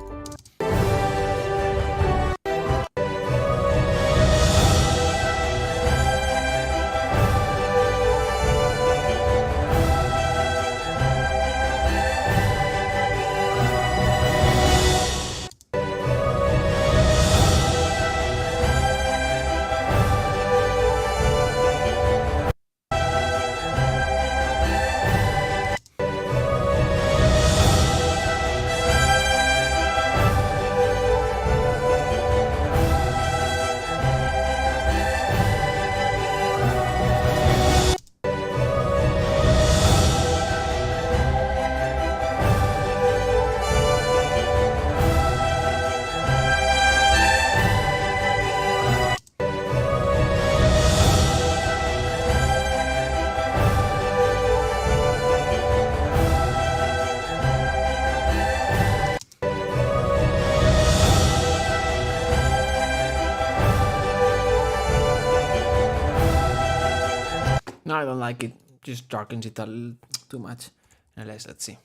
No, I don't like it. Just darkens it a little too much. Let's see.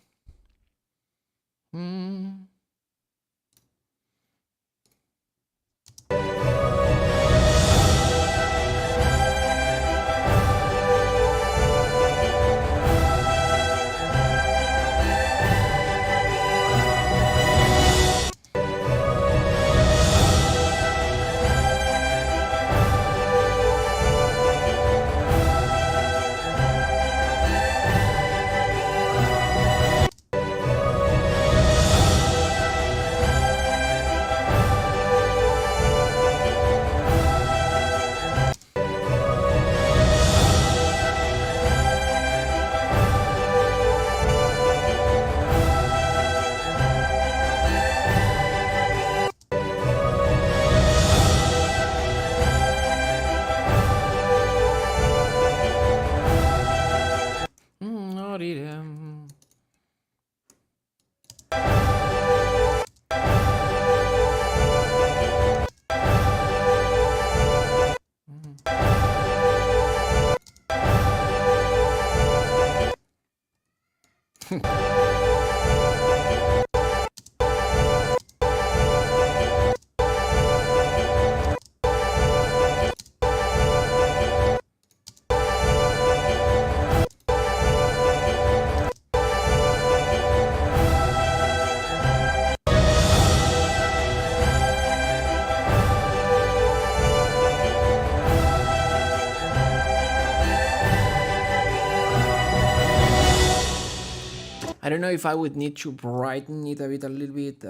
I don't know if I would need to brighten it a little bit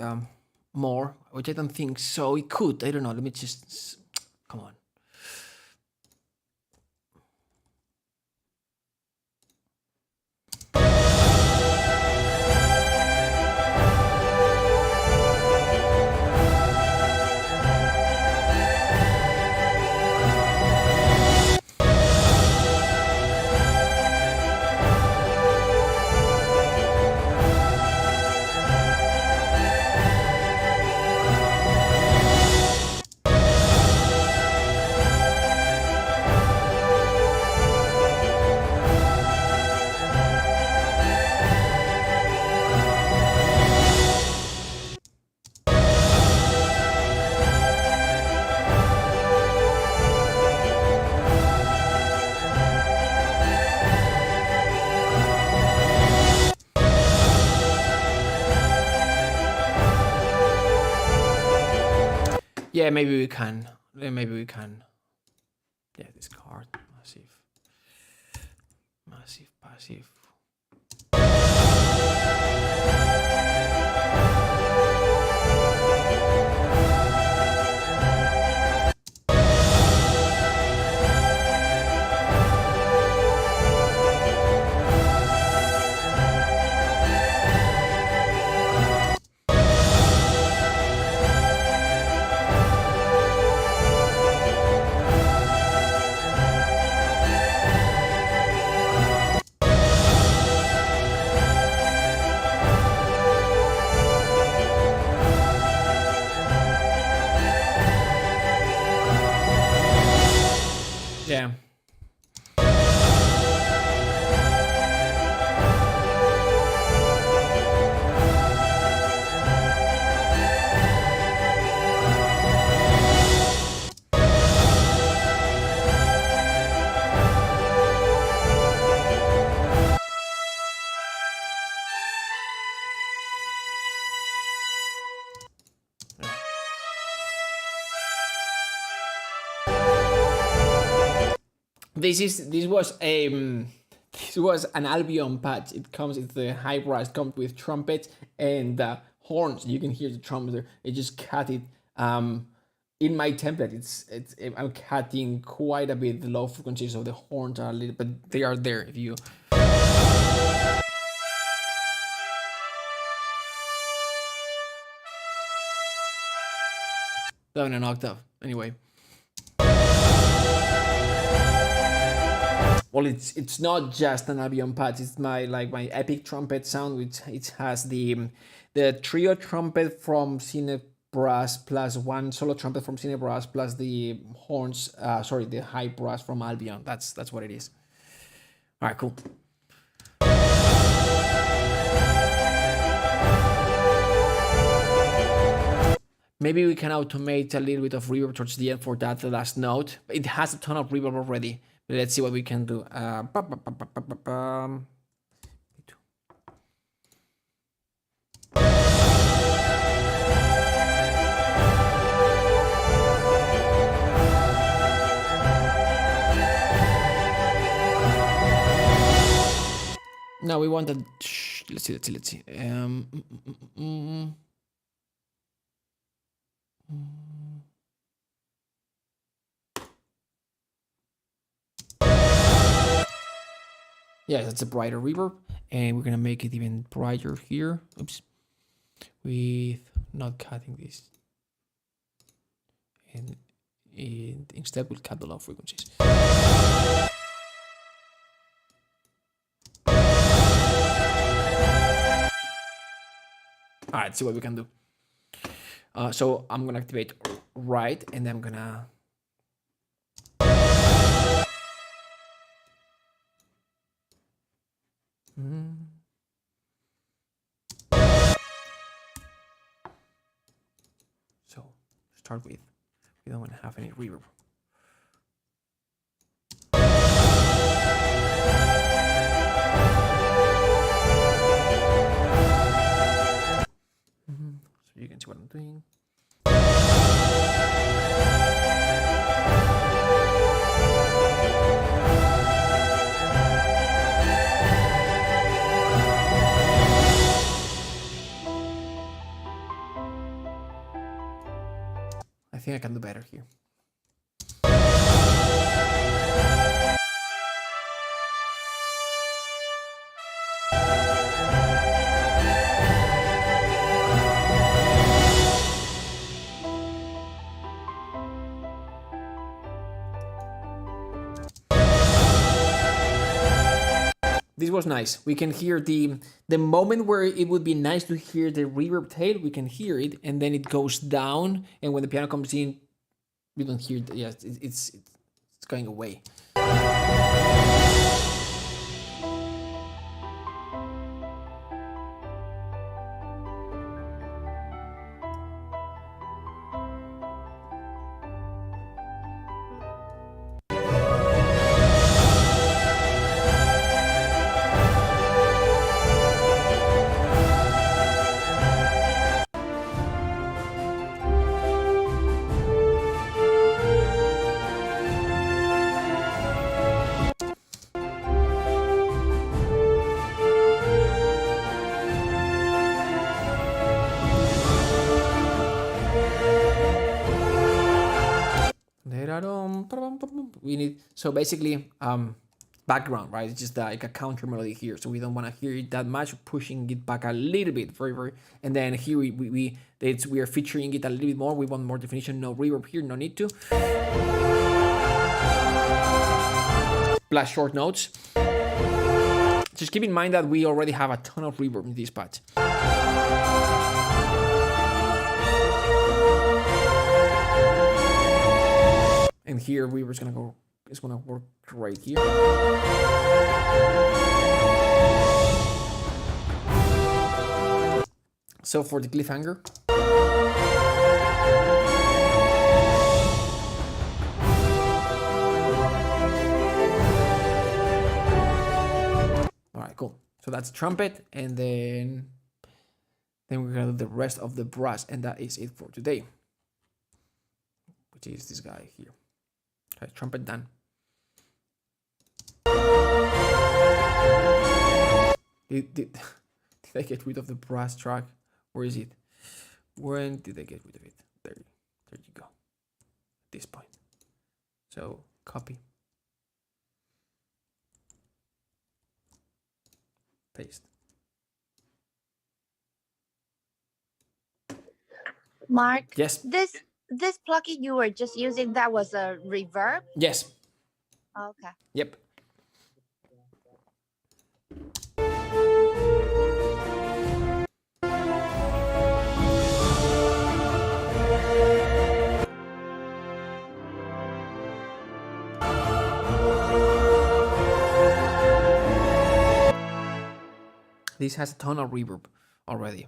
more, which I don't think so. It could. I don't know. Let me just come on. Yeah, maybe we can. Maybe we can. Yeah, this card. Massive. Massive, passive. Yeah. This was an Albion patch. It comes with the high brass, comes with trumpets and horns. You can hear the trumpet there. I just cut it. In my template, I'm cutting quite a bit the low frequencies of the horns are a little, but they are there if you. Down an octave. Anyway. Well, it's not just an Albion patch. It's my epic trumpet sound, which it has the trio trumpet from Cine Brass plus one solo trumpet from Cine Brass plus the horns. The high brass from Albion. That's what it is. All right, cool. Maybe we can automate a little bit of reverb towards the end for that last note. It has a ton of reverb already. Let's see what we can do. No, we want that. Let's see. Yeah, that's a brighter reverb, and we're gonna make it even brighter here. Oops, with not cutting this, and instead we'll cut the low frequencies. All right, see what we can do. So I'm gonna activate right, and then I'm gonna. So start with, we don't want to have any reverb. So you can see what I'm doing. I can do better here. This was nice. We can hear the moment where it would be nice to hear the reverb tail. We can hear it, and then it goes down. And when the piano comes in, we don't hear it. Yes, it's going away. We need, so basically background, right? It's just like a counter melody here, so we don't want to hear it that much. Pushing it back a little bit, very, and then here we are featuring it a little bit more. We want more definition. No reverb here, no need to. Plus short notes. Just keep in mind that we already have a ton of reverb in this patch. And here we were just gonna go, it's gonna work right here. So for the cliffhanger. All right, cool. So that's trumpet, and then we're gonna do the rest of the brass, and that is it for today. Which is this guy here. Okay, trumpet done. Did I get rid of the brass track? Where is it? When did I get rid of it? There you go. At this point. So copy. Paste. Mark. Yes. This plugin you were just using, that was a reverb? Yes. Okay. Yep. This has a ton of reverb already.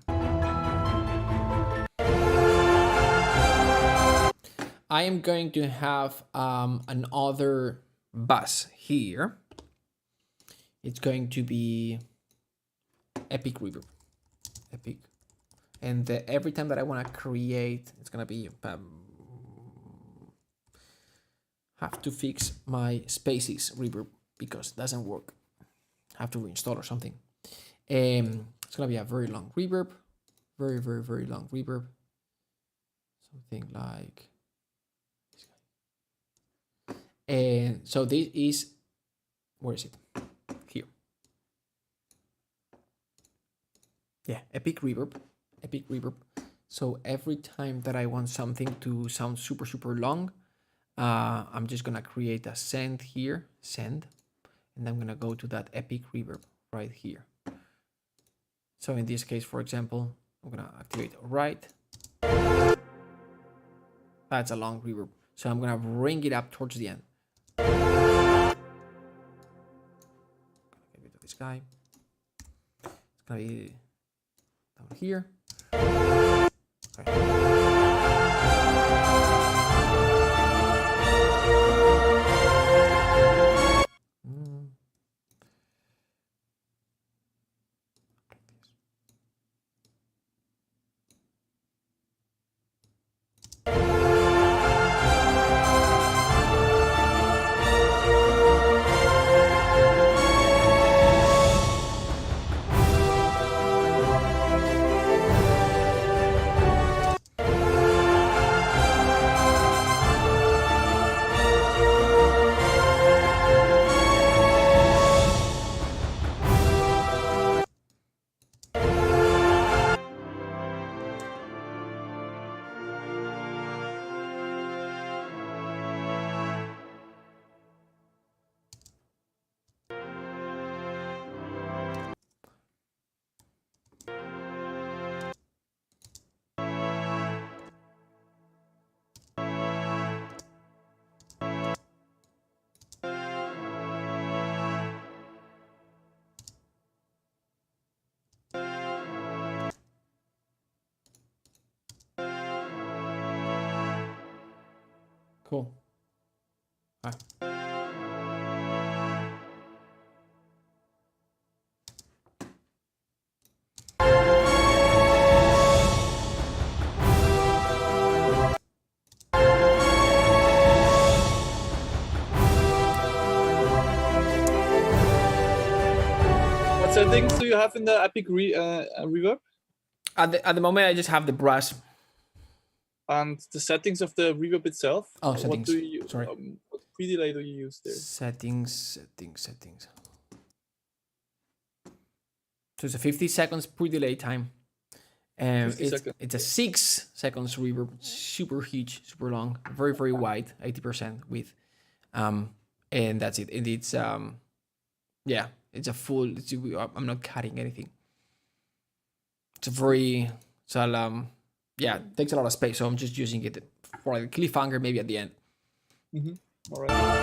I am going to have another bass here. It's going to be epic reverb. Epic. And every time that I want to create, it's going to be... have to fix my spaces reverb because it doesn't work. Have to reinstall or something. It's going to be a very long reverb. Very, very, very long reverb. Something like... And so this is, where is it? Here. Yeah, epic reverb. So every time that I want something to sound super, super long, I'm just gonna create a send here, and I'm gonna go to that epic reverb right here. So in this case, for example, I'm gonna activate right. That's a long reverb. So I'm gonna bring it up towards the end. Get rid of this guy. It's gonna be down here. Okay. Cool. Ah. What settings do you have in the Epic Reverb? At the moment, I just have the brass. And the settings of the reverb itself? Oh, What settings. do you, Sorry. what pre-delay do you use there? Settings. So it's a 50 seconds pre-delay time. And 50 seconds. it's a 6 seconds reverb, super huge, super long, very, very wide, 80% width. And that's it. And it's, yeah, it's a full, I'm not cutting anything. It's a very, yeah, it takes a lot of space. So I'm just using it for like a cliffhanger maybe at the end. All right.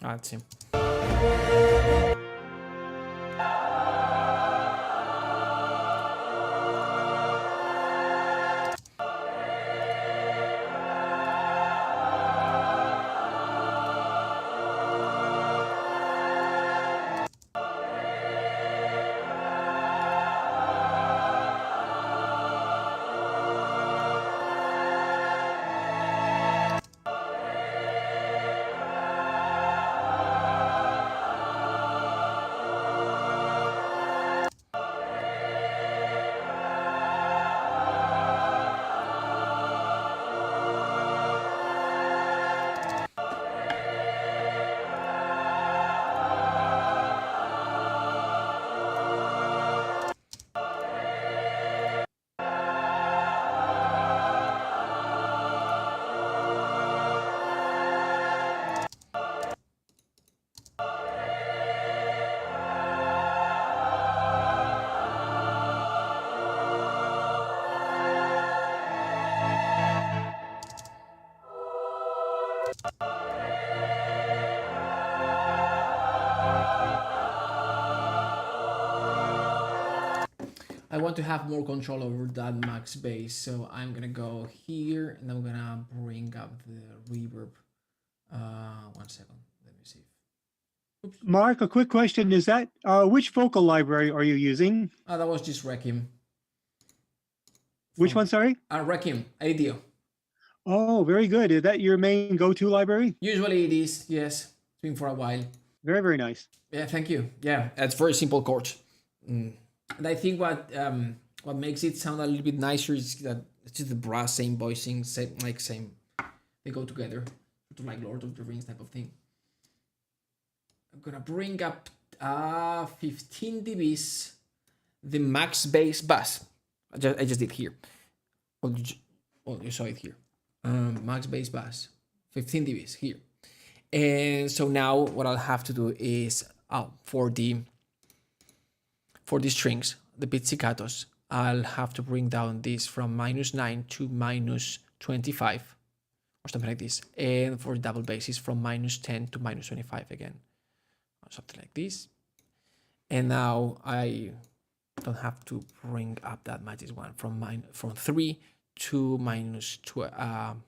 That's him. want to have more control over that max bass, so I'm gonna go here and I'm gonna bring up the reverb. 1 second, let me see. Oops. Mark, a quick question. Is that, which vocal library are you using? That was just Requiem. Which one, sorry? Requiem, ADO. Oh, very good. Is that your main go-to library? Usually it is, yes. It's been for a while. Very, very nice. Yeah, thank you. Yeah, it's very simple chords. And I think what makes it sound a little bit nicer is that it's just the brass, same voicing, same. They go together, to like Lord of the Rings type of thing. I'm gonna bring up 15 dBs, the max bass bass. I just did here. Oh, you saw it here. Max bass bass, 15 dBs here. And so now what I'll have to do is for the strings, the pizzicatos, I'll have to bring down this from -9 to -25 or something like this. And for double basses from -10 to -25 again, or something like this. And now I don't have to bring up that much. This one from 3 to -12.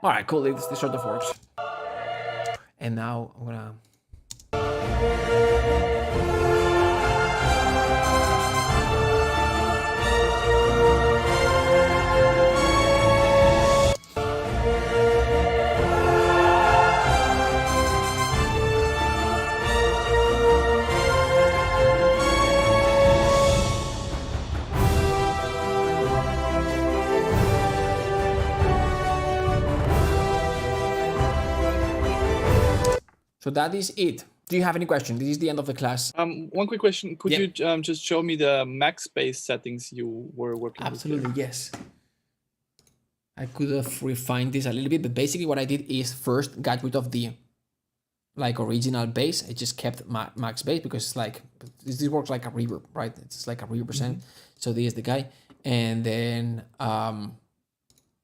All right, cool. This sort of works. And now I'm gonna. So that is it. Do you have any question? This is the end of the class. One quick question. Could you just show me the max bass settings you were working with? Absolutely, yes. I could have refined this a little bit, but basically what I did is first got rid of the original bass. I just kept max bass because it's like, this works like a reverb, right? It's like a reverb percent. So this is the guy. And then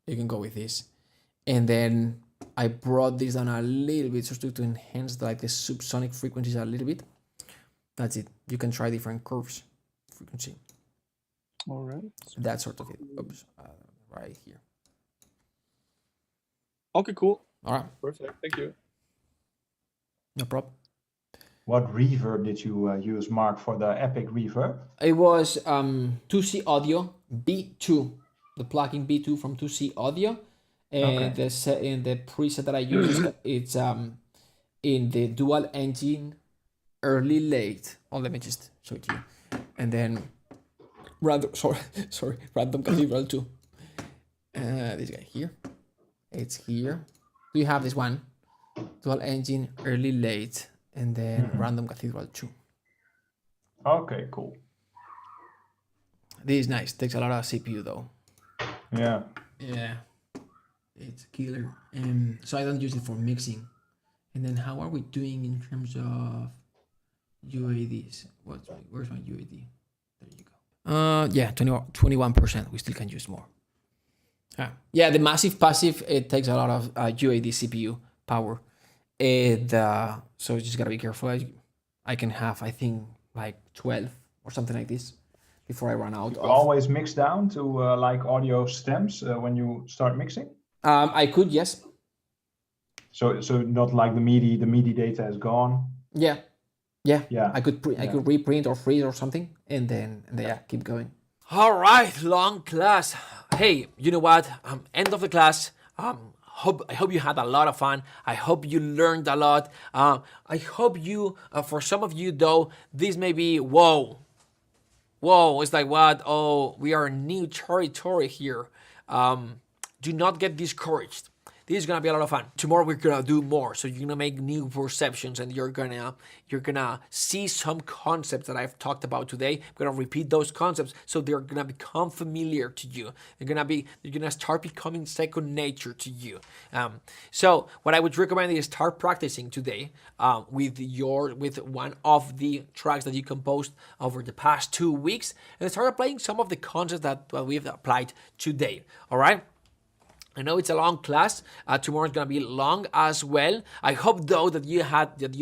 you can go with this. And then I brought this down a little bit just to enhance the subsonic frequencies a little bit. That's it. You can try different curves, frequency. All right. That's sort of it. Oops, right here. Okay, cool. All right. Perfect. Thank you. No problem. What reverb did you use, Mark, for the Epic reverb? It was 2C Audio B2, the plugin B2 from 2C Audio. And the preset that I use it's in the dual engine early late. Oh, let me just show it to you. And then random cathedral 2. This guy here. It's here. Do you have this one? Dual engine early late and then random cathedral 2. Okay, cool. This is nice. Takes a lot of CPU though. Yeah. Yeah. It's killer. So I don't use it for mixing. And then how are we doing in terms of UADs? Where's my UAD? There you go. Yeah, 21%. We still can use more. Yeah, the massive passive, it takes a lot of UAD CPU power. So you just gotta be careful. I can have, I think, like 12 or something like this before I run out. You always mix down to like audio stems when you start mixing? I could, yes. So not like the MIDI data is gone. Yeah. I could reprint or freeze or something, and then keep going. All right, long class. Hey, you know what? End of the class. I hope you had a lot of fun. I hope you learned a lot. I hope you, for some of you though, this may be whoa. whoa, it's like what? Oh, we are in new territory here. Do not get discouraged. This is gonna be a lot of fun. Tomorrow we're gonna do more, so you're gonna make new perceptions, and you're gonna see some concepts that I've talked about today. I'm gonna repeat those concepts, so they're gonna become familiar to you. They're gonna start becoming second nature to you. So what I would recommend is start practicing today with one of the tracks that you composed over the past 2 weeks, and start applying some of the concepts that we've applied today. All right. I know it's a long class. Tomorrow is gonna be long as well. I hope though that you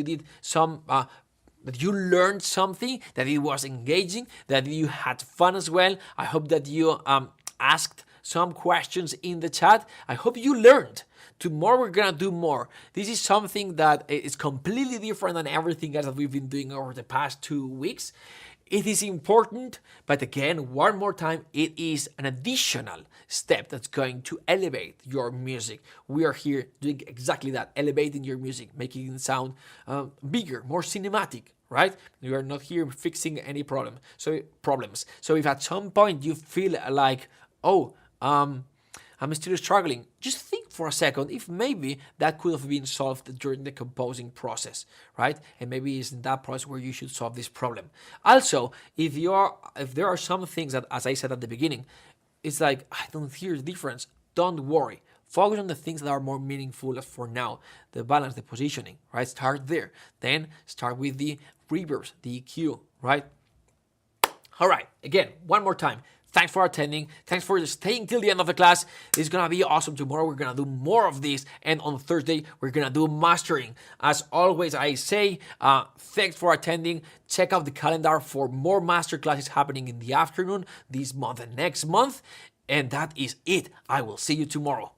did some, that you learned something, that it was engaging, that you had fun as well. I hope that you asked some questions in the chat. I hope you learned. Tomorrow we're gonna do more. This is something that is completely different than everything else that we've been doing over the past 2 weeks. It is important, but again, one more time, it is an additional step that's going to elevate your music. We are here doing exactly that, elevating your music, making it sound bigger, more cinematic, right? We are not here fixing any problems. So if at some point you feel like, oh, I'm still struggling, just think for a second if maybe that could have been solved during the composing process, right? And maybe it's in that process where you should solve this problem. Also, if there are some things that, as I said at the beginning, it's like, I don't hear the difference, don't worry. Focus on the things that are more meaningful for now. The balance, the positioning, right? Start there. Then start with the reverbs, the EQ, right? All right, again, one more time. Thanks for attending. Thanks for staying till the end of the class. This is gonna be awesome. Tomorrow we're gonna do more of this, and on Thursday we're gonna do mastering. As always, I say thanks for attending. Check out the calendar for more master classes happening in the afternoon this month and next month. And that is it. I will see you tomorrow.